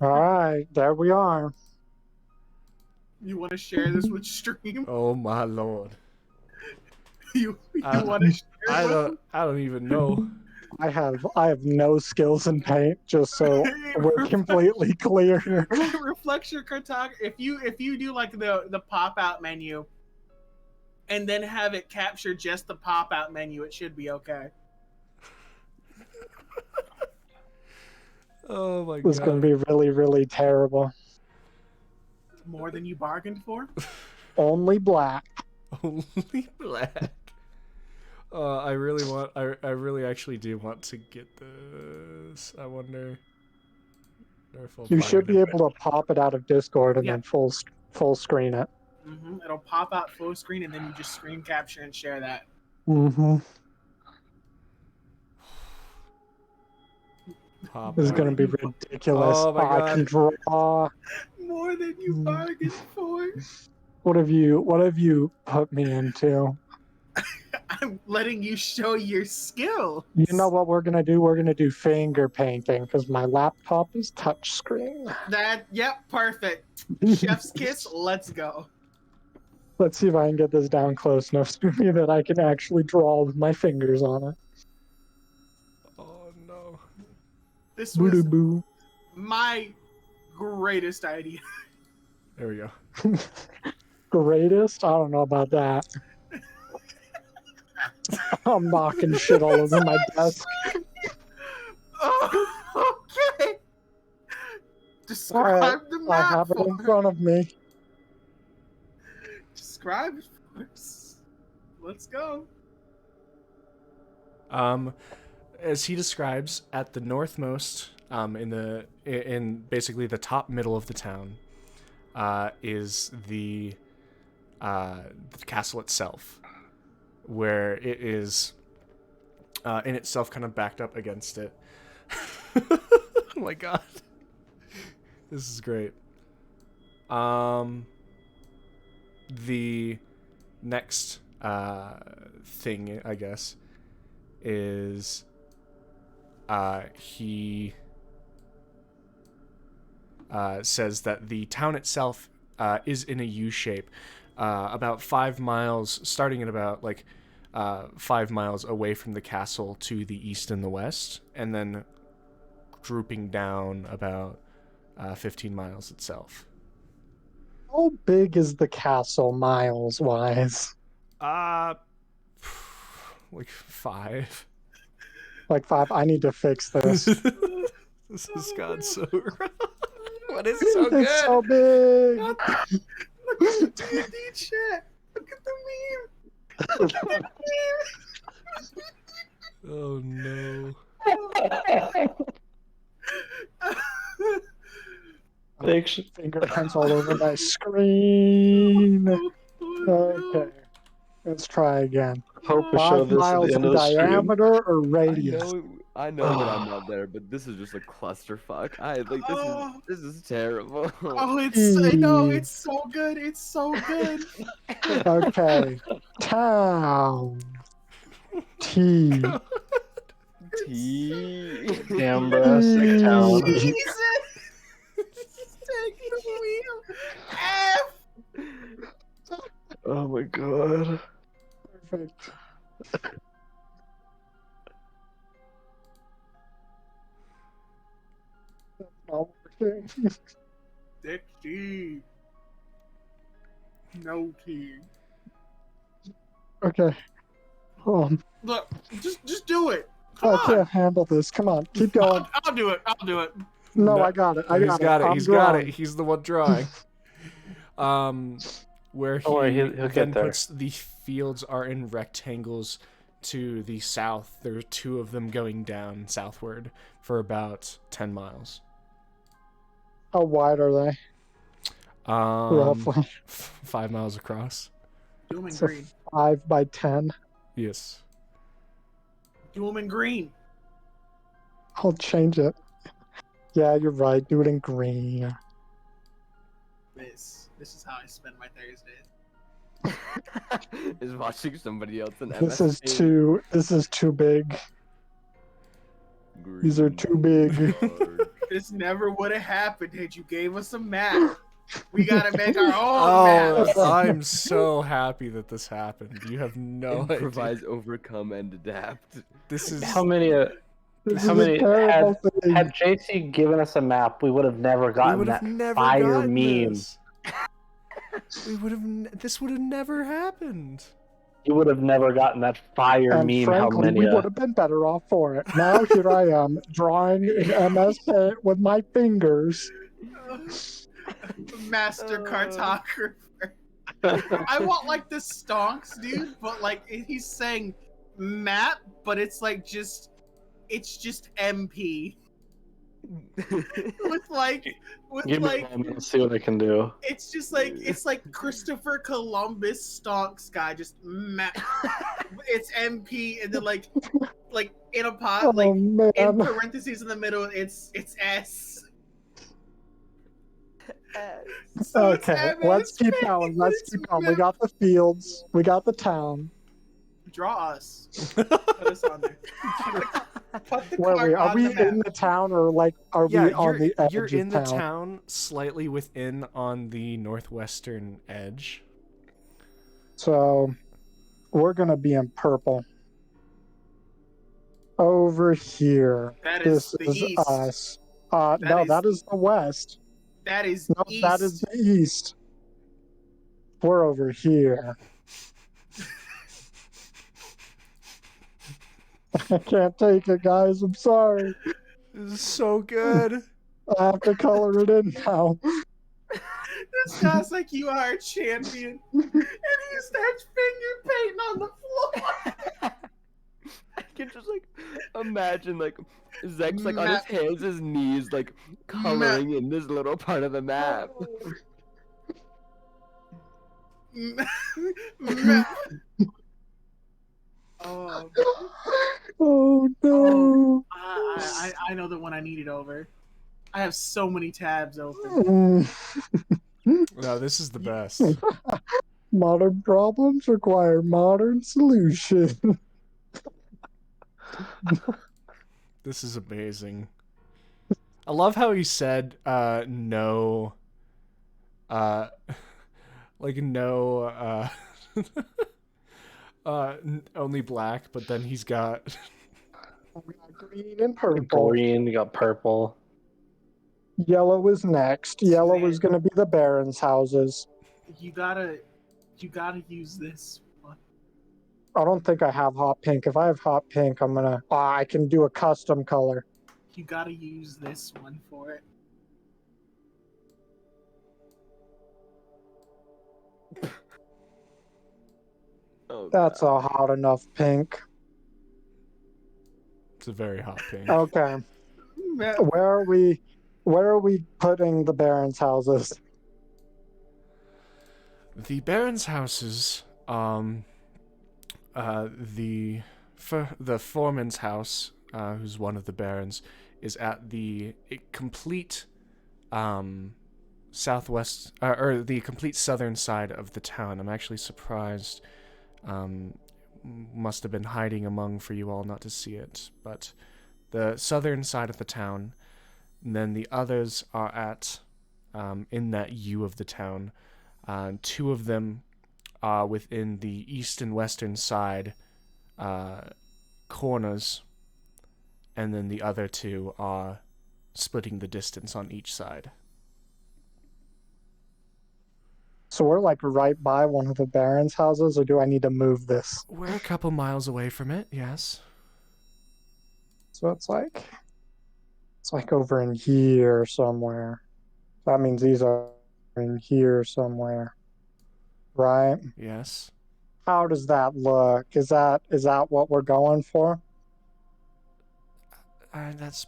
Alright, there we are. You want to share this with stream? Oh my lord. You I- want to share it with I don't even know. I have no skills in Paint, just so we're completely clear here. It reflects your cartography. If you do like the pop out menu, and then have it capture just the pop out menu, it should be okay. Oh my god. It's gonna be really, really terrible. More than you bargained for. Only black. Only black. I really actually do want to get this. I wonder if I'll You find should be it. able to pop it out of Discord and Yeah. then full screen it. It'll pop out full screen, and then you just screen capture and share that. Mm-hmm. Pop This is out. gonna be ridiculous. Oh my I God. can draw. More than you bargained for. What have you put me into? I'm letting you show your skill. You know what we're gonna do? We're gonna do finger painting because my laptop is touchscreen. Yep, perfect. Chef's kiss, let's go. Let's see if I can get this down close enough to me that I can actually draw with my fingers on it. Oh no. This was Boo-doo-boo. my greatest idea. There we go. Greatest? I don't know about that. I'm knocking shit all over my desk. Oh, okay. Describe Alright, the I map have it in for front of me. Describe it for us. Let's go. As he describes, at the northmost, in basically the top middle of the town, is the castle itself, where it is in itself kind of backed up against it. Oh my god, this is great. The next thing, I guess, is he says that the town itself is in a U shape, about 5 miles, starting at about 5 miles away from the castle to the east and the west, and then drooping down about 15 miles itself. How big is the castle miles wise? Like 5. Like 5. I need to fix this. This has gone so wrong. But it's so good. It's so big. Look at the D&D chat. Look at the meme. Oh no. Fingerprints all over my screen. Okay. Let's try again. Hope we show 5 this at miles the end in of the stream. diameter or radius? I know that I'm not there, but this is just a clusterfuck. This is terrible. Oh, it's so good. It's so good. Okay. Town. T. T. Canberra, sick town. Jesus. Take the wheel. F. Oh my god. Perfect. That's not working. Dick T. No T. Okay. Look, just do it. Come I on. can't handle this. Come on, keep going. I'll do it. I'll do it. No, I got it. He's got it. I'm He's got drawing. it. He's the one drawing. Where Don't worry, he he'll get then there. puts the fields are in rectangles to the south. There are 2 of them going down southward for about 10 miles. How wide are they? Roughly. 5 miles across. Do them in So green. 5 by 10. Yes. Do them in green. I'll change it. Yeah, you're right. Do it in green. This is how I spend my Thursdays. Is watching somebody else in This is MSA. too. This is too big. These are too big. This never would have happened had you gave us a map. We gotta make our own Oh, maps. I'm so happy that this happened. You have no idea. Improvise, overcome, and adapt. This is How many This How is many a terrible thing. had JC given us a map, we would have never we gotten would have that never fire gotten meme. this. We would have. This would have never happened. You would have never gotten that fire And meme. frankly, we Helmenia. would have been better off for it. Now here I am, drawing in MS Paint with my fingers. Master cartographer. I want like the stonks, dude, but like he's saying map, but it's like just MP. with Give me like a moment, let's see what I can do. it's just like Christopher Columbus stonks guy, just map. It's MP and then like in a pot, Oh like in man. parentheses in the middle, it's S. So it's Okay, MS let's keep Paint, going. Let's it's keep going. We map. got the fields. We got the town. draw us. Put us on there. Put the Where card are on we the map. in the town or like are Yeah, we on the edge you're of in the town? town, slightly within on the northwestern edge. So we're gonna be in purple. Over here. That is This the is east. us. That No, is that is the west. That is No, east. that is the east. We're over here. I can't take it, guys. I'm sorry. This is so good. I have to color it in now. This sounds like you are a champion. And he starts finger painting on the floor. I can just like imagine like Zek's like on his hands, his knees, like coloring in this little part of the map. Oh, Oh no. I know the one I needed over. I have so many tabs open. No, this is the best. Modern problems require modern solutions. This is amazing. I love how he said no like no only black, but then he's got We got green and purple. Green, you got purple. Yellow is next. Yellow is going to be the Baron's houses. You gotta use this one. I don't think I have hot pink. If I have hot pink, I'm gonna. I can do a custom color. You gotta use this one for it. Oh, That's God. a hot enough pink. it's a very hot pink. Okay, where are we? Where are we putting the Baron's houses? The Baron's houses, the foreman's house, who's one of the barons, is at the complete southwest or the complete southern side of the town. I'm actually surprised. Must have been hiding among for you all not to see it, but the southern side of the town. And then the others are at in that U of the town. Two of them are within the east and western side corners, and then the other two are splitting the distance on each side. So we're like right by one of the Baron's houses, or do I need to move this? We're a couple miles away from it, yes. So it's like over in here somewhere. That means these are in here somewhere, right? Yes. How does that look? Is that what we're going for? That's...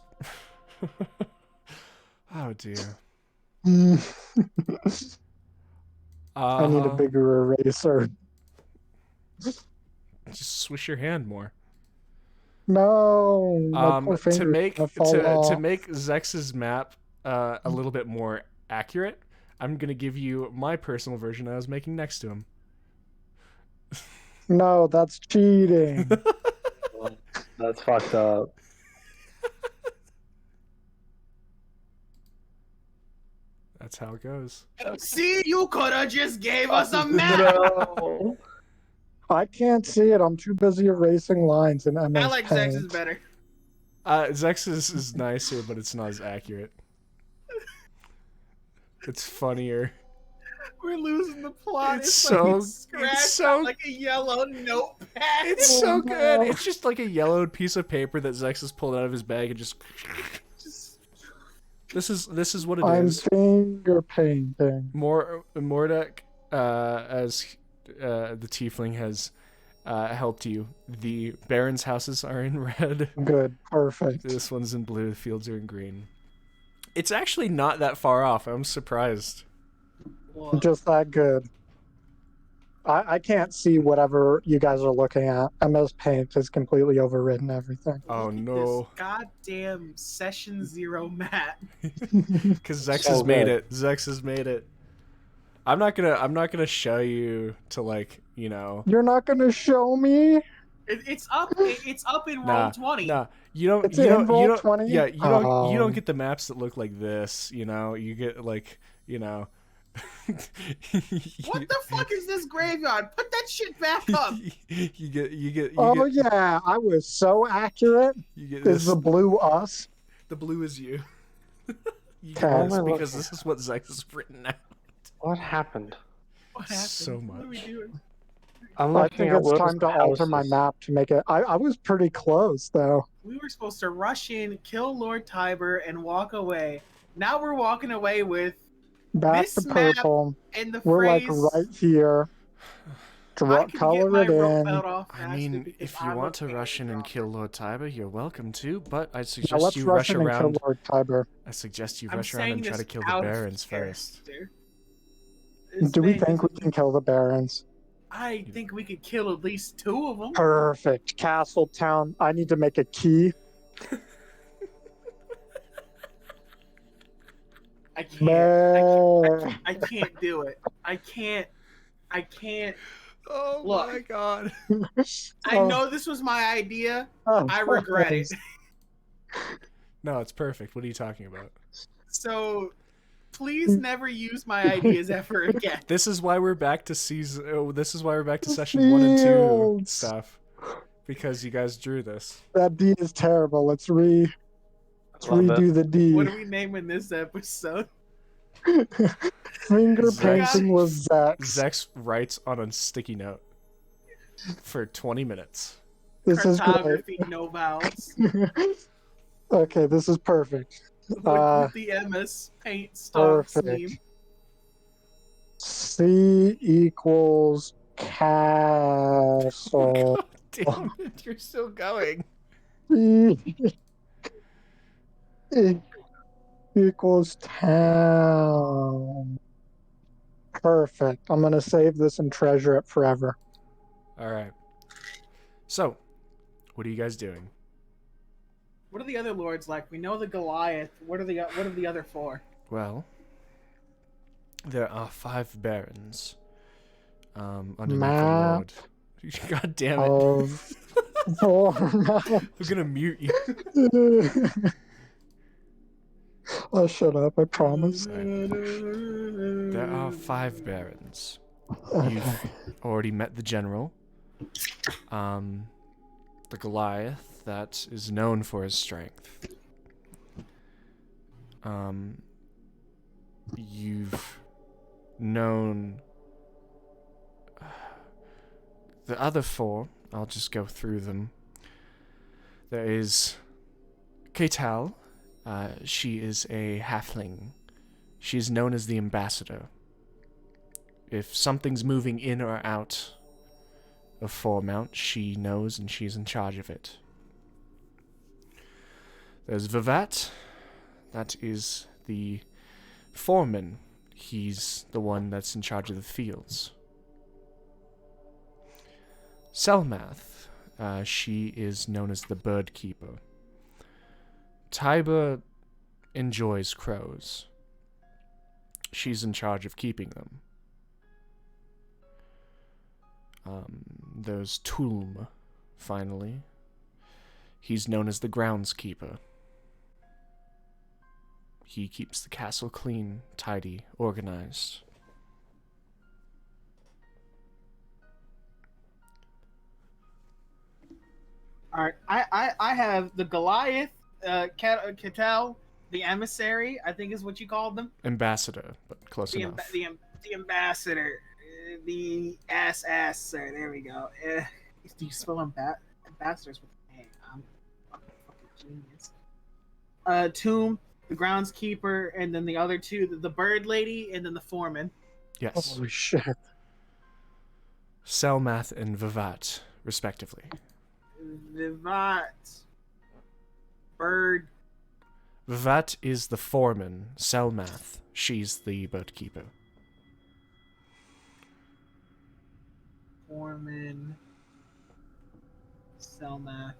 oh, dear. I need a bigger eraser. Just swish your hand more. No, my poor To finger's make gonna fall to off. make Zex's map a little bit more accurate, I'm gonna give you my personal version I was making next to him. No, that's cheating. That's fucked up. That's how it goes. See, you could have just gave us a map. No. I can't see it. I'm too busy erasing lines in MS I like Paint. Zex's better. Zex's is nicer, but it's not as accurate. It's funnier. We're losing the plot. It's It's so- like it's scratched so- out like a yellow notepad. It's Oh, so good. no. It's just like a yellowed piece of paper that Zex has pulled out of his bag and just. This is what it I'm is. finger painting. Mordek, as the tiefling has helped you. The Baron's houses are in red. Good, perfect. This one's in blue. The fields are in green. It's actually not that far off. I'm surprised. Whoa. Just that good. I can't see whatever you guys are looking at. MS Paint has completely overridden everything. Oh Look at no. This goddamn session 0 map. Because Zex So has made good. it. Zex has made it. I'm not gonna show you to, like, you know. You're not gonna show me? It's up. It's up in roll 20. Nah, you don't. It's you in don't. roll You don't. 20? Yeah, you don't. You don't Um, get the maps that look like this. You know, you get like, you know. What the fuck is this graveyard? Put that shit back up. You get. You oh get. yeah, I was so accurate. You get Is this. the blue us? The blue is you. You Okay. get What this am I because looking this is what Zex has written out. What happened? What happened? So What are we much. doing? I'm I looking think at it's what time to alter my map to make it. I was pretty close though. We were supposed to rush in, kill Lord Tiber, and walk away. Now we're walking away with Back this to map purple. and the We're like phrase. right here. I could get Color my it rope in. belt off I faster mean, because if you I'm want a to rush in and very kill Lord Tiber, you're welcome to. But I Now suggest let's you rush rush in and kill around. Lord Tiber. I suggest you I'm rush around saying and try this to kill the out of barons first. character. This Do we man think we doesn't- can kill the barons? I think we could kill at least 2 of them. Perfect. Castle town. I need to make a key. I can't. Man. I can't do it. I can't. Oh Look. my god. I know this was my idea. I regret it. No, it's perfect. What are you talking about? So, please never use my ideas ever again. This is why we're back to season. Oh, this is why we're back to session 1 and 2 Fields. stuff. Because you guys drew this. That D is terrible. Let's redo the D. What are we naming this episode? Finger Zex. painting with Zex. Zex writes on a sticky note for 20 minutes. This is great. Cartography, no vowels. Okay, this is perfect. With the MS paint stock Perfect. sleeve. C equals castle. God damn it, you're still going. C equals town. Perfect. I'm gonna save this and treasure it forever. Alright. So, what are you guys doing? What are the other lords like? We know the Goliath. What are the other 4? Well, there are 5 barons underneath Map the lord. God damn it. of Foremount. I'm gonna mute you. Oh, shut up, I promise. There are 5 barons. You've already met the general. The Goliath, that is known for his strength. You've known the other 4. I'll just go through them. There is Ketal. She is a halfling. She is known as the ambassador. If something's moving in or out of Foremount, she knows and she's in charge of it. There's Vivat. That is the foreman. He's the one that's in charge of the fields. Selmath. She is known as the bird keeper. Tiber enjoys crows. She's in charge of keeping them. There's Tulm, finally. He's known as the groundskeeper. He keeps the castle clean, tidy, organized. Alright, I have the Goliath, Ketal, the emissary, I think is what you called them. Ambassador, but close The, enough. the ambassador, the sir. There we go. Do you spell ambassadors with an A? I'm a fucking genius. Tomb, the groundskeeper, and then the other 2, the bird lady, and then the foreman. Yes. Holy shit. Selmath and Vivat, respectively. Vivat, bird. Vivat is the foreman. Selmath, she's the bird keeper. Foreman, Selmath,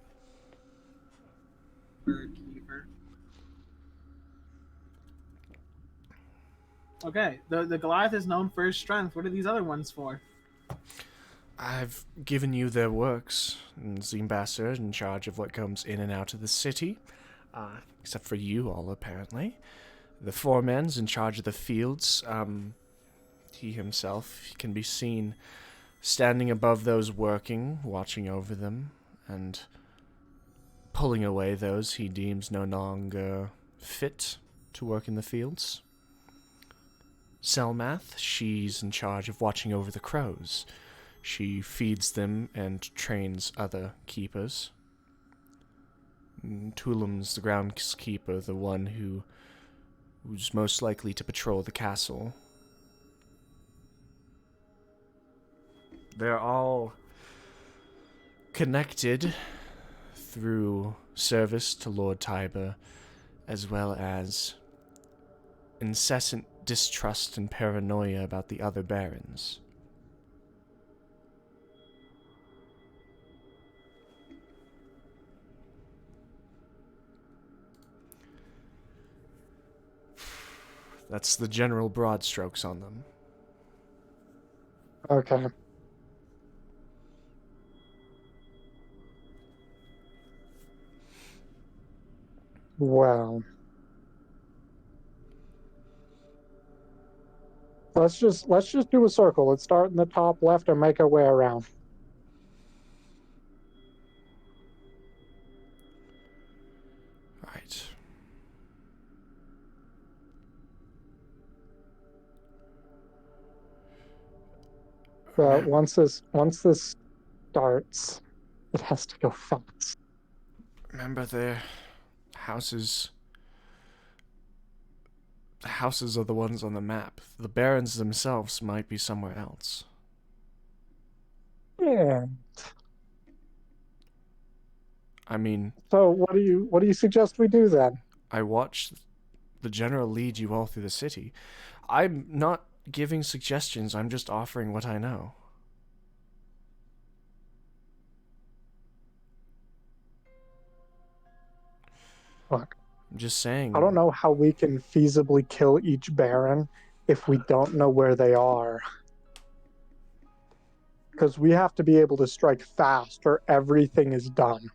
Birdkeeper. Okay, the Goliath is known for his strength. What are these other ones for? I've given you their works, and the ambassador in charge of what comes in and out of the city, except for you all, apparently. The foreman's in charge of the fields. He himself can be seen standing above those working, watching over them, and pulling away those he deems no longer fit to work in the fields. Selmath, she's in charge of watching over the crows. She feeds them and trains other keepers. Tulum's the groundskeeper, the one who's most likely to patrol the castle. They're all connected through service to Lord Tiber, as well as incessant distrust and paranoia about the other barons. That's the general broad strokes on them. Okay. Well, let's just do a circle. Let's start in the top left and make our way around. Right. But once this starts, it has to go fast. Remember their houses. The houses are the ones on the map. The barons themselves might be somewhere else. Yeah. I mean, So what do you suggest we do then? I watched the general lead you all through the city. I'm not giving suggestions, I'm just offering what I know. Look, I'm just saying. I don't know how we can feasibly kill each baron if we don't know where they are. Because we have to be able to strike fast or everything is done.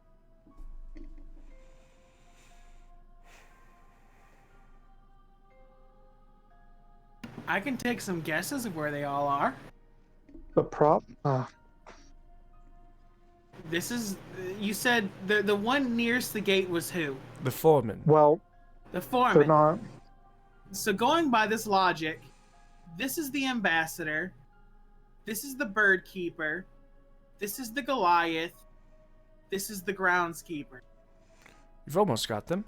I can take some guesses of where they all are. This is, you said the one nearest the gate was who? The foreman. Well, The foreman. they're not. So going by this logic, this is the ambassador, this is the bird keeper, this is the Goliath, this is the groundskeeper. You've almost got them.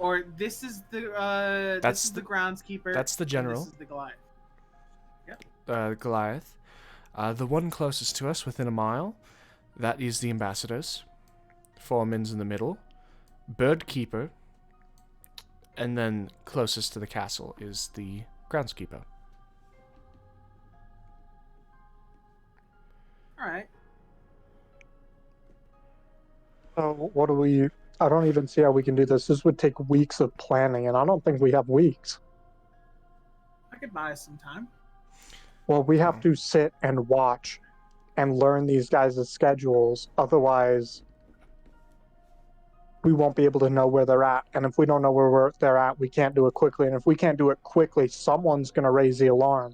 Or this is the this is the groundskeeper. That's the general. This is the Goliath. Goliath. The one closest to us, within a mile, that is the ambassadors. Foreman's in the middle. Bird keeper. And then closest to the castle is the groundskeeper. Alright. So what do we... I don't even see how we can do this. This would take weeks of planning, and I don't think we have weeks. I could buy us some time. Well, we have to sit and watch and learn these guys' schedules. Otherwise, we won't be able to know where they're at. And if we don't know where they're at, we can't do it quickly. And if we can't do it quickly, someone's going to raise the alarm.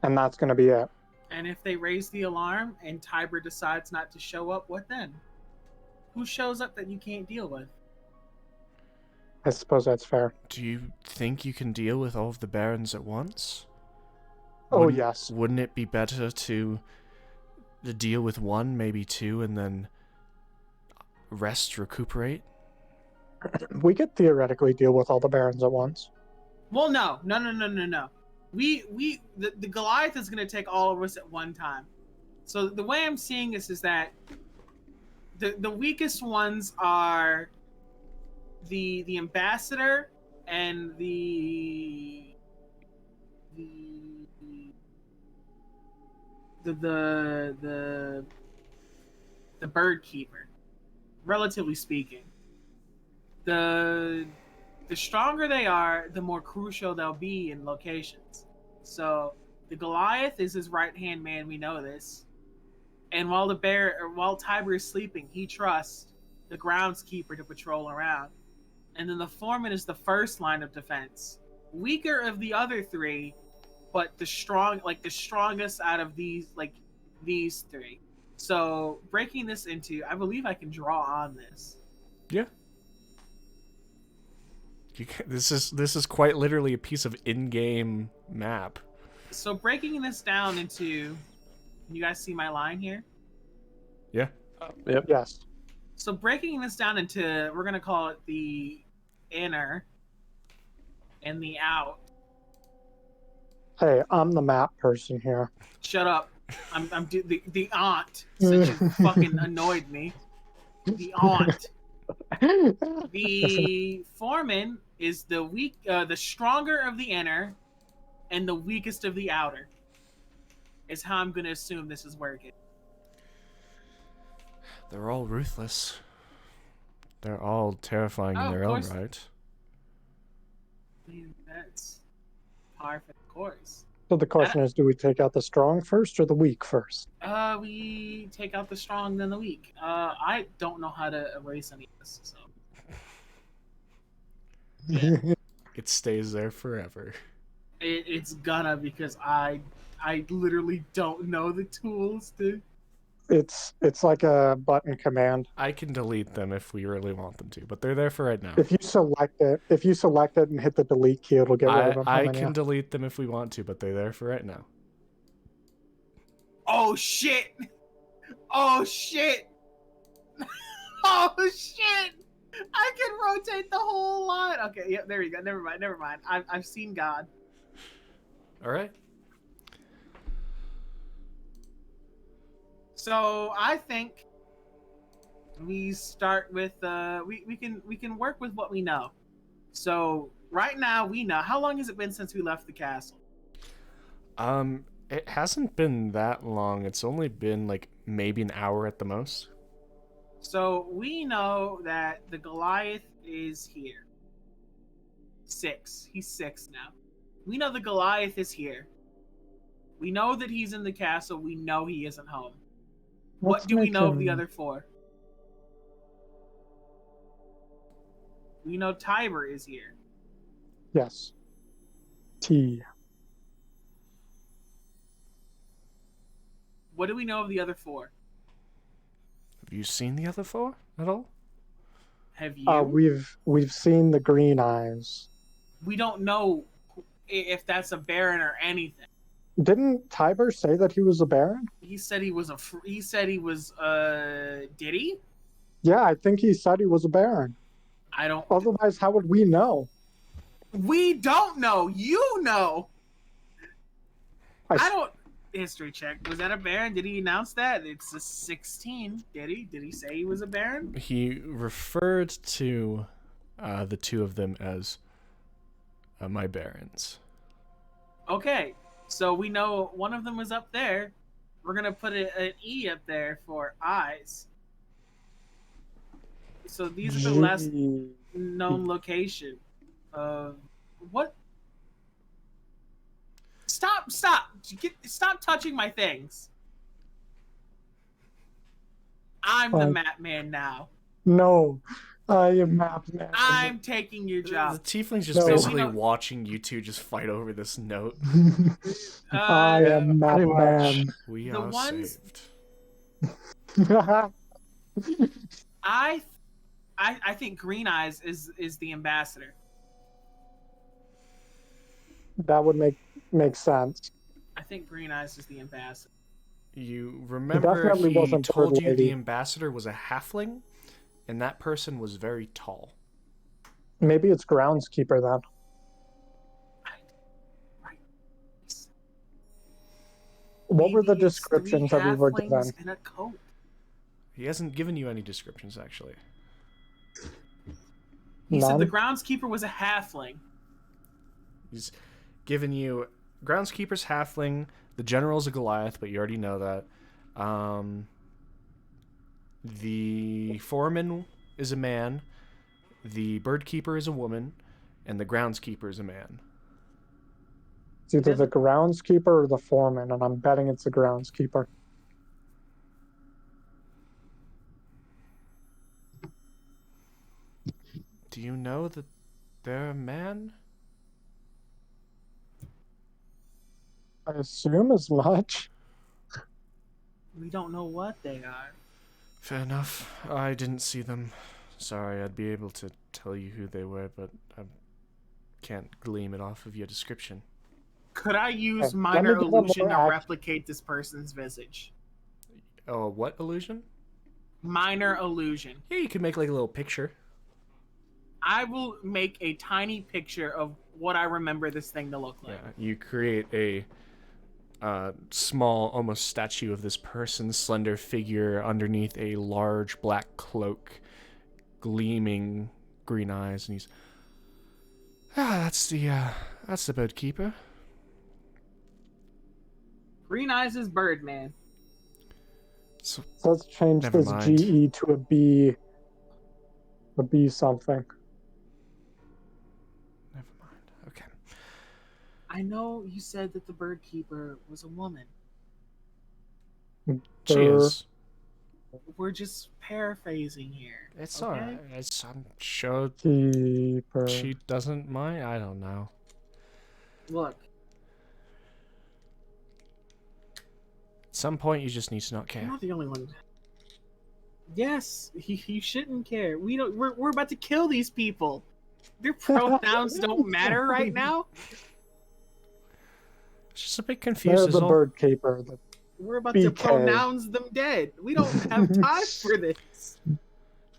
And that's going to be it. And if they raise the alarm and Tiber decides not to show up, what then? Who shows up that you can't deal with? I suppose that's fair. Do you think you can deal with all of the barons at once? Oh, yes. Wouldn't it be better to deal with one, maybe two, and then rest, recuperate? We could theoretically deal with all the barons at once. Well, no. The Goliath is going to take all of us at one time. So the way I'm seeing this is that the weakest ones are the ambassador and the bird keeper, relatively speaking. The stronger they are, the more crucial they'll be in locations. So the Goliath is his right hand man, we know this. And while Tiber is sleeping, he trusts the groundskeeper to patrol around. And then the foreman is the first line of defense. Weaker of the other three, but the strongest out of these three. So breaking this into, I believe I can draw on this. Yeah. This is quite literally a piece of in-game map. So breaking this down into, can you guys see my line here? Yeah. Yep. Yes. So breaking this down into, we're gonna call it the inner and the out. Hey, I'm the map person here. Shut up. I'm the aunt, since you fucking annoyed me. The aunt. The foreman is the stronger of the inner, and the weakest of the outer. Is how I'm gonna assume this is working. They're all ruthless. They're all terrifying in Oh, their of own course. right. I mean, that's par for the course. So the question is, do we take out the strong first or the weak first? We take out the strong, then the weak. I don't know how to erase any of this, so. Yeah. It stays there forever. It's gonna, because I literally don't know the tools to. It's like a button command. I can delete them if we really want them to, but they're there for right now. If you select it and hit the delete key, it'll get rid of them. I can delete them if we want to, but they're there for right now. Oh shit! Oh shit! Oh shit! I can rotate the whole line. Okay, yeah, there you go. Never mind. I've seen God. All right. So I think we start with we can work with what we know. So right now we know. How long has it been since we left the castle? It hasn't been that long. It's only been like maybe an hour at the most. So we know that the Goliath is here. 6. He's 6 now. We know the Goliath is here. We know that he's in the castle. We know he isn't home. What do we know of the other 4? We know Tiber is here. Yes. T. What do we know of the other 4? Have you seen the other 4 at all? Have you? We've seen the green eyes. We don't know if that's a baron or anything. Didn't Tiber say that he was a baron? He said he was did he? Yeah, I think he said he was a baron. I don't. Otherwise, how would we know? We don't know. You know. I don't. History check. Was that a baron? Did he announce that? It's a 16. Did he? Did he say he was a baron? He referred to the 2 of them as my barons. Okay, so we know one of them was up there. We're gonna put an E up there for eyes. So these are the last known location of what? Stop! Stop touching my things. I'm the map man now. No, I am map man. I'm taking your The job. tiefling's just basically watching you 2 just fight over this note. I am map man. We The are ones- saved. I think Green Eyes is the ambassador. That would make sense. I think Green Eyes is the ambassador. You remember definitely he wasn't told Third you Lady. the ambassador was a halfling, and that person was very tall. Maybe it's groundskeeper then. Right. What were the Maybe it's descriptions 3 that we were halflings given? in a coat. He hasn't given you any descriptions, actually. He said the None? groundskeeper was a halfling. He's given you groundskeeper's halfling, the general's a Goliath, but you already know that. The foreman is a man, the birdkeeper is a woman, and the groundskeeper is a man. It's either the groundskeeper or the foreman, and I'm betting it's the groundskeeper. Do you know that they're a man? I assume as much. We don't know what they are. Fair enough. I didn't see them. Sorry, I'd be able to tell you who they were, but I can't glean it off of your description. Could I use Let me minor give a illusion to more replicate this person's visage? Oh, what illusion? Minor illusion. Yeah, you could make like a little picture. I will make a tiny picture of what I remember this thing to look like. Yeah, you create a small, almost statue of this person's slender figure underneath a large black cloak, gleaming green eyes, and he's that's the bird keeper. Green Eyes is Birdman. So So let's change Never this mind. GE to a B. A B something. never mind. Okay. I know you said that the bird keeper was a woman. She Sure. is. We're just paraphrasing here. It's okay? alright. I'm sure Keeper. she doesn't mind. I don't know. Look, At some point, you just need to not I'm care. not the only one. Yes, you shouldn't care. We don't. We're about to kill these people. Their pronouns don't matter right now. Just a bit confused. There's Is the all. bird keeper. We're about to BK. pronounce them dead. We don't have time for this.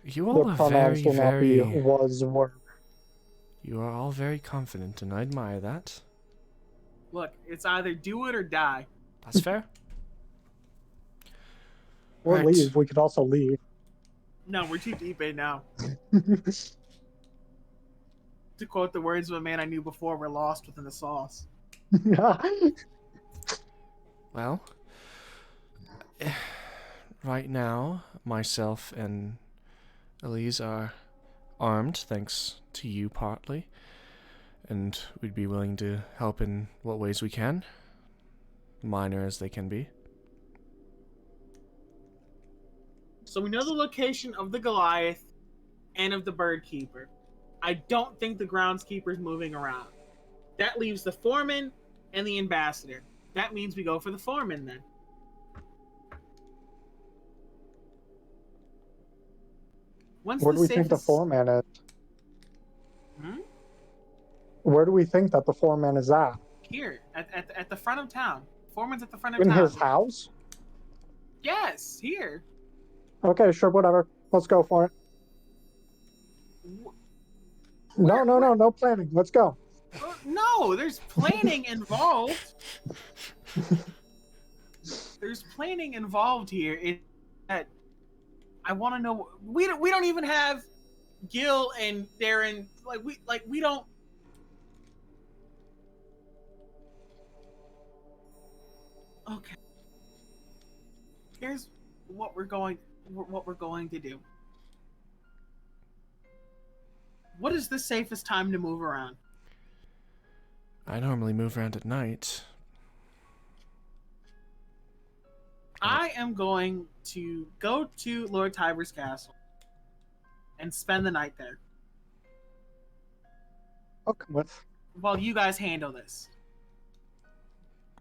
You The all are pronouns very, will not be very. was, were. You are all very confident, and I admire that. Look, it's either do it or die. That's fair. Or Right. leave. We could also leave. No, we're too deep in now. To quote the words of a man I knew before, we're lost within the sauce. Well, right now, myself and Elise are armed, thanks to you partly, and we'd be willing to help in what ways we can, minor as they can be. So we know the location of the Goliath and of the bird keeper. I don't think the groundskeeper's moving around. That leaves the foreman and the ambassador. That means we go for the foreman then. When's Where do we the think the safest- foreman is? Hmm? Where do we think that the foreman is at? Here, at the front of town. Foreman's at the front of In town. his house? Yes, here. Okay, sure, whatever. Let's go for it. No planning. Let's go. No, there's planning involved. There's planning involved here. In that, I want to know. We don't even have Gil and Darren. We don't. Okay. Here's what we're going to do. What is the safest time to move around? I normally move around at night. I am going to go to Lord Tiber's castle and spend the night there I'll come with. while you guys handle this.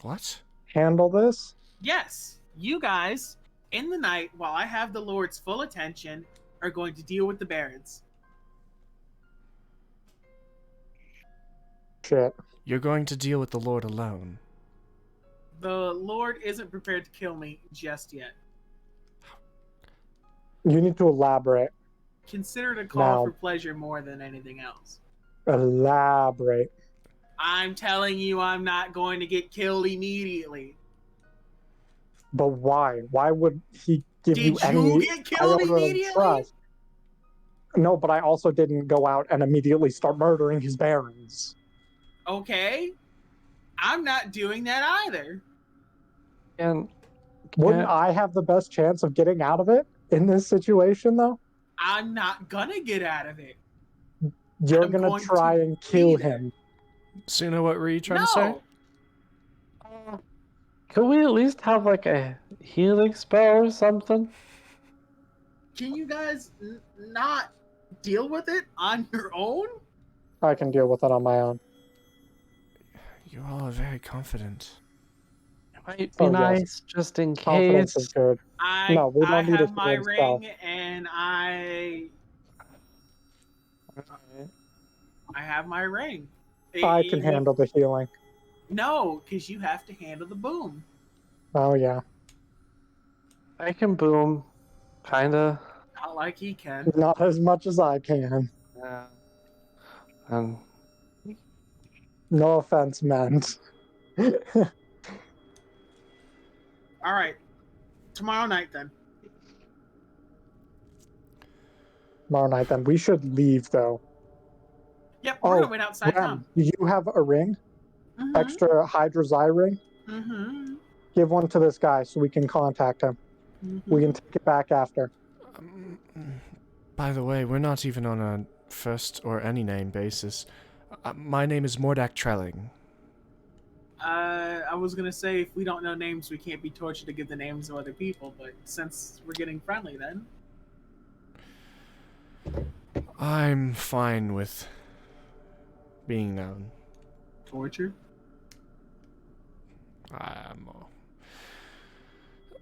What? Handle this? Yes, you guys, in the night, while I have the Lord's full attention, are going to deal with the barons. Shit. You're going to deal with the Lord alone. The Lord isn't prepared to kill me just yet. You need to elaborate. Consider it a call Now. for pleasure more than anything else. Elaborate. I'm telling you, I'm not going to get killed immediately. But why? Why would he give you Did any you get killed iota of immediately? trust? No, but I also didn't go out and immediately start murdering his barons. Okay. I'm not doing that either. And Wouldn't I have the best chance of getting out of it in this situation, though? I'm not gonna get out of it. You're I'm gonna going try to and kill be there. him. Suna, what were you trying No. to say? could we at least have like a healing spell or something? Can you guys not deal with it on your own? I can deal with it on my own. You all are very confident. It might be Oh, yes. nice just in Confidence is case. good. No, we I don't need a have my healing spell. ring, and I have my ring. I can handle the healing. No, because you have to handle the boom. Oh, yeah. I can boom, kinda. Not like he can. Not as much as I can. Yeah. Um, No offense meant. All right. Tomorrow night, then. Tomorrow night, then. We should leave, though. Yep, we're gonna wait outside Rem, town. do you have a ring? Mm-hmm. Extra Hydra's eye ring? Mm-hmm. Give one to this guy so we can contact him. We can take it back after. By the way, we're not even on a first or any name basis. My name is Mordak Trelling. I was gonna say if we don't know names, we can't be tortured to give the names of other people. But since we're getting friendly, then I'm fine with being known. torture.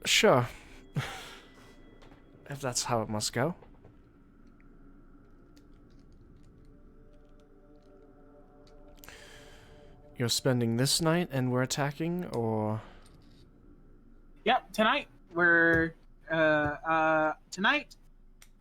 Sure. If that's how it must go. You're spending this night and we're attacking, or? Yep. Tonight we're tonight.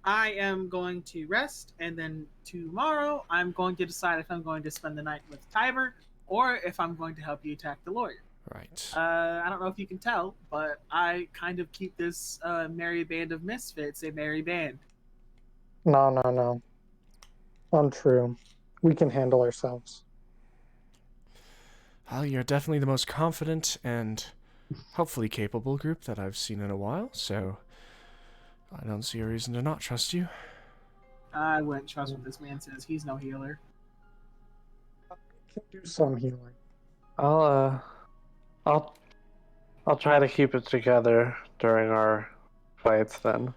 I am going to rest, and then tomorrow I'm going to decide if I'm going to spend the night with Tiber or if I'm going to help you attack the lawyer. Right. I don't know if you can tell, but I kind of keep this merry band of misfits a merry band. No. Untrue. We can handle ourselves. Well, you're definitely the most confident and hopefully capable group that I've seen in a while, so I don't see a reason to not trust you. I wouldn't trust what this man says. He's no healer. Can do some healing. I'll try to keep it together during our fights then.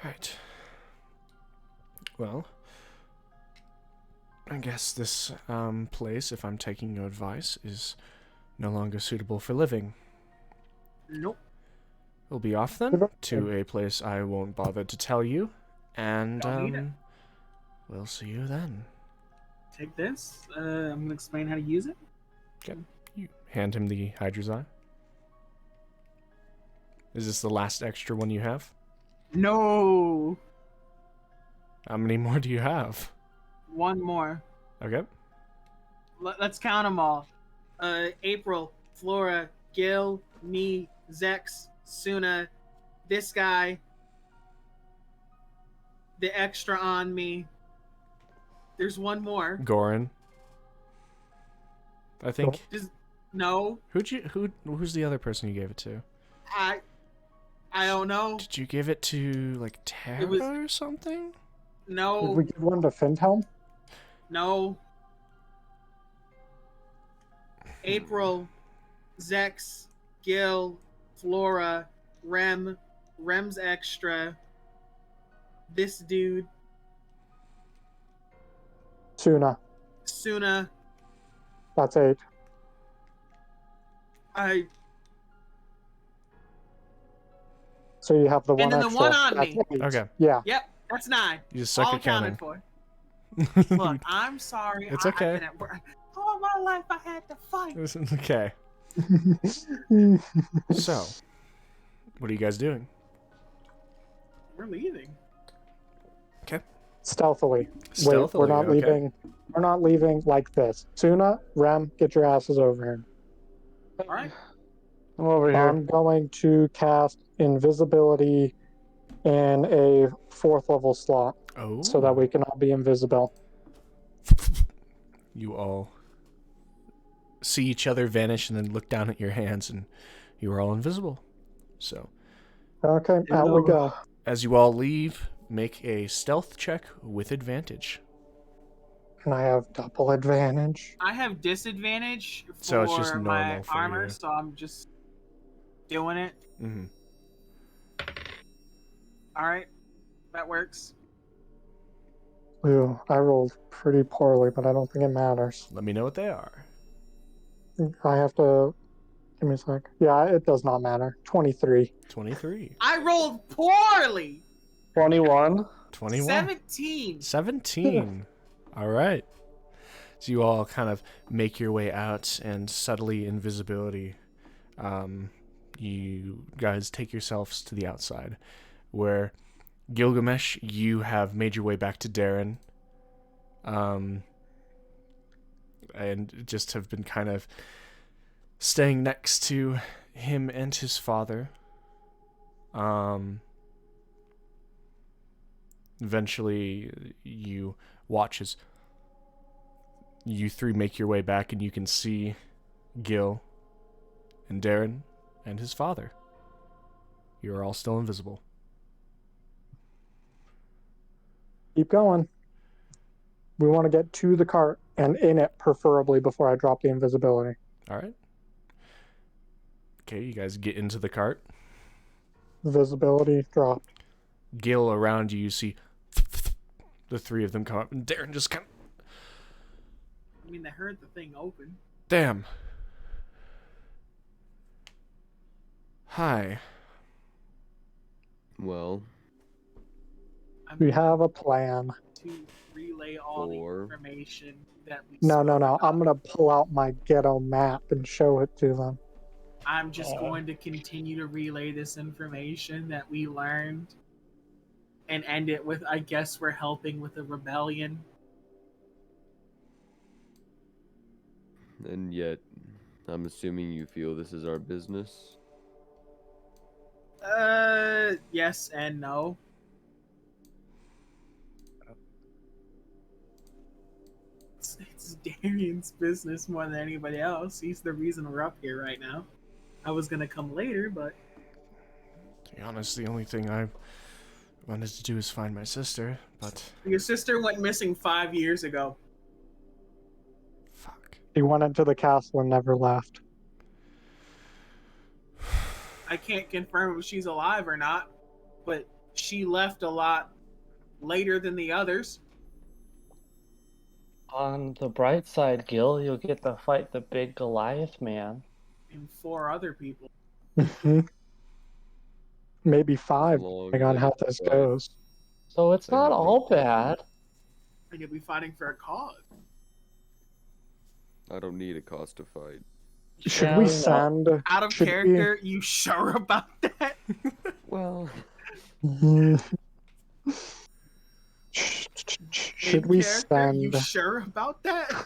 Right. Well, I guess this place, if I'm taking your advice, is no longer suitable for living. Nope. We'll be off then to a place I won't bother to tell you, and Don't need it. we'll see you then. Take this. I'm gonna explain how to use it. Okay. You hand him the Hydra's eye. Is this the last extra one you have? No. How many more do you have? One more. Okay. Let's count them all. April, Flora, Gil, me, Zex, Suna, this guy, the extra on me. There's one more. Goran. I think. No. Who's the other person you gave it to? I don't know. Did you give it to like Tara or something? Did No. we give one to Finthelm? No. April, Zex, Gil, Flora, Rem's extra, this dude, Suna. That's 8. So you have the one and then extra. the one on That's me. 8. Okay. Yeah. Yep, that's 9. You just suck All at counting. accounted for. Look, I'm sorry. It's I've okay. been at work. All my life I had to fight. Okay. So, what are you guys doing? We're leaving. Okay. Stealthily. Stealthily, Wait, we're not okay. leaving. We're not leaving like this. Suna, Rem, get your asses over here. All right. I'm over here. I'm going to cast Invisibility in a 4th level slot Oh. so that we can all be invisible. You all see each other vanish and then look down at your hands, and you are all invisible. So, Okay, out we go. as you all leave, make a stealth check with advantage. And I have double advantage. I have disadvantage for So it's just my normal for armor, you. so I'm just doing it. Mm-hmm. All right, that works. Ooh, I rolled pretty poorly, but I don't think it matters. Let me know what they are. I have to. Give me a sec. Yeah, it does not matter. 23. 23. I rolled poorly. 21. 21. 17. 17. All right. So you all kind of make your way out, and subtly invisibility. You guys take yourselves to the outside, where Gilgamesh, you have made your way back to Darren, and just have been kind of staying next to him and his father. Eventually, you watch as you three make your way back, and you can see Gil and Darren and his father. You are all still invisible. Keep going. We want to get to the cart and in it, preferably, before I drop the invisibility. All right. Okay, you guys get into the cart. Visibility dropped. Gil, around you, you see the three of them come up, and Darren just kind of... I mean, they heard the thing open. Damn. Hi. Well, I'm We have a plan. to relay all the Four. information that we No. spoke about. I'm going to pull out my ghetto map and show it to them. I'm just going to continue to relay this information that we learned and end it with, I guess we're helping with a rebellion. and yet, I'm assuming you feel this is our business. Yes and no. It's Darian's business more than anybody else. He's the reason we're up here right now. I was gonna come later, but To be honest, the only thing I wanted to do is find my sister, but... your sister went missing 5 years ago. Fuck. He went into the castle and never left. I can't confirm if she's alive or not, but she left a lot later than the others. On the bright side, Gil, you'll get to fight the big Goliath man. And 4 other people. Maybe 5, Long depending on how live this the- goes. So it's I not have no all problem. bad. And you'll be fighting for a cause. I don't need a cause to fight. Should Yeah, we we know. send... Out of Should we- character, you sure about that? Well, Should In we character, you send... sure about that?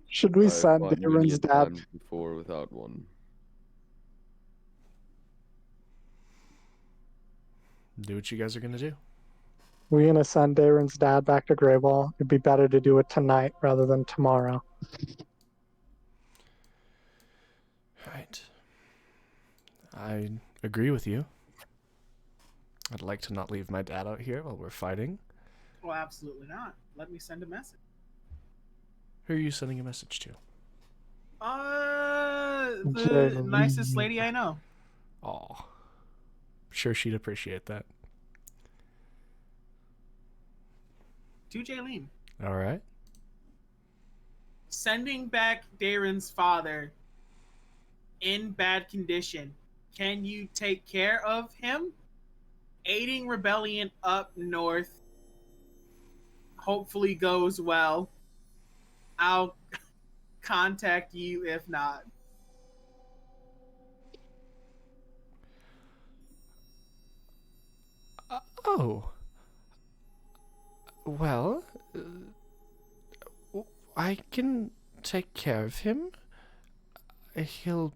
Should we I've send fought many Darren's a dad... times before without one. Do what you guys are gonna do. We're gonna send Darren's dad back to Greywall. It'd be better to do it tonight rather than tomorrow. Right. I agree with you. I'd like to not leave my dad out here while we're fighting. Well, absolutely not. Let me send a message. Who are you sending a message to? The Jaylene. nicest lady I know. Aw. Sure she'd appreciate that. To Jaylene. Alright. Sending back Darren's father in bad condition. Can you take care of him? Aiding rebellion up north. Hopefully goes well. I'll contact you if not. Oh. Well, I can take care of him. He'll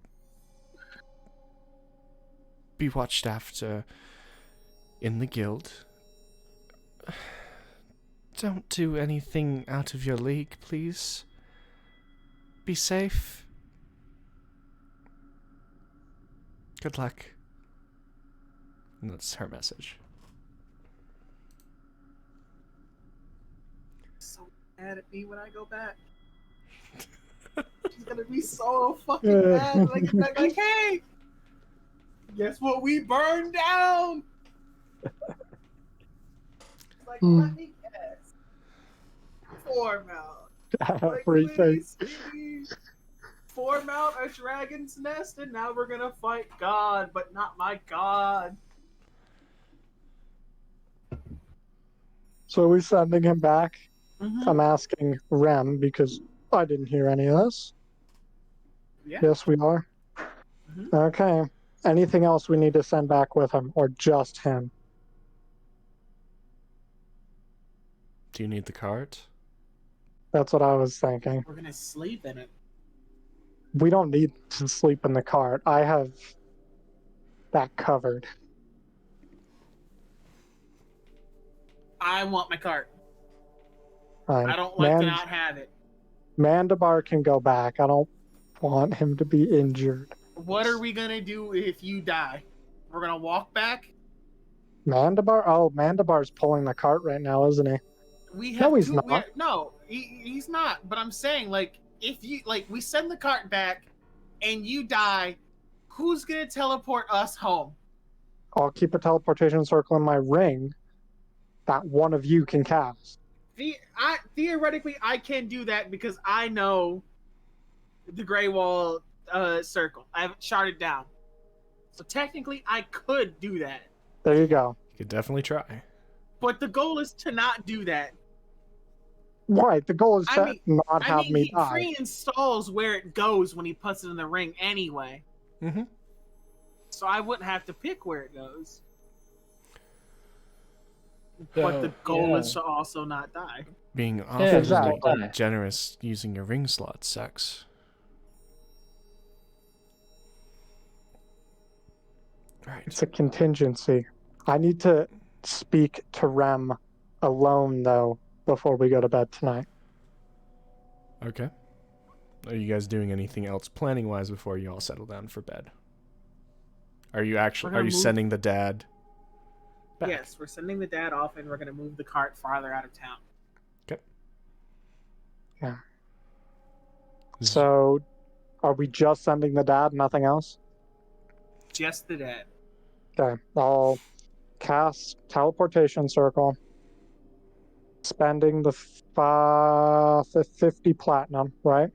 be watched after in the guild. Don't do anything out of your league, please. Be safe. Good luck. And that's her message. So mad at me when I go back. She's gonna be so fucking mad when I get back. Like, hey, guess what we burned down? It's like, let me guess. Foremount. Like, Everything. please. Foremount, a dragon's nest, and now we're gonna fight God, but not my God. So are we sending him back? Mm-hmm. I'm asking Rem because I didn't hear any of this. Yeah. Yes, we are. Mhm. Okay. Anything else we need to send back with him, or just him? Do you need the cart? That's what I was thinking. We're gonna sleep in it. We don't need to sleep in the cart. I have that covered. I want my cart. Fine. I don't like to not have it. Mandabar can go back. I don't want him to be injured. What are we gonna do if you die? We're gonna walk back? Mandabar? Oh, Mandabar's pulling the cart right now, isn't he? We have No, he's two. not. No, he's not. But I'm saying, like, if you we send the cart back, and you die, who's gonna teleport us home? I'll keep a teleportation circle in my ring that one of you can cast. Theoretically, I can do that because I know the Grey Wall circle. I have it charted down. So technically, I could do that. There you go. You could definitely try. But the goal is to not do that. Right, the goal is I to mean- not have me he die. pre-installs where it goes when he puts it in the ring anyway. Mm-hmm. So I wouldn't have to pick where it goes. But the goal is to also not die. Being Yeah, awfully exactly. generous using your ring slot sucks. Right. It's a contingency. I need to speak to Rem alone, though, before we go to bed tonight. Okay. Are you guys doing anything else planning-wise before you all settle down for bed? Are you sending the dad back? Yes, we're sending the dad off and we're going to move the cart farther out of town. Okay. Yeah. So, are we just sending the dad, nothing else? Just the dad. Okay, I'll cast Teleportation Circle, spending the 50 platinum, right?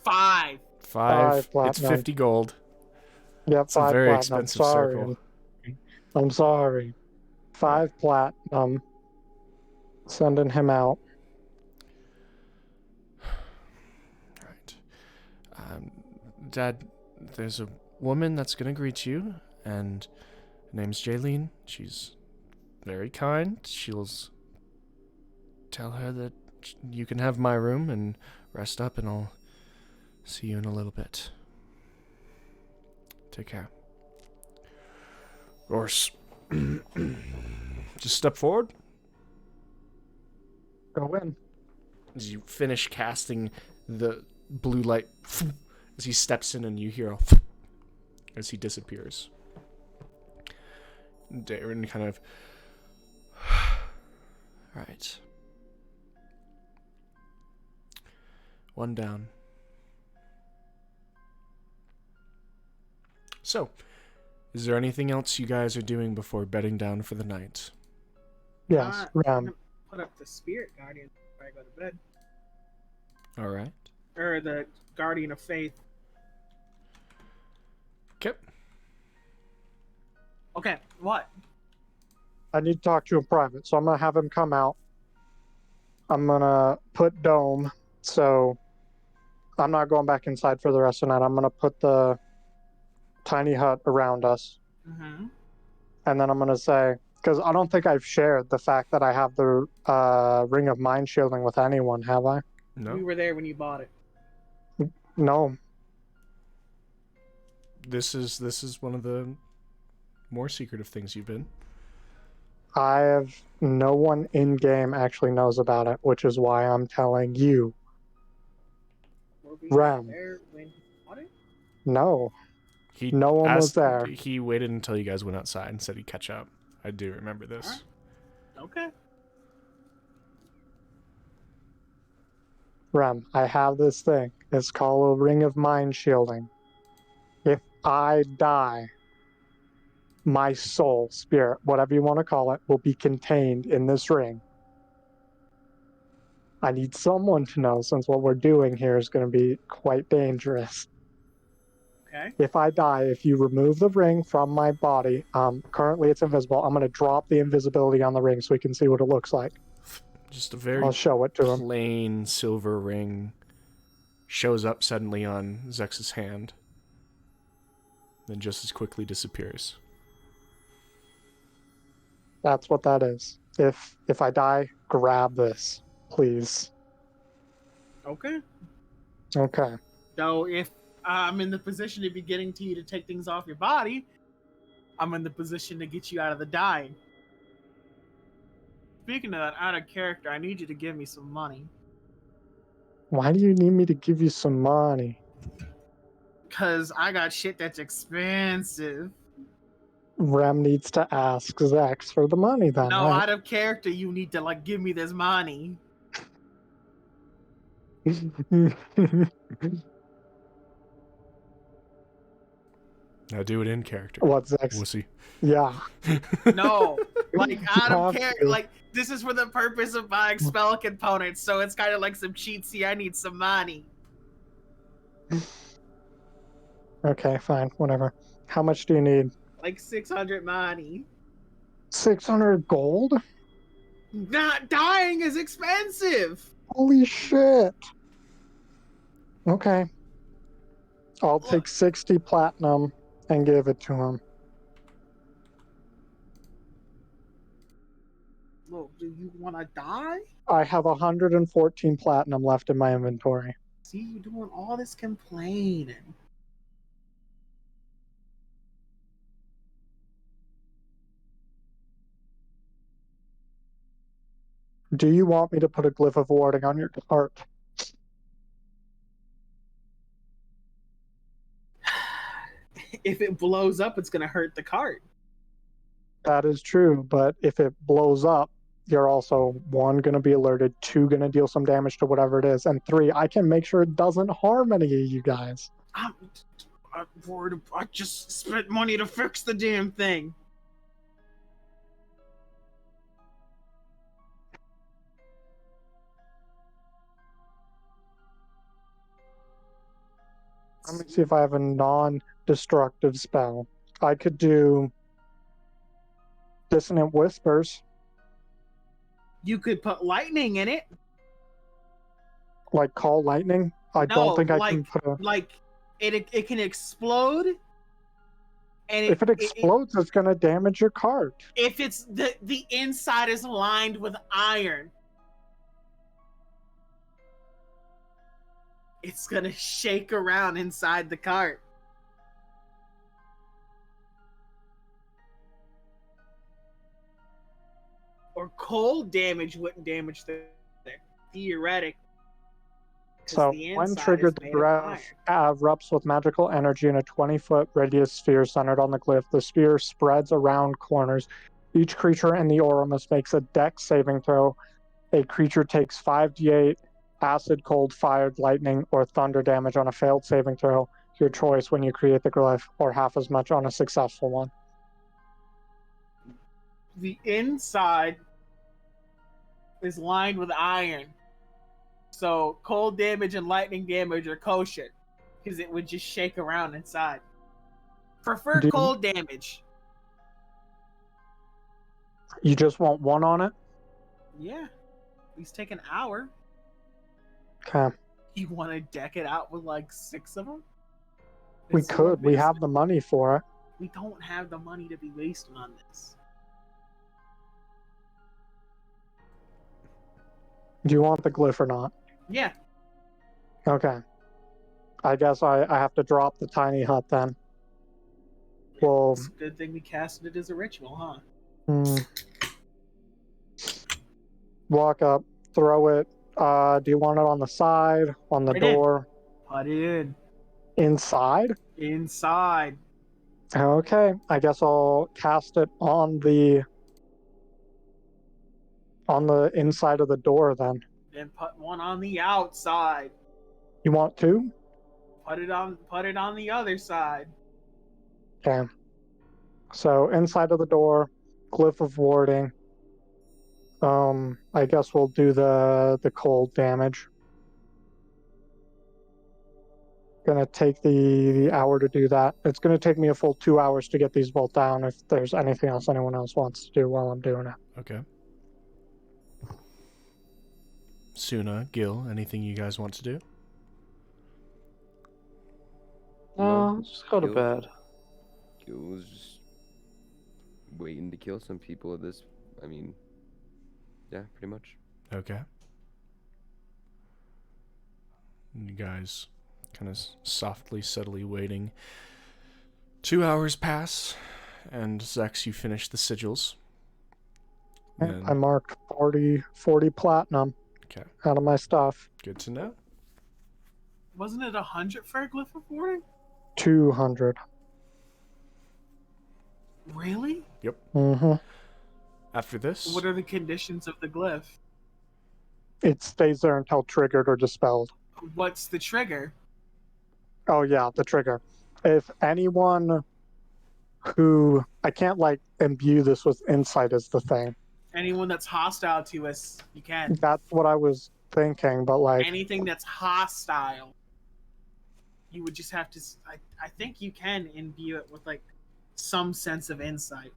5. Five. It's platinum. 50 gold. Yep, It's a 5 very platinum. expensive Sorry. circle. I'm sorry. 5 platinum. Sending him out. Right. Dad, there's a woman that's going to greet you, and her name's Jaylene. She's very kind. She'll tell her that you can have my room and rest up, and I'll see you in a little bit. Take care. Gorse. Just step forward. Go in. As you finish casting the blue light, as he steps in and you hear a as he disappears. Darren kind of... Right. One down. So, is there anything else you guys are doing before bedding down for the night? Yes, I'm Ram. gonna put up the Spirit Guardian before I go to bed. All right. Or the Guardian of Faith. Okay. Okay, what? I need to talk to him private, so I'm going to have him come out. I'm going to put Dome, so I'm not going back inside for the rest of the night. I'm going to put the tiny hut around us. Mm-hmm. And then I'm going to say, because I don't think I've shared the fact that I have the Ring of Mind Shielding with anyone, have I? No. We were there when you bought it. No. This is one of the more secretive things you've been. I have no one in game actually knows about it, which is why I'm telling you. Were we Ram. there when you bought it? No. No one was there. He waited until you guys went outside and said he'd catch up. I do remember this. Alright. Okay. Rem, I have this thing. It's called a Ring of Mind Shielding. If I die, my soul, spirit, whatever you want to call it, will be contained in this ring. I need someone to know, since what we're doing here is going to be quite dangerous. Okay. If I die, if you remove the ring from my body, currently it's invisible, I'm going to drop the invisibility on the ring so we can see what it looks like. Just a very I'll show it to him. plain silver ring shows up suddenly on Zex's hand, then just as quickly disappears. That's what that is. If I die, grab this, please. Okay. Okay. So if I'm in the position to be getting to you to take things off your body, I'm in the position to get you out of the dying. Speaking of that, out of character, I need you to give me some money. Why do you need me to give you some money? Because I got shit that's expensive. Rem needs to ask Zex for the money then, No, right? out of character, you need to give me this money. Now do it in character. What, Zex? Wussy. Yeah. No, out of have character, to. this is for the purpose of buying spell components, so it's kind of like some cheatsy. I need some money. Okay, fine, whatever. How much do you need? 600 money. 600 gold? Not dying is expensive. Holy shit. Okay. I'll take 60 platinum and give it to him. Look, do you want to die? I have 114 platinum left in my inventory. See, you doing all this complaining. Do you want me to put a glyph of warding on your cart? If it blows up, it's going to hurt the cart. That is true, but if it blows up, you're also, 1, going to be alerted, 2, going to deal some damage to whatever it is, and 3, I can make sure it doesn't harm any of you guys. I'm worried. I just spent money to fix the damn thing. Let me see if I have a non-destructive spell. I could do Dissonant Whispers, You could put lightning in it. like Call Lightning. I don't think I can put a... It can explode. And If it explodes, it's going to damage your cart. If it's the inside is lined with iron, it's gonna shake around inside the cart. Or cold damage wouldn't damage the theoretic. So, when triggered, the breath erupts with magical energy in a 20-foot radius sphere centered on the glyph. The sphere spreads around corners. Each creature in the aura must make a dex saving throw. A creature takes 5d8 acid, cold, fire, lightning, or thunder damage on a failed saving throw, your choice when you create the glyph, or half as much on a successful one. The inside is lined with iron. So cold damage and lightning damage are kosher, because it would just shake around inside. Prefer cold damage. You just want 1 on it? Yeah. These take an hour. Okay. You want to deck it out with 6 of them? We could. We have the money for it. We don't have the money to be wasting on this. Do you want the glyph or not? Yeah. Okay. I guess I have to drop the tiny hut then. Well, It's a good thing we casted it as a ritual, huh? Walk up, throw it. Do you want it on the side, on the door? Put it in. Inside? Inside. Okay. I guess I'll cast it on the inside of the door then. Then put one on the outside. You want 2? Put it on the other side. Okay. So inside of the door, glyph of warding. I guess we'll do the cold damage. Gonna take the hour to do that. It's gonna take me a full 2 hours to get these both down if there's anything else anyone else wants to do while I'm doing it. Okay. Suna, Gil, anything you guys want to do? No, just go to Kill- bed. Gil was just waiting to kill some people at this. I mean, yeah, pretty much. Okay. You guys kind of softly, subtly waiting. 2 hours pass, and Zex, you finish the sigils. And I marked 40 platinum Okay. out of my stuff. Good to know. Wasn't it 100 for a glyph of warning? 200. Really? Mm-hmm. After this, What are the conditions of the glyph? It stays there until triggered or dispelled. What's the trigger? Oh yeah, the trigger. If anyone who I can't like imbue this with insight is the thing. Anyone that's hostile to us, you can. That's what I was thinking, but like Anything that's hostile, you would just have to. I think you can imbue it with like some sense of insight.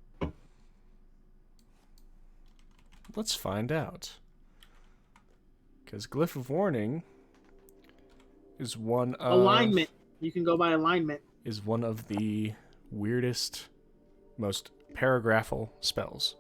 let's find out. Because Glyph of Warning is one of Alignment. You can go by alignment. is one of the weirdest, most paragraphal spells.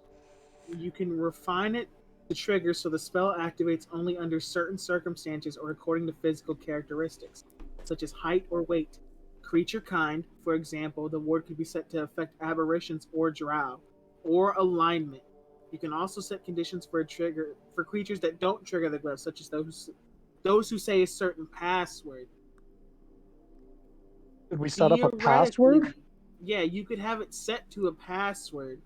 You can refine it to trigger so the spell activates only under certain circumstances or according to physical characteristics, such as height or weight. Creature kind, for example, the ward could be set to affect aberrations or drow, or alignment. You can also set conditions for a trigger for creatures that don't trigger the glyph, such as those who say a certain password. did we set up a password? Theoretically, yeah, you could have it set to a password,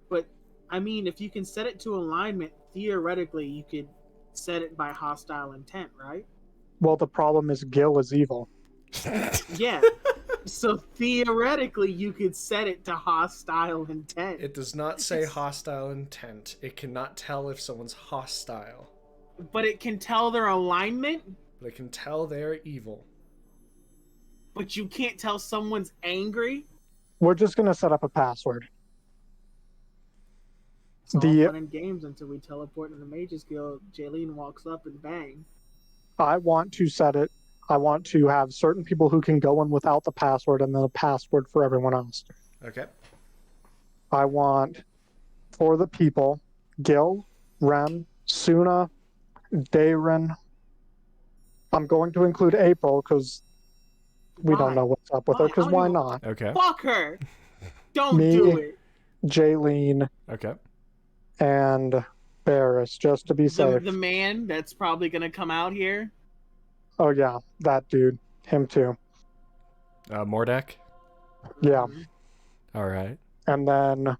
but I mean, if you can set it to alignment, theoretically, you could set it by hostile intent, right? Well, the problem is Gil is evil. Yeah. So theoretically, you could set it to hostile intent. It does not say hostile intent. It cannot tell if someone's hostile, But it can tell their alignment, but it can tell they're evil. but you can't tell someone's angry. We're just gonna set up a password. It's all The- fun and games until we teleport in the Mages Guild. Jaylene walks up and bang. I want to set it. I want to have certain people who can go in without the password and then a password for everyone else. Okay. I want for the people Gil, Rem, Suna, Dayron. I'm going to include April because we Why? don't know what's up with her. Why? Because I don't why even- not? Okay. Fuck her! Don't Me- do it. Jaylene Okay. and Barris, just to be safe. The man that's probably gonna come out here. Oh yeah, that dude. Him too. Mordek. Yeah. All right. And then,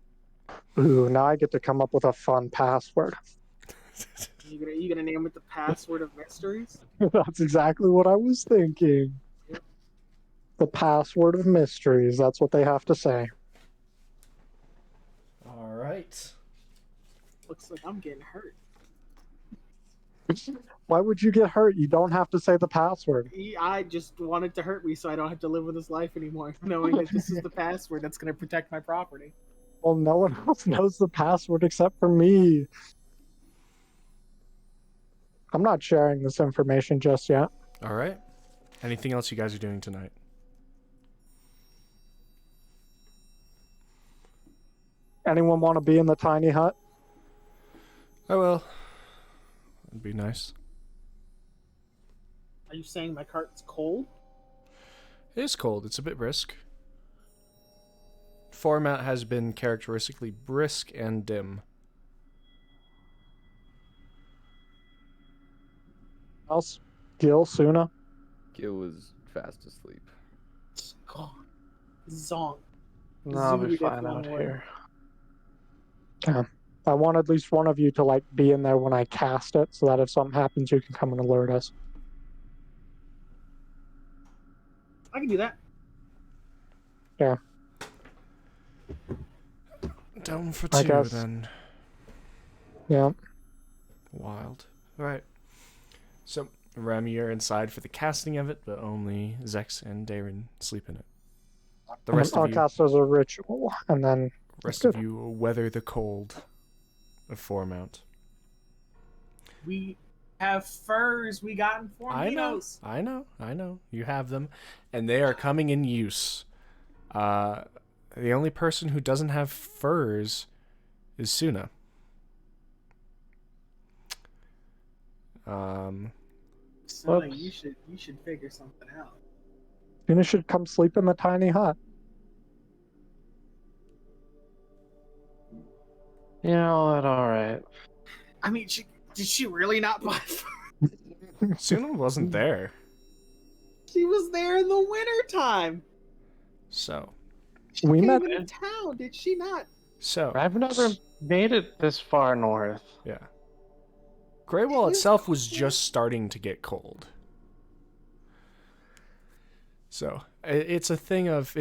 ooh, now I get to come up with a fun password. You gonna name it the Password of Mysteries? That's exactly what I was thinking. The password of mysteries. That's what they have to say. All right. Looks like I'm getting hurt. Why would you get hurt? You don't have to say the password. I just wanted to hurt me so I don't have to live with this life anymore, knowing that this is the password that's gonna protect my property. Well, no one else knows the password except for me. I'm not sharing this information just yet. All right. Anything else you guys are doing tonight? Anyone want to be in the tiny hut? I will. That'd be nice. Are you saying my cart's cold? It is cold. It's a bit brisk. Foremount has been characteristically brisk and dim. Else? Gil, Suna? Gil was fast asleep. It's gone. Zonk. No, I'll be Zooted fine if out one here. Yeah. I want at least one of you to like be in there when I cast it, so that if something happens, you can come and alert us. I can do that. Down for I two, guess. then. Yeah. Wild. All right. So, Remy, you're inside for the casting of it, but only Zex and Darren sleep in it. The rest I'll of you, cast as a ritual, and then rest good. of you weather the cold of Foremount. We have furs we got in Papihos. I know. You have them, and they are coming in use. The only person who doesn't have furs is Suna. So Whoops. you should figure something out. Una should come sleep in the tiny hut. You know what? All right. I mean, did she really not buy furs? Suna wasn't there, She was there in the winter time. so She We came met- into town, did she not? I've never made it this far north. Yeah. Greywall itself was just starting to get cold. So, it's a thing of,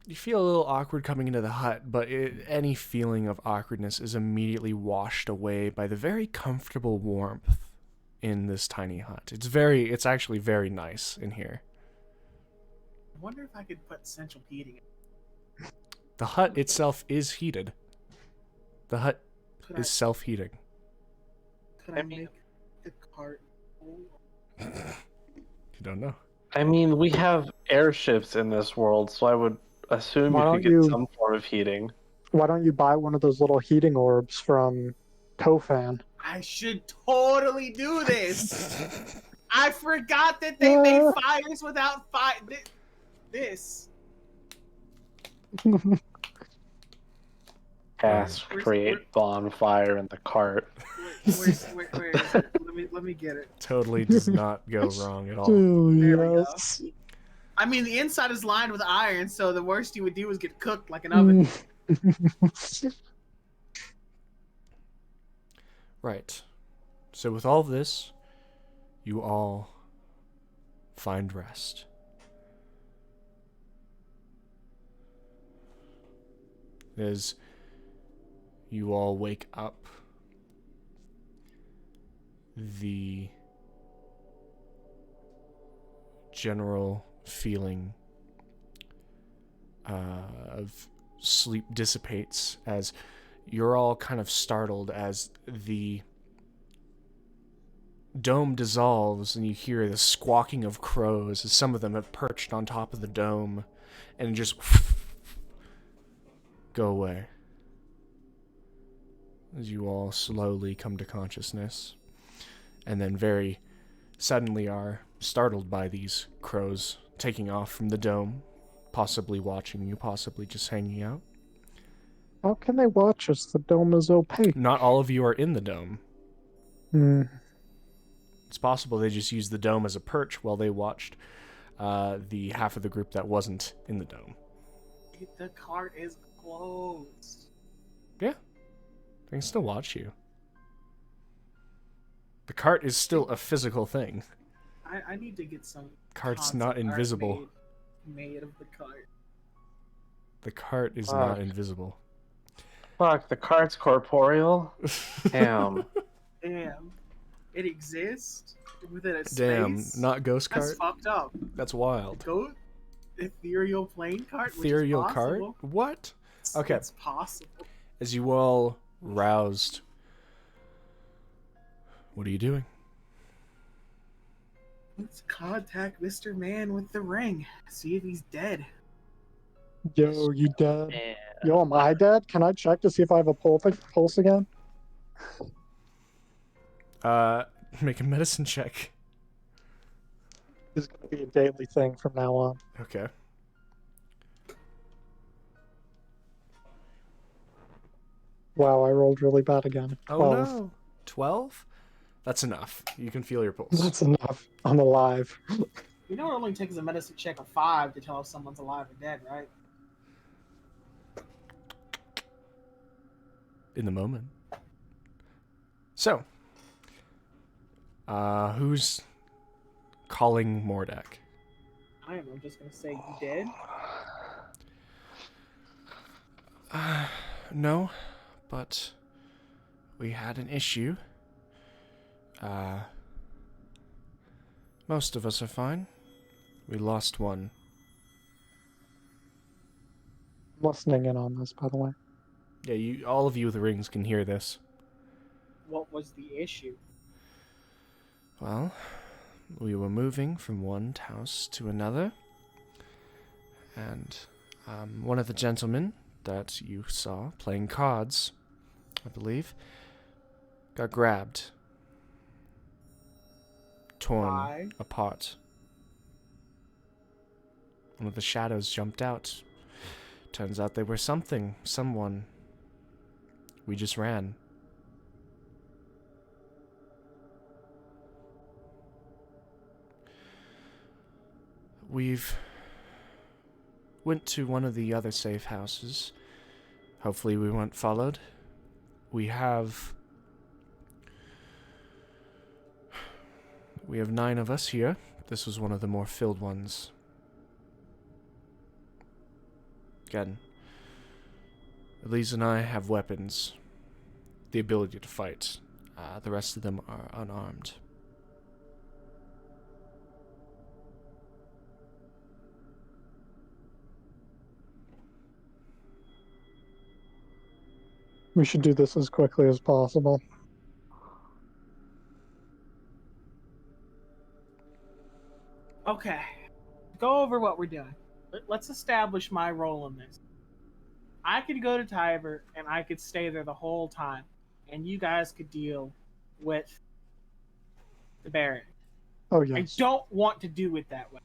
you feel a little awkward coming into the hut, but any feeling of awkwardness is immediately washed away by the very comfortable warmth in this tiny hut. It's actually very nice in here. I wonder if I could put central heating. The hut itself is heated. The hut Could is self-heating. I make the cart full? You don't know. I mean, we have airships in this world, so I would assume Why you don't could get you- some form of heating. Why don't you buy one of those little heating orbs from Tofan? I should totally do this. I forgot that they made fires without fire. This. Cast, create bonfire in the cart. Where is it? Let me get it. Totally does not go wrong at all. Oh, There we go. yes. I mean, the inside is lined with iron, so the worst you would do is get cooked like an oven. Right. So with all this, you all find rest. As you all wake up, the general feeling of sleep dissipates as you're all kind of startled as the dome dissolves and you hear the squawking of crows as some of them have perched on top of the dome and just go away as you all slowly come to consciousness and then very suddenly are startled by these crows taking off from the dome, possibly watching you, possibly just hanging out. How can they watch us? The dome is opaque. Not all of you are in the dome. It's possible they just used the dome as a perch while they watched the half of the group that wasn't in the dome. The cart is closed. Yeah, they can still watch you. The cart is still a physical thing. I need to get some. Cart's concept not art invisible. Made of the cart. The cart is not invisible. Fuck, the cart's corporeal? Damn. Damn. It exists within a space. Damn, not ghost That's cart? fucked up. That's wild. Go ethereal plane cart. Ethereal which is cart? possible. What? Okay. It's possible. As you all roused, what are you doing? Let's contact Mr. Man with the ring. See if he's dead. Yo, you dead? Yeah. Yo, am I dead? Can I check to see if I have a pulse again? Make a medicine check. This is going to be a daily thing from now on. Okay. Wow, I rolled really bad again. Oh 12. no. 12? That's enough. You can feel your pulse. That's enough. I'm alive. You know it only takes a medicine check of 5 to tell if someone's alive or dead, right? In the moment. So, who's calling Mordek? I am. I'm just gonna say you dead. No, but we had an issue. Uh, most of us are fine. We lost one. I'm listening in on this, by the way. Yeah, all of you with the rings can hear this. What was the issue? Well, we were moving from one house to another, and one of the gentlemen that you saw playing cards, I believe, got grabbed, torn Why? apart. One of the shadows jumped out. Turns out they were someone. We just ran. We've went to one of the other safe houses. Hopefully we weren't followed. We have 9 of us here. This was one of the more filled ones. Again, Elise and I have weapons, the ability to fight. The rest of them are unarmed. We should do this as quickly as possible. Okay. Go over what we're doing. Let's establish my role in this. I could go to Tiber and I could stay there the whole time, and you guys could deal with the Baron. Oh, I yes. don't want to do it that way.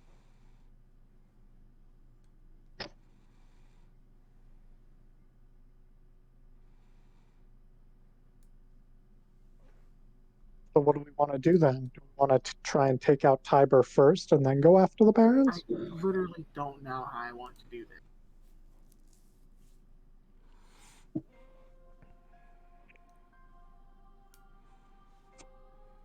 So what do we want to do then? Do we want to try and take out Tiber first and then go after the Barons? I literally don't know how I want to do this.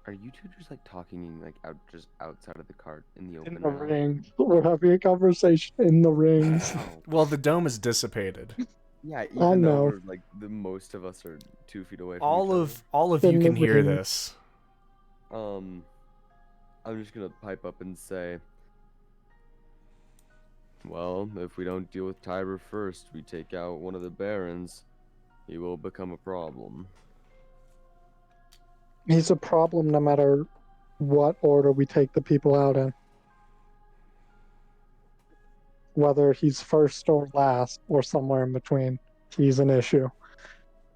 Are you two just like talking like just outside of the cart in the open? In the right now? ring. We're having a conversation in the rings. Oh. Well, the dome is dissipated. Yeah, I even though know. we're like the most of us are 2 feet away from All each of In you the can hear ring. this. other. I'm just gonna pipe up and say, well, if we don't deal with Tiber first, we take out one of the barons, he will become a problem. He's a problem no matter what order we take the people out in. Whether he's first or last or somewhere in between, he's an issue.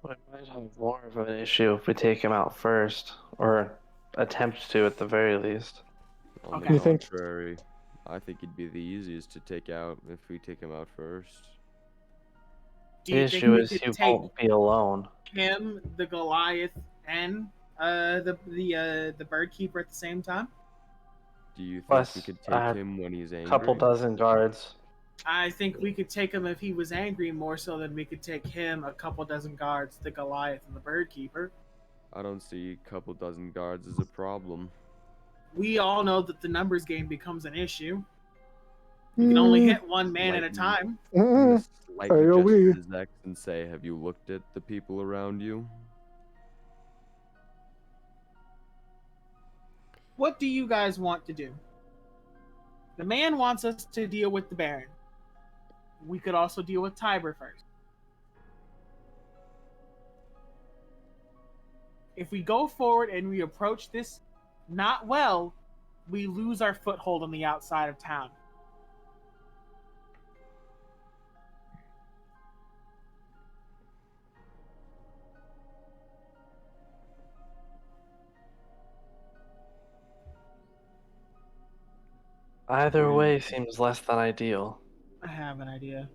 We might have more of an issue if we take him out first, or attempt to at the very least. On Okay. the You think- contrary, I think he'd be the easiest to take out if we take him out first. Do The you think issue we is could he take won't be alone. him, the Goliath, and the bird keeper at the same time? Do you think Plus, we could I take have him when he's angry? Couple dozen guards. I think we could take him if he was angry more so than we could take him, a couple dozen guards, the Goliath, and the bird keeper. I don't see a couple dozen guards as a problem. We all know that the numbers game becomes an issue. You can only hit one man at a Lightning. time. I'm gonna Mm, slightly AoE. gesture to Zex and say, have you looked at the people around you? What do you guys want to do? The man wants us to deal with the Baron. We could also deal with Tiber first. If we go forward and we approach this not well, we lose our foothold on the outside of town. Either What do you- way seems less than ideal. I have an idea.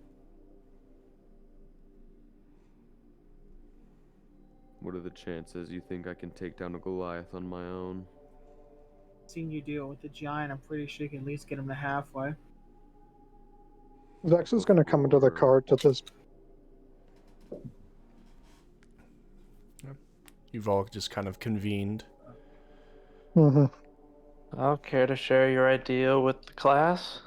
What are the chances you think I can take down a Goliath on my own? Seeing you deal with the giant, I'm pretty sure you can at least get him to halfway. Zex is going to come into the cart at this. You've all just kind of convened. Mm-hmm. I'll care to share your idea with the class?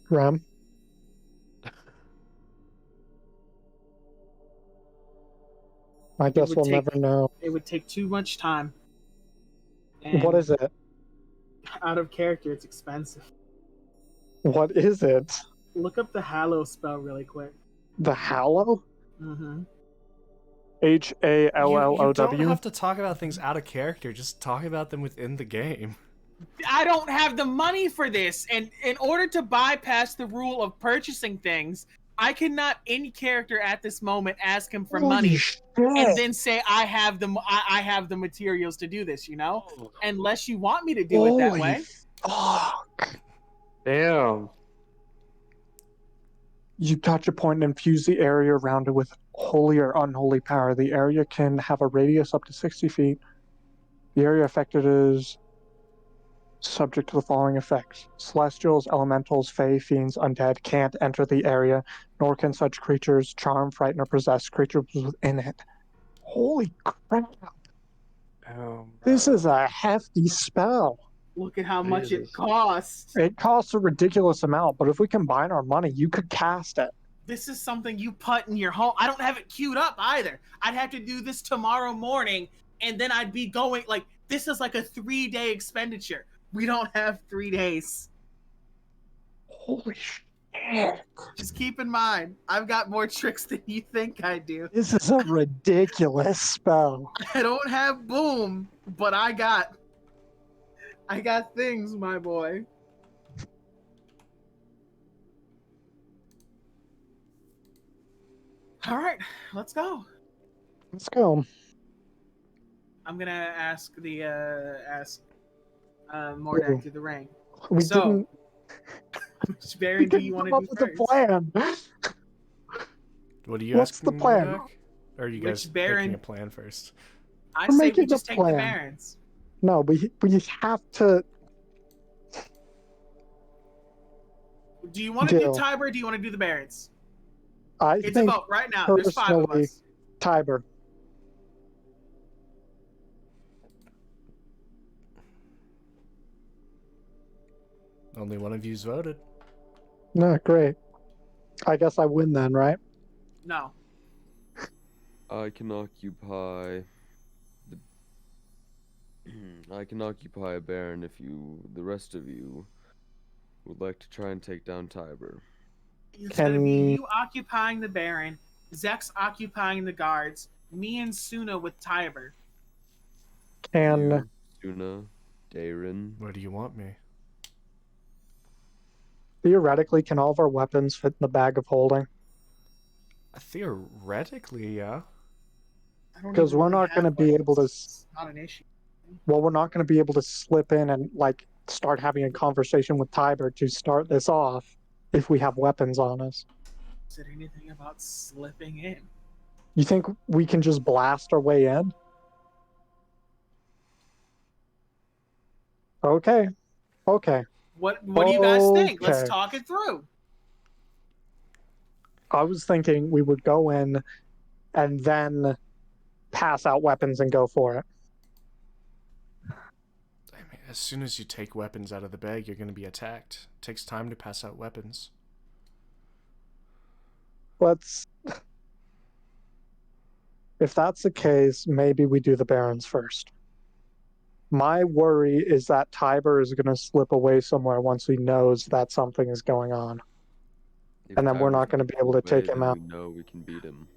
Ram. I guess would we'll take- never know. It would take too much time. What is it? Out of character, it's expensive. What is it? Look up the Hallow spell really quick. The Hallow? Mm-hmm. You Hallow? don't have to talk about things out of character. Just talk about them within the game. I don't have the money for this, and in order to bypass the rule of purchasing things, I cannot, in character at this moment, ask him for money and then say I have the materials to do this. You know, unless you want me to do it that way. Fuck. Damn. You touch a point and infuse the area around it with holy or unholy power. The area can have a radius up to 60 feet. The area affected is subject to the following effects. Celestials, elementals, fae, fiends, undead can't enter the area, nor can such creatures charm, frighten, or possess creatures within it. Holy crap. This is a hefty spell. Look at how much it Jesus. costs. It costs a ridiculous amount, but if we combine our money, you could cast it. This is something you put in your home. I don't have it queued up either. I'd have to do this tomorrow morning, and then I'd be going, like, this is like a 3-day expenditure. We don't have 3 days. Holy shit. Just keep in mind, I've got more tricks than you think I do. This is a ridiculous spell. I don't have boom, but I got things, my boy. All right, let's go. Let's go. I'm gonna ask Mordak to the ring. We So, didn't. Which Baron do you want come to up do with first? a plan. What are you What's asking, the plan? Mordak? Or are you Which guys Baron- making a plan first? I We're say we making just a take the plan. Barons. No, we have to. Do you want to do Deal. Tiber or do you want to do the Barons? I It's a think vote right now. There's 5 of personally- us. Tiber. Only one of you's voted. No, great. I guess I win then, right? No. I can occupy the. I can occupy a Baron if the rest of you, would like to try and take down Tiber. It's going to be Can- you occupying the Baron, Zex occupying the guards, me and Suna with Tiber. Can You, Suna, Darren. Where do you want me? theoretically, can all of our weapons fit in the bag of holding? Theoretically, yeah. I don't 'Cause even we're really not have gonna be able to weapons. s- It's not an issue. Well, we're not going to be able to slip in and like start having a conversation with Tiber to start this off if we have weapons on us. Said anything about slipping in? You think we can just blast our way in? Okay. Okay. What do you guys think? Let's Okay. talk it through. I was thinking we would go in and then pass out weapons and go for it. I mean, as soon as you take weapons out of the bag, you're going to be attacked. It takes time to pass out weapons. Let's. If that's the case, maybe we do the Barons first. My worry is that Tiber is going to slip away somewhere once he knows that something is going on. If And then we're Tiber's not gonna be able to away, take him then out. We know we can beat him.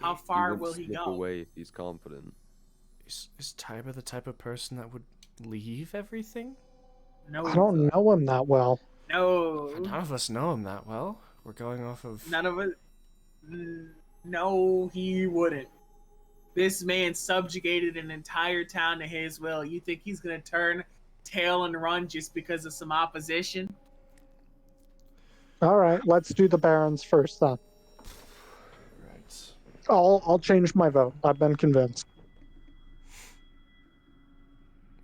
How I- far won't will he slip go? away if he's confident. Is Tiber the type of person that would leave everything? No. I don't know him that well. No. None of us know him that well. We're going off of... None of it. No, he wouldn't. This man subjugated an entire town to his will. You think he's gonna turn tail and run just because of some opposition? All right, let's do the Barons first then. Right. I'll change my vote. I've been convinced.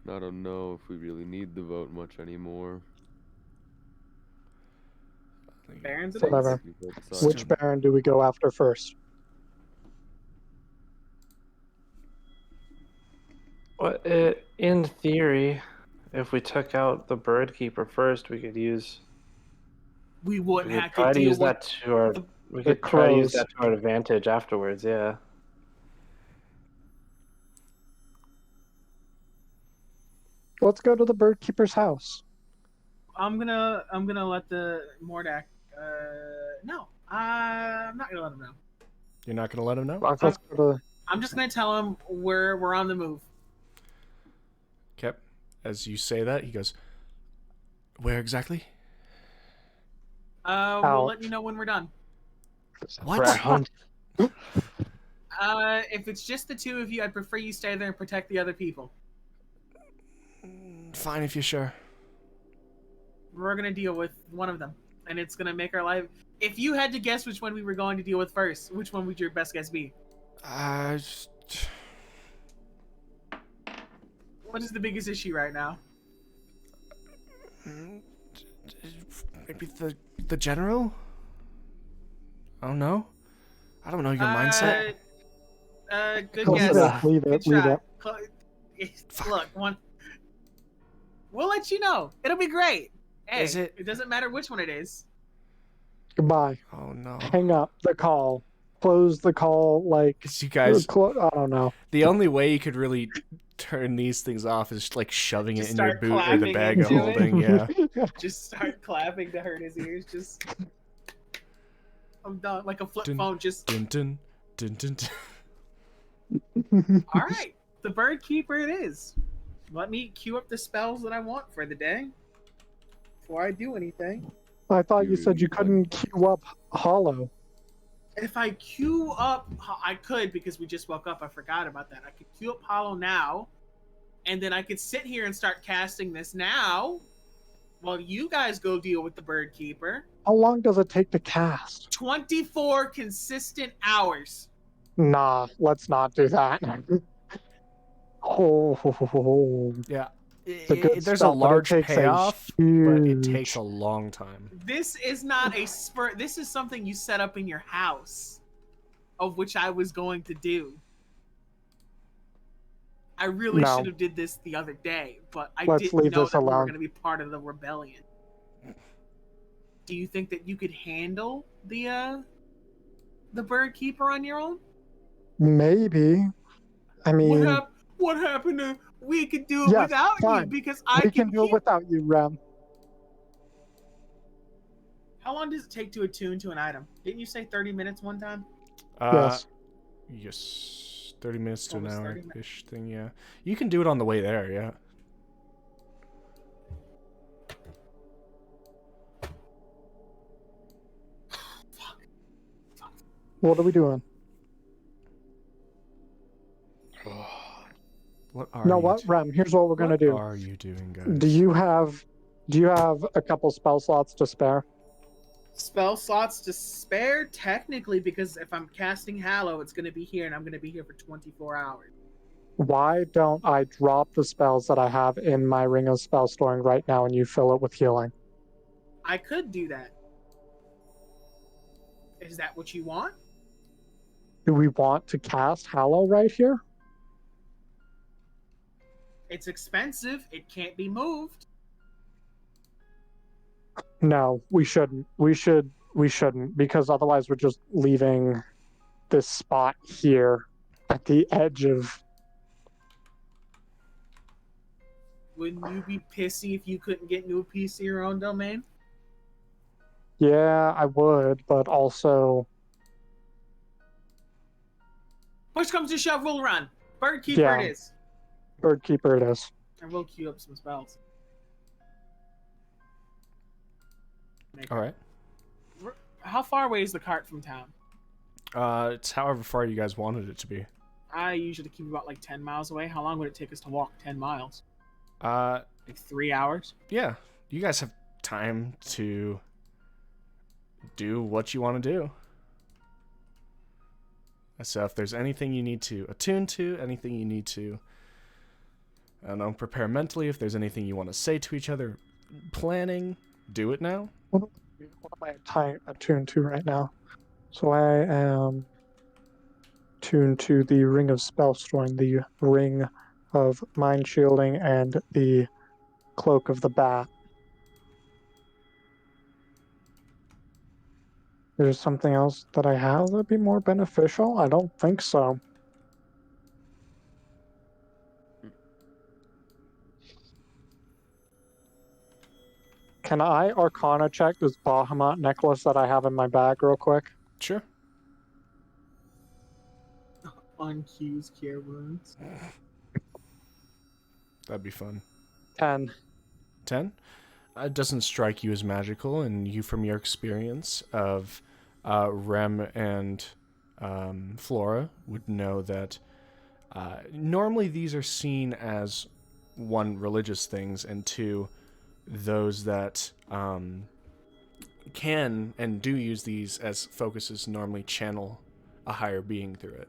I don't know if we really need the vote much anymore. Barons it Whatever. is. We both decide. Which Baron do we go after first? Well, in theory, if we took out the bird keeper first, we could use. We We wouldn't could have try to to deal use with. that to our. We the could try to use crows. that to our advantage afterwards. Yeah. Let's go to the bird keeper's house. I'm gonna let the Mordak. No, I'm not gonna let him know. You're not gonna let him know? Let's go to. I'm just gonna tell him we're on the move. Okay. As you say that, he goes, "Where exactly?" We'll Out. let you know when we're done. What? Round. If it's just the two of you, I'd prefer you stay there and protect the other people. Fine if you're sure. We're gonna deal with one of them, and it's gonna make our life. If you had to guess which one we were going to deal with first, which one would your best guess be? What is the biggest issue right now? Maybe the general? I don't know. I don't know your mindset. Good Leave guess. it, leave Good it, leave try. it. Look, we'll let you know. It'll be great. Hey, Is it? It doesn't matter which one it is. Goodbye. Oh no. Hang up the call. Close the call. Like, 'Cause you guys, I don't know. the only way you could really turn these things off is like shoving Just it in your start boot or the clapping bag of into it. holding. Yeah. Just start clapping to hurt his ears. Just, I'm done. Like a flip Dun, phone. Just. Dun, dun, dun, dun, dun. All right, the bird keeper it is. Let me queue up the spells that I want for the day before I do anything. I thought you said you couldn't queue up Hollow. If I queue up, I could because we just woke up. I forgot about that. I could queue up Hollow now, and then I could sit here and start casting this now while you guys go deal with the bird keeper. How long does it take to cast? 24 consistent hours. Nah, let's not do that. Oh, Yeah. it's a good There's a spell, but it large takes a payoff, but it huge- takes a long time. This is not a spur. This is something you set up in your house, of which I was going to do. I really No. should have did this the other day, but I Let's didn't leave know this that we were alone. going to be part of the rebellion. Do you think that you could handle the bird keeper on your own? Maybe. I mean, What happened to we could do it Yes, without you fine. because I we can do it heal. without you, Rem. How long does it take to attune to an item? Didn't you say 30 minutes one time? Yes. Yes. 30 minutes to an Almost 30 hour-ish thing, yeah. You can do it on the way there, yeah. What are we doing? What are No, you what, Rem? Here's what we're gonna do. What are you doing, guys? Do you have a couple spell slots to spare? Spell slots to spare? Technically, because if I'm casting Hallow, it's going to be here, and I'm going to be here for 24 hours. Why don't I drop the spells that I have in my Ring of Spell Storing right now and you fill it with healing? I could do that. Is that what you want? Do we want to cast Hallow right here? It's expensive. It can't be moved. No, we shouldn't. We shouldn't, because otherwise we're just leaving this spot here at the edge of. Wouldn't you be pissy if you couldn't get into a piece of your own domain? Yeah, I would, but also. Push comes to shove, we'll run. Bird Keeper Yeah. it is. Bird Keeper it is. And we'll queue up some spells. All right. How far away is the cart from town? It's however far you guys wanted it to be. I usually keep about like 10 miles away. How long would it take us to walk 10 miles? Like 3 hours? Yeah. You guys have time to do what you want to do. So if there's anything you need to attune to, anything you need to, I don't know, prepare mentally, if there's anything you want to say to each other, planning, do it now. What am I attuned to right now? So I am tuned to the Ring of Spell Storing, the Ring of Mind Shielding, and the Cloak of the Bat. There's something else that I have that'd be more beneficial? I don't think so. Can I Arcana check this Bahamut necklace that I have in my bag real quick? Sure. Uncused cure wounds. That'd be fun. 10. 10? It doesn't strike you as magical, and you, from your experience of Rem and Flora, would know that normally these are seen as, one, religious things, and two, those that can and do use these as focuses normally channel a higher being through it.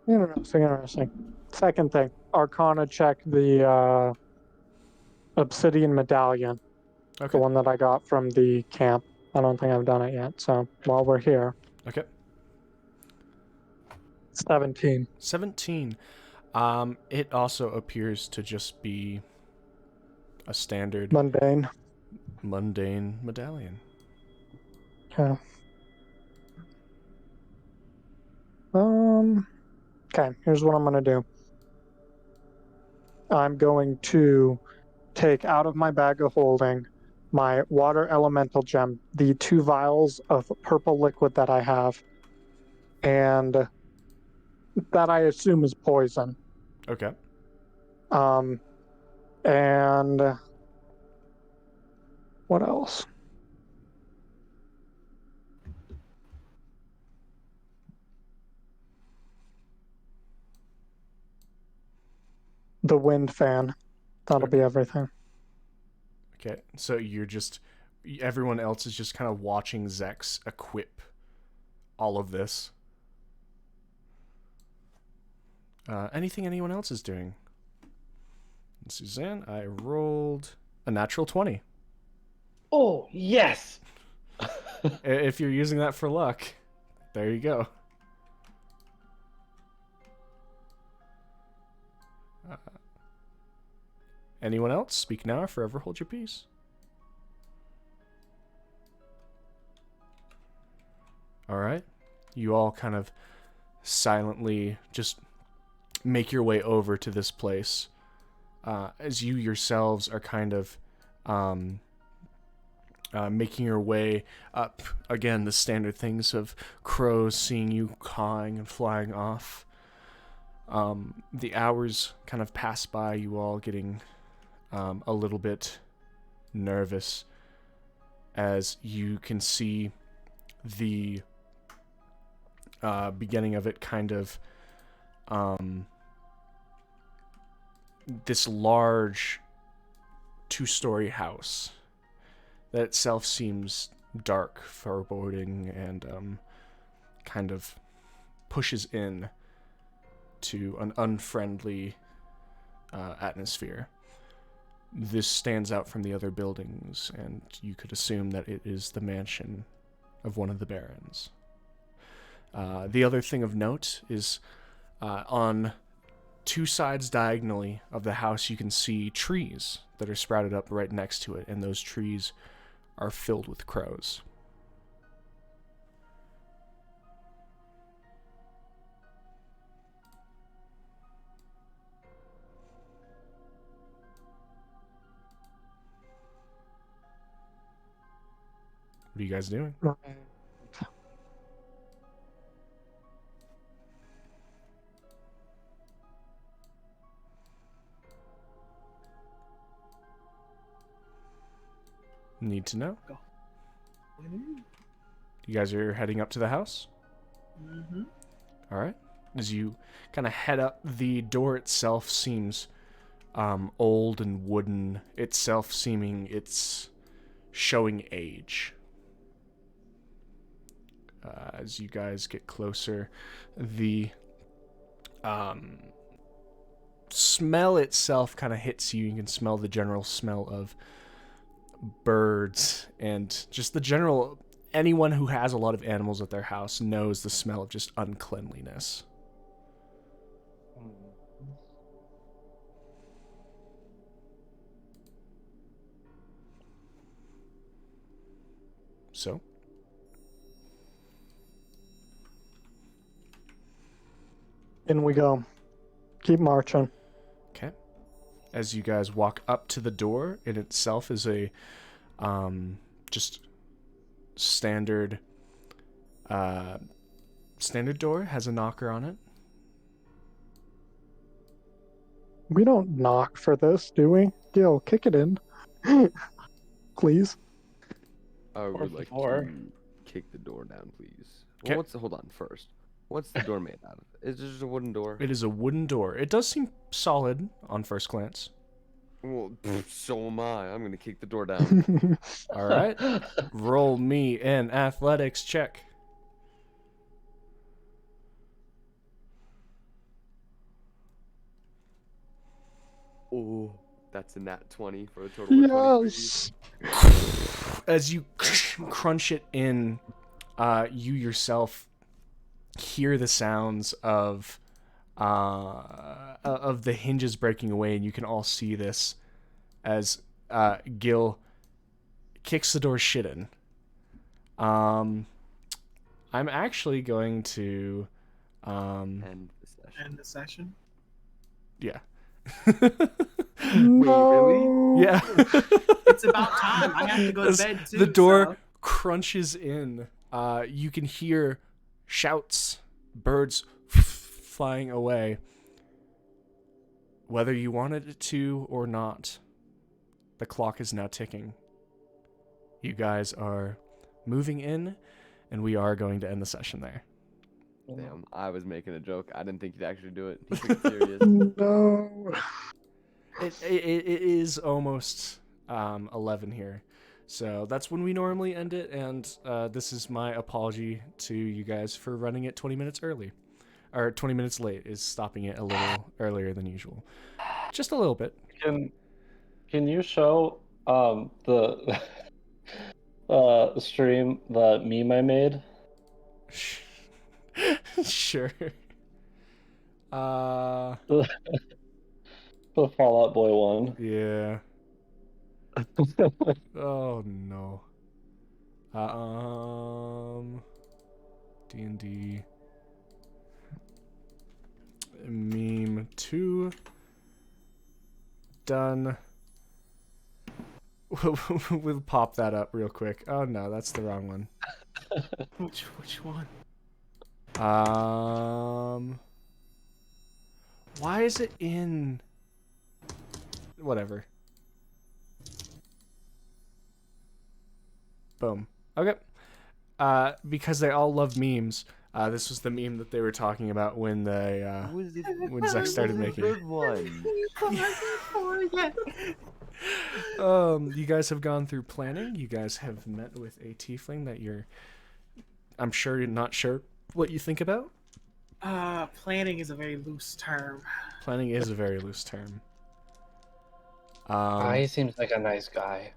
Interesting. Second thing, Arcana check the obsidian medallion, Okay. the one that I got from the camp. I don't think I've done it yet, so while we're here. Okay. 17. 17. It also appears to just be a standard mundane medallion. Okay. Okay, here's what I'm going to do. I'm going to take out of my bag of holding my water elemental gem, the 2 vials of purple liquid that I have, and that I assume is poison. Okay. And what else? The wind fan. That'll be everything. Okay, so everyone else is just kind of watching Zex equip all of this. Anything anyone else is doing? Suzanne, I rolled a natural 20. Oh, yes! If you're using that for luck, there you go. Anyone else? Speak now or forever hold your peace. All right. You all kind of silently just make your way over to this place. As you yourselves are kind of making your way up. Again, the standard things of crows seeing you cawing and flying off. The hours kind of pass by, you all getting a little bit nervous as you can see the beginning of it kind of this large 2-story house that itself seems dark, foreboding, and kind of pushes in to an unfriendly atmosphere. This stands out from the other buildings, and you could assume that it is the mansion of one of the barons. The other thing of note is on 2 sides diagonally of the house, you can see trees that are sprouted up right next to it, and those trees are filled with crows. What are you guys doing? Need to know. Go. You guys are heading up to the house? Mm-hmm. All right. As you kind of head up, the door itself seems old and wooden, itself seeming it's showing age. As you guys get closer, the smell itself kind of hits you. You can smell the general smell of birds and just the general... Anyone who has a lot of animals at their house knows the smell of just uncleanliness. So? In we go. Keep marching. Okay. as you guys walk up to the door. It itself is a just standard standard door, has a knocker on it. We don't knock for this, do we? Gil, kick it in. Please. I Or would like before. to kick the door down, please. Okay. Well, hold on first. What's the door made out of? Is it just a wooden door? It is a wooden door. It does seem solid on first glance. Well, so am I. I'm gonna kick the door down. All right. Roll me an athletics check. Oh, that's a nat 20 for a total of 23. Yes. As you crunch it in, you yourself hear the sounds of the hinges breaking away, and you can all see this as Gil kicks the door shit in. I'm actually going to End the session. End the session. yeah. No. Yeah. It's about time. I have to go to As bed too. the door so- crunches in. You can hear shouts, birds flying away. Whether you wanted it to or not, the clock is now ticking. You guys are moving in, and we are going to end the session there. Damn, I was making a joke. I didn't think you'd actually do it. He took it serious. No. It is almost 11 here. So that's when we normally end it, and this is my apology to you guys for running it 20 minutes early. Or 20 minutes late is stopping it a little earlier than usual. Just a little bit. Can you show the stream the meme I made? Sure. The Fall Out Boy one. Yeah. Oh no. D&D meme 2 done. We'll pop that up real quick. Oh no, that's the wrong one. Which one? Why is it in whatever? Boom. Okay. Because they all love memes. This was the meme that they were talking about when they when Zach started making. Good one. You guys have gone through planning. You guys have met with a tiefling that I'm sure you're not sure what you think about. Planning is a very loose term. Planning is a very loose term. He seems like a nice guy.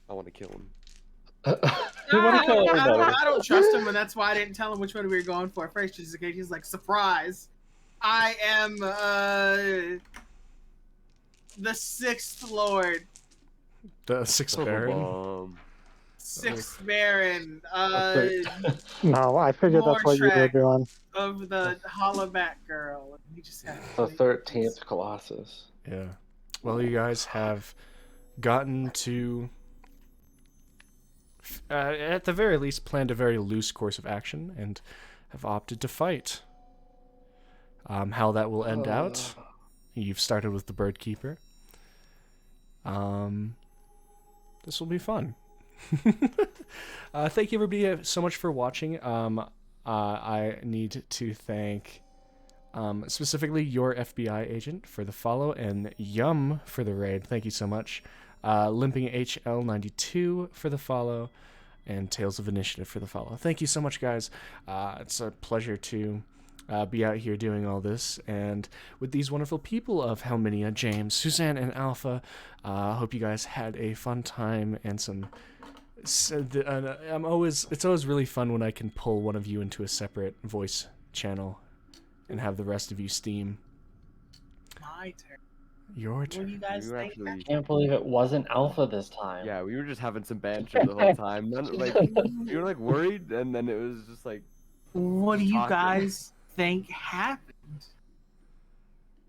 I want to kill him. You wanna kill everybody. I don't trust him, and that's why I didn't tell him which one we were going for first. Just in case he's like, surprise! I am the sixth lord, The Sixth Baron. sixth baron No, I figured that's what you were Lord doing. of the Hollaback girl. He just had The 13th Colossus. Yeah. Well, you guys have gotten to, at the very least, planned a very loose course of action and have opted to fight. How that will end out, you've started with the Bird Keeper. This will be fun. Thank you everybody so much for watching. I need to thank specifically your FBI agent for the follow and Yum for the raid. Thank you so much. Limping HL92 for the follow and Tales of Initiative for the follow. Thank you so much, guys. It's a pleasure to be out here doing all this and with these wonderful people of Helminia, James, Suzanne, and Alpha. Hope you guys had a fun time and some. It's always really fun when I can pull one of you into a separate voice channel and have the rest of you steam. my turn. Your What do turn. you guys We were think? actually, Can't believe it wasn't Alpha this time. yeah, we were just having some banter the whole time. None, like, you were like worried, and then it was just like, What do you Talking. guys think happened?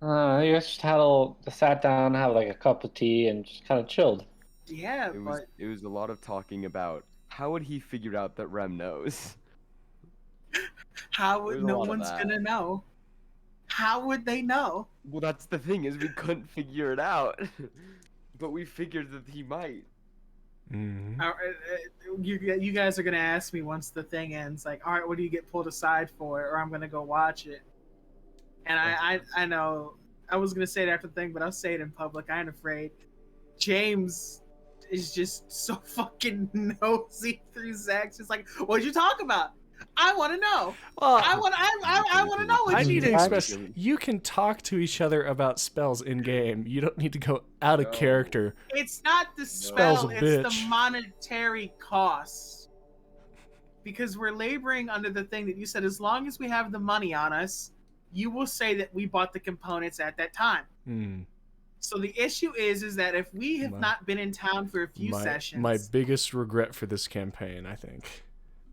You guys just sat down, have like a cup of tea, and just kind of chilled. Yeah, but It was a lot of talking about how would he figure out that Rem knows. how There would was a no lot of one's that. gonna know? How would they know? Well, that's the thing is we couldn't figure it out, but we figured that he might. Mm-hmm. You guys are gonna ask me once the thing ends, like, all right, what do you get pulled aside for? Or I'm gonna go watch it. And I know I was gonna say it after the thing, but I'll say it in public. I ain't afraid. James is just so fucking nosy through Zach's. It's like, what'd you talk about? I want to know. Well, I want to know what I you need to did. express. You can talk to each other about spells in game. You don't need to go out of No. character. It's not the Spell's spell; a it's the bitch. monetary cost. Because we're laboring under the thing that you said. As long as we have the money on us, you will say that we bought the components at that time. Hmm. So the issue is that if we have not been in town for a few sessions, My biggest regret for this campaign, I think.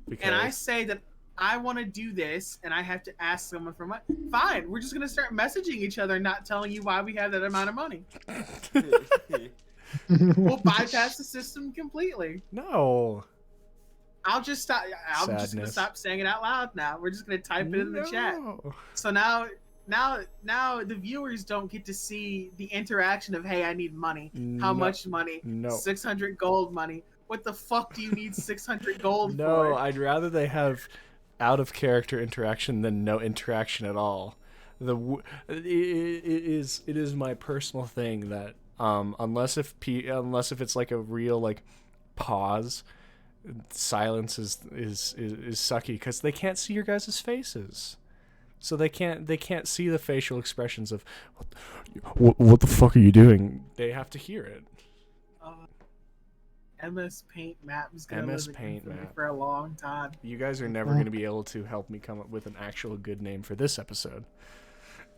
Because and I say that I want to do this, and I have to ask someone for money. Fine, we're just gonna start messaging each other, and not telling you why we have that amount of money. We'll bypass the system completely. No. I'll just stop. I'm just gonna Sadness. stop saying it out loud now. We're just gonna type it in the chat. No. So now the viewers don't get to see the interaction of, hey, I need money. How No. much money? No. 600 gold money. What the fuck do you need 600 gold No, for? I'd rather they have out of character interaction than no interaction at all. It is my personal thing that unless if it's like a real like pause, silence is sucky because they can't see your guys' faces. So they can't see the facial expressions of what the fuck are you doing? They have to hear it. MS Paint map is gonna MS live Paint in map. for a long time. You guys are never going to be able to help me come up with an actual good name for this episode.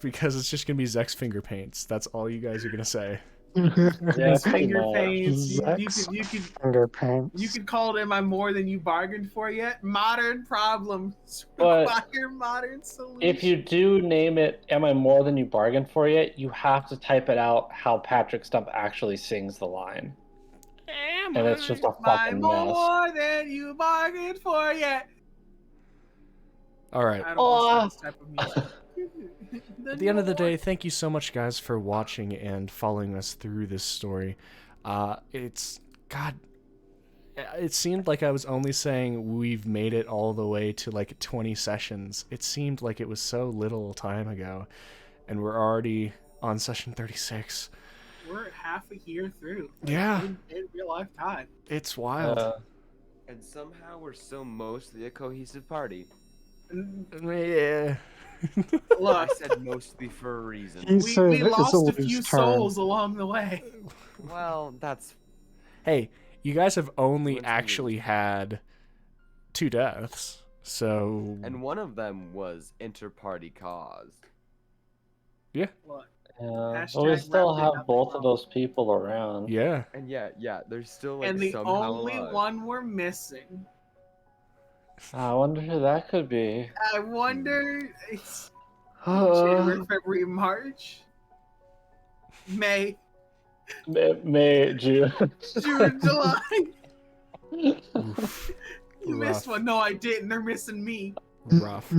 Because it's just going to be Zex Finger Paints. That's all you guys are going to say. Yeah, These pretty finger much. paints. You Zex finger paints. You could call it "Am I more than you bargained for yet?" Modern problems But require modern solutions. if you do name it, "Am I more than you bargained for yet?" you have to type it out how Patrick Stump actually sings the line. And it's just a Am I fucking mess. more than you bargained for yet? All right. I don't listen to this type of music. At the end of the day, thank you so much, guys, for watching and following us through this story. It seemed like I was only saying we've made it all the way to like 20 sessions. It seemed like it was so little time ago, and we're already on session 36. We're half a year through. Yeah. In real life time. It's wild. And somehow we're still mostly a cohesive party. Yeah. I Look, said mostly for a reason. we lost a few souls along the way. Well, that's... Hey, you guys have only Let's actually had 2 deaths, so... And one of them was inter-party caused. Yeah. Look, Yeah, but we still have both of those people around. Yeah. And yeah, there's still like and the somehow only alive. one we're missing. I wonder who that could be. I wonder. It's January, February, March, May, June. June, July. Oof. You missed one. No, I didn't. They're missing me. Rough.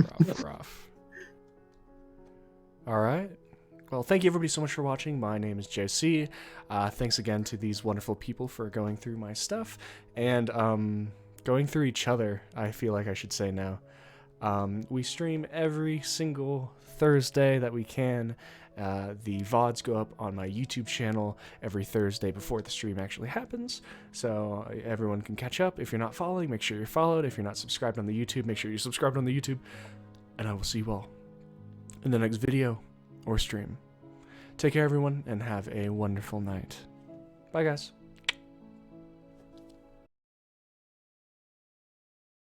All right. Well, thank you everybody so much for watching. My name is JC. Thanks again to these wonderful people for going through my stuff and going through each other, I feel like I should say now. We stream every single Thursday that we can. The VODs go up on my YouTube channel every Thursday before the stream actually happens, so everyone can catch up. If you're not following, make sure you're followed. If you're not subscribed on the YouTube, make sure you're subscribed on the YouTube. And I will see you all in the next video or stream. Take care, everyone, and have a wonderful night. Bye, guys.